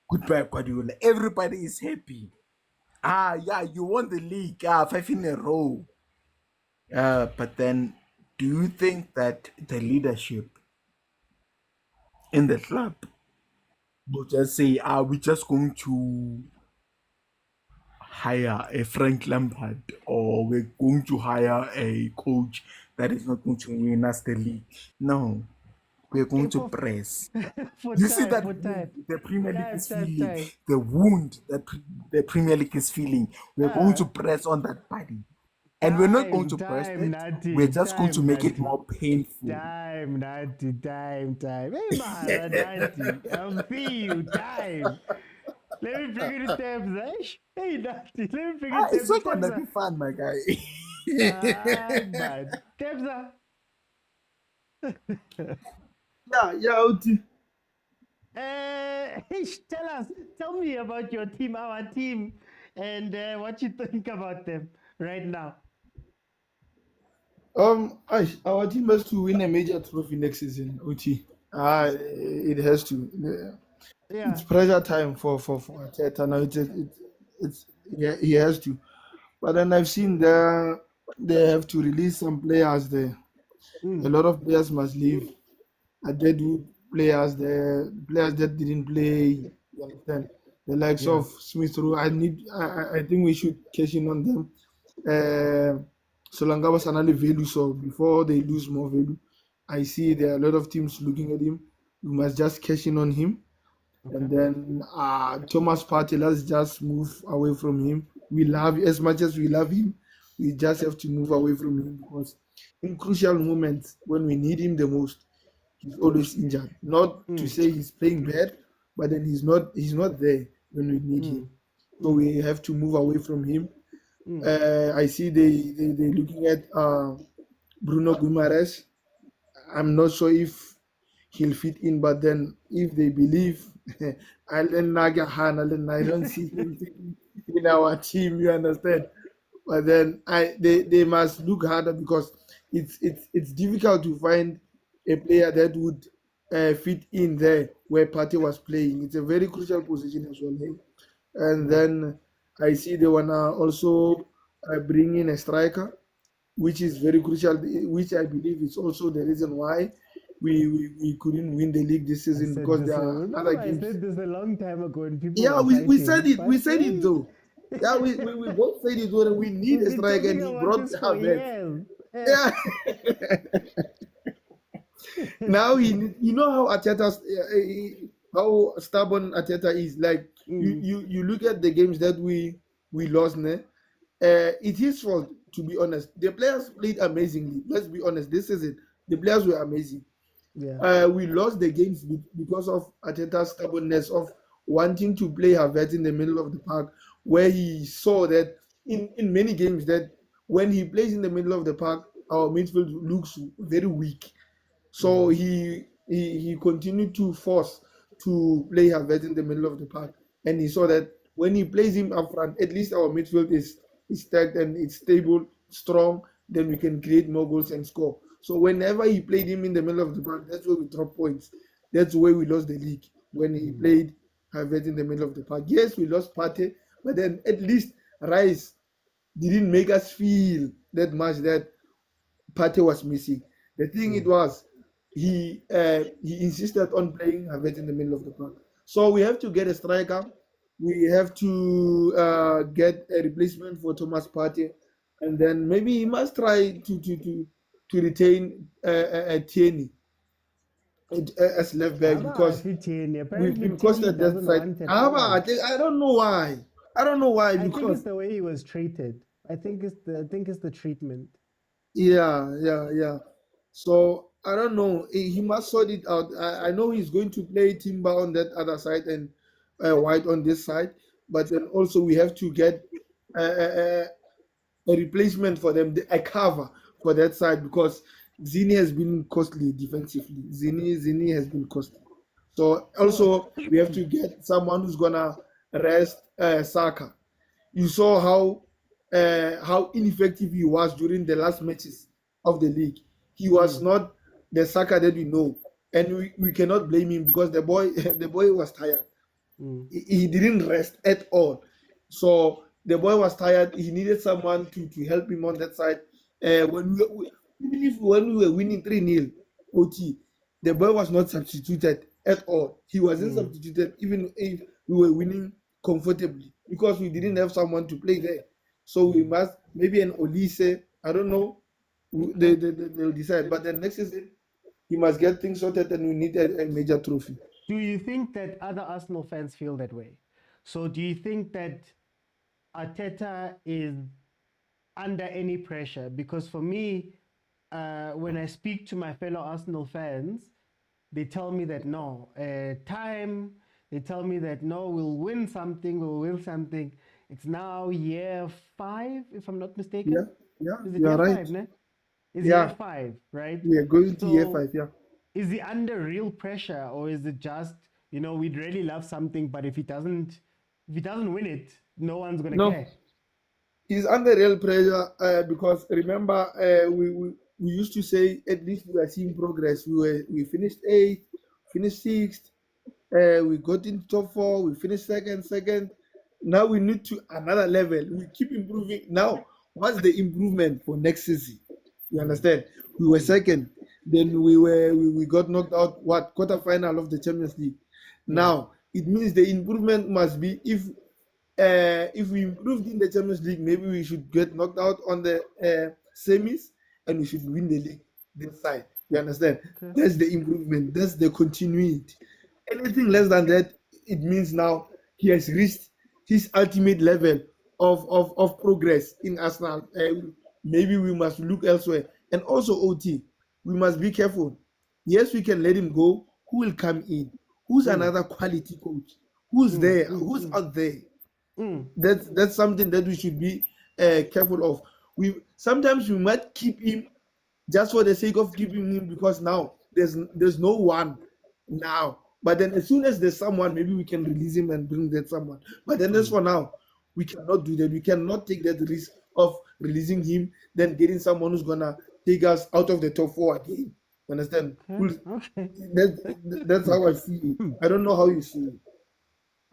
Goodbye, Guardiola. Everybody is happy. You won the league, 5 in a row. But then, do you think that the leadership in the club will just say, we're just going to hire a Frank Lampard, or we're going to hire a coach that is not going to win us the league? No, we're going to press. You see that the Premier League is feeling, the wound that the Premier League is feeling. We're going to press on that body. And we're not going to burst it. We're just going to make it more painful. Time. Hey, man, Nati, I'll see you. Time. Let me bring you the tabs, eh? Hey, Nati, let me bring you the It's not gonna be fun, my guy. Man. Tabs. Uti. Tell me about your team, our team, and what you think about them right now. Our team has to win a major trophy next season, Uti. It has to. Yeah. It's pressure time for Arteta now. He has to. But then I've seen they have to release some players there. A lot of players must leave. They do players that didn't play. You understand? The likes of Smith Rowe. I think we should cash in on them. Solanga was another value, so before they lose more value, I see there are a lot of teams looking at him. We must just cash in on him. Okay. And then Thomas Partey, let's just move away from him. We love, as much as we love him, we just have to move away from him because in crucial moments when we need him the most, he's always injured. Not to say he's playing bad, but then he's not there when we need him. So we have to move away from him. I see they're looking at Bruno Guimaraes. I'm not sure if he'll fit in, but then if they believe I don't see him in our team, you understand? But then they must look harder because it's difficult to find a player that would fit in there where Partey was playing. It's a very crucial position as well. Eh? And then I see they wanna also bring in a striker, which is very crucial, which I believe is also the reason why we couldn't win the league this season because there are other games. I said this a long time ago, and people. Yeah, were we said fighting, it. We said it though. Yeah, we both said it. When we need a striker, and he brought Havertz. Yeah. Now you know how Arteta, how stubborn Arteta is. Like you look at the games that we lost. It's his fault, to be honest. The players played amazingly. Let's be honest. This is it. The players were amazing. Yeah. We lost the games because of Arteta's stubbornness of wanting to play Havertz in the middle of the park, where he saw that in many games that when he plays in the middle of the park, our midfield looks very weak. So he continued to force to play Havertz in the middle of the park, and he saw that when he plays him up front, at least our midfield is stacked and it's stable, strong. Then we can create more goals and score. So whenever he played him in the middle of the park, that's where we drop points. That's where we lost the league, when he played Havertz in the middle of the park. Yes, we lost Partey, but then at least Rice didn't make us feel that much that Partey was missing. The thing it was, he insisted on playing Havertz in the middle of the park. So we have to get a striker. We have to get a replacement for Thomas Partey, and then maybe he must try to retain Tierney as left back because we've been costed that side. I don't know why. I don't know why I think because it's the way he was treated. I think it's the treatment. yeah. So I don't know. He must sort it out. I know he's going to play Timber on that other side and White on this side, but then also we have to get a replacement for them, a cover for that side because Zini has been costly defensively. Zini has been costly. So also we have to get someone who's gonna rest Saka. You saw how ineffective he was during the last matches of the league. He was not the Saka that we know, and we cannot blame him because the boy was tired. He didn't rest at all. So the boy was tired. He needed someone to help him on that side. When we were winning 3-0 OT, the boy was not substituted at all. He wasn't substituted even if we were winning comfortably because we didn't have someone to play there. So we must, maybe an Olise, I don't know, they'll decide. But then next season, he must get things sorted and we need a major trophy. Do you think that other Arsenal fans feel that way? So do you think that Arteta is under any pressure? Because for me, when I speak to my fellow Arsenal fans, they tell me that no, time. They tell me that no, we'll win something. It's now year 5, if I'm not mistaken. Yeah, Is it you're year right. 5, ne? It's Yeah. year 5, right? We are going to year 5, yeah. Is he under real pressure, or is it just, we'd really love something, but if he doesn't win it, no one's gonna care? He's under real pressure because remember we used to say at least we are seeing progress. We finished 8th, finished 6th, we got into top 4, we finished second. Now we need to another level. We keep improving. Now, what's the improvement for next season? You understand? We were second, then we got knocked out quarterfinal of the Champions League. Now it means the improvement must be if we improved in the Champions League, maybe we should get knocked out on the semis and we should win the league this side. You understand? Okay. That's the improvement. That's the continuity. Anything less than that, it means now he has reached his ultimate level of progress in Arsenal. Maybe we must look elsewhere. And also OT, we must be careful. Yes, we can let him go. Who will come in? Who's another quality coach? Who's there? Who's out there? That's something that we should be careful of. Sometimes we might keep him just for the sake of keeping him because now there's no one now. But then as soon as there's someone, maybe we can release him and bring that someone. But then as for now, we cannot do that. We cannot take that risk of releasing him, then getting someone who's gonna take us out of the top 4 again. Understand? Okay. That's how I see it. I don't know how you see it.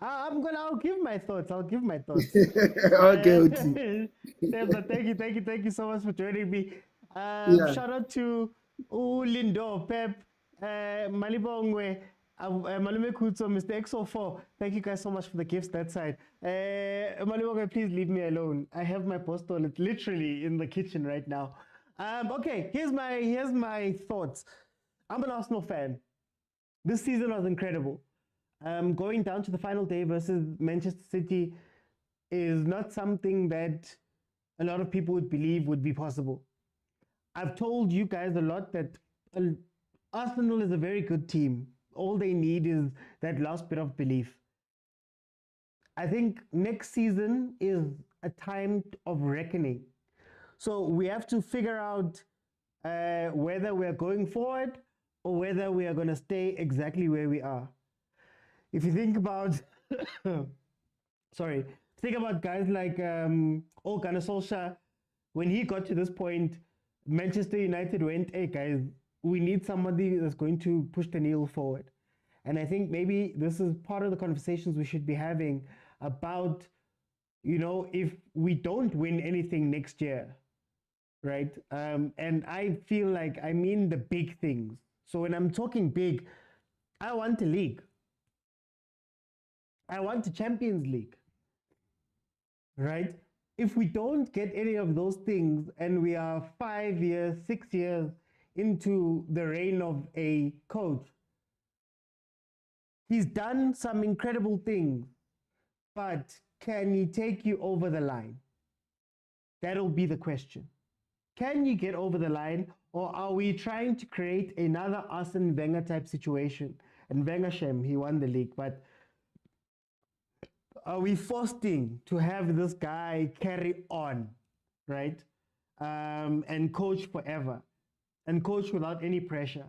I'll give my thoughts. Okay, OT. Yeah, but thank you so much for joining me. Yeah. Shout out to Lindo, Pep, Malibongwe, Malume Kutso, Mr. XO4. Thank you guys so much for the gifts that side. Malibongwe, please leave me alone. I have my post toilet literally in the kitchen right now. Okay, here's my thoughts. I'm an Arsenal fan. This season was incredible. Going down to the final day versus Manchester City is not something that a lot of people would believe would be possible. I've told you guys a lot that Arsenal is a very good team. All they need is that last bit of belief. I think next season is a time of reckoning. So we have to figure out whether we're going forward or whether we are going to stay exactly where we are. If you think about, think about guys like Ole Gunnar Solskjaer, when he got to this point, Manchester United went, hey guys, we need somebody that's going to push the needle forward. And I think maybe this is part of the conversations we should be having about, if we don't win anything next year, right? And I feel like I mean the big things. So when I'm talking big, I want a league. I want the Champions League, right? If we don't get any of those things and we are 5 years, 6 years into the reign of a coach, he's done some incredible things, but can he take you over the line? That'll be the question. Can you get over the line, or are we trying to create another Arsene Wenger type situation? And Wenger, he won the league, but are we forcing to have this guy carry on, right? And coach forever and coach without any pressure?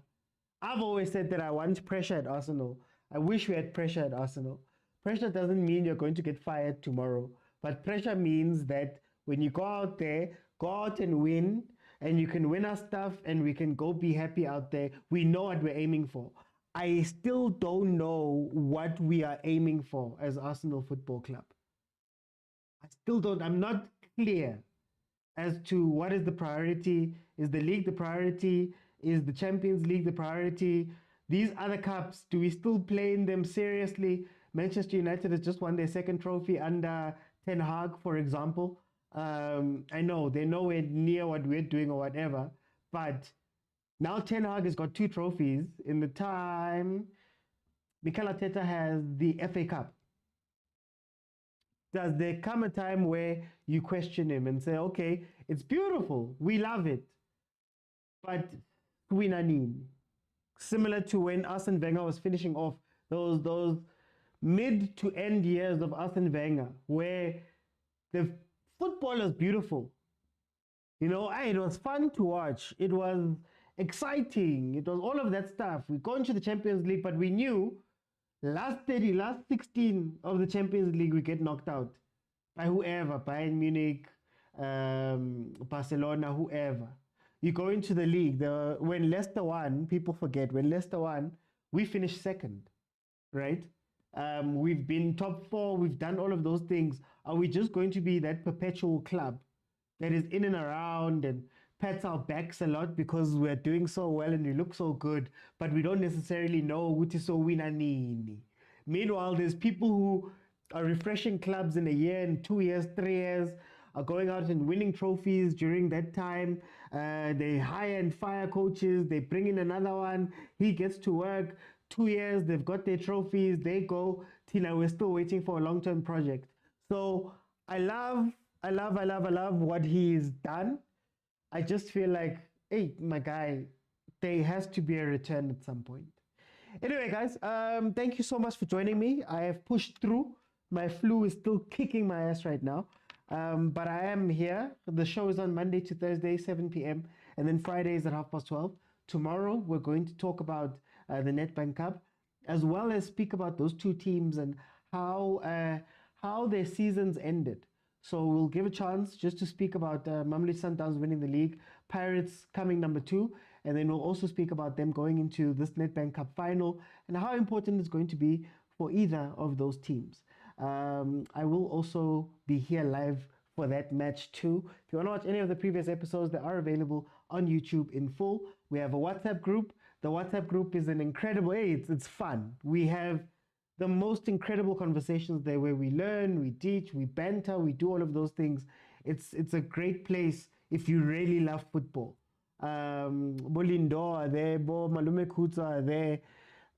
I've always said that I want pressure at Arsenal. I wish we had pressure at Arsenal. Pressure doesn't mean you're going to get fired tomorrow, but pressure means that when you go out there, go out and win, and you can win our stuff and we can go be happy out there. We know what we're aiming for. I still don't know what we are aiming for as Arsenal Football Club. I'm not clear as to what is the priority. Is the league the priority? Is the Champions League the priority? These other cups, do we still play in them seriously? Manchester United has just won their second trophy under Ten Hag, for example. I know they're nowhere near what we're doing or whatever, but now Ten Hag has got 2 trophies. In the time, Mikel Arteta has the FA Cup. Does there come a time where you question him and say, okay, it's beautiful, we love it, but Kwinanin? Similar to when Arsene Wenger was finishing off those mid to end years of Arsene Wenger, where the football was beautiful. It was fun to watch. It was exciting. It was all of that stuff. We go into the Champions League, but we knew last 16 of the Champions League, we get knocked out by whoever, Bayern Munich, Barcelona, whoever. You go into the league, when Leicester won, people forget, when Leicester won, we finished second, right? We've been top 4, we've done all of those things. Are we just going to be that perpetual club that is in and around and pats our backs a lot because we're doing so well and we look so good, but we don't necessarily know who to so win nini? Meanwhile, there's people who are refreshing clubs in a year, in 2 years, 3 years, are going out and winning trophies during that time. They hire and fire coaches, they bring in another one, he gets to work, 2 years, they've got their trophies, they go, Tina, we're still waiting for a long-term project. So I love what he's done. I just feel like, hey, my guy, there has to be a return at some point. Anyway, guys, thank you so much for joining me. I have pushed through. My flu is still kicking my ass right now. But I am here. The show is on Monday to Thursday, 7 p.m. And then Fridays at 12:30. Tomorrow, we're going to talk about the Nedbank Cup, as well as speak about those two teams and how their seasons ended. So we'll give a chance just to speak about Mamelodi Sundowns winning the league, Pirates coming number 2, and then we'll also speak about them going into this Nedbank Cup final and how important it's going to be for either of those teams. I will also be here live for that match too. If you want to watch any of the previous episodes, they are available on YouTube in full. We have a WhatsApp group. The WhatsApp group is an incredible, it's fun. We have the most incredible conversations there where we learn, we teach, we banter, we do all of those things. It's a great place if you really love football. Bolindo are there, Bo Malume Kutsa are there.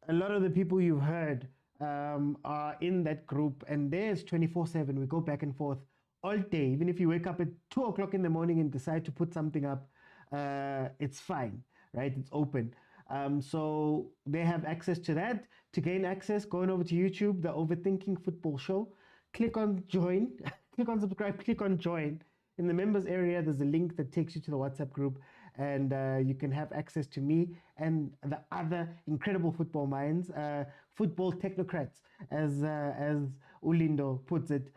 A lot of the people you've heard are in that group, and there's 24/7. We go back and forth all day. Even if you wake up at 2 o'clock in the morning and decide to put something up, it's fine, right? It's open. So they have access to that. To gain access, going over to YouTube, the Overthinking Football Show, click on join, click on subscribe, click on join. In the members area, there's a link that takes you to the WhatsApp group, and you can have access to me and the other incredible football minds, football technocrats, as Ulindo puts it,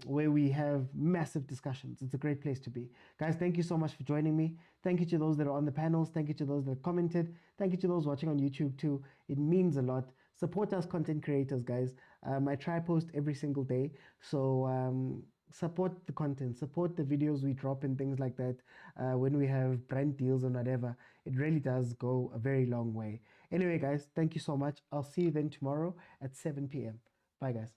where we have massive discussions. It's a great place to be. Guys, thank you so much for joining me. Thank you to those that are on the panels. Thank you to those that commented. Thank you to those watching on YouTube too. It means a lot. Support us content creators, guys. I try post every single day. So support the content, support the videos we drop and things like that. When we have brand deals and whatever, it really does go a very long way. Anyway, guys, thank you so much. I'll see you then tomorrow at 7 p.m. Bye, guys.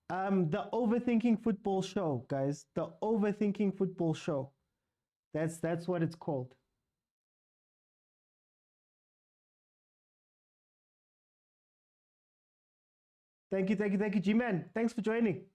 The Overthinking Football Show, guys. The Overthinking Football Show. That's what it's called. Thank you, G-Man. Thanks for joining.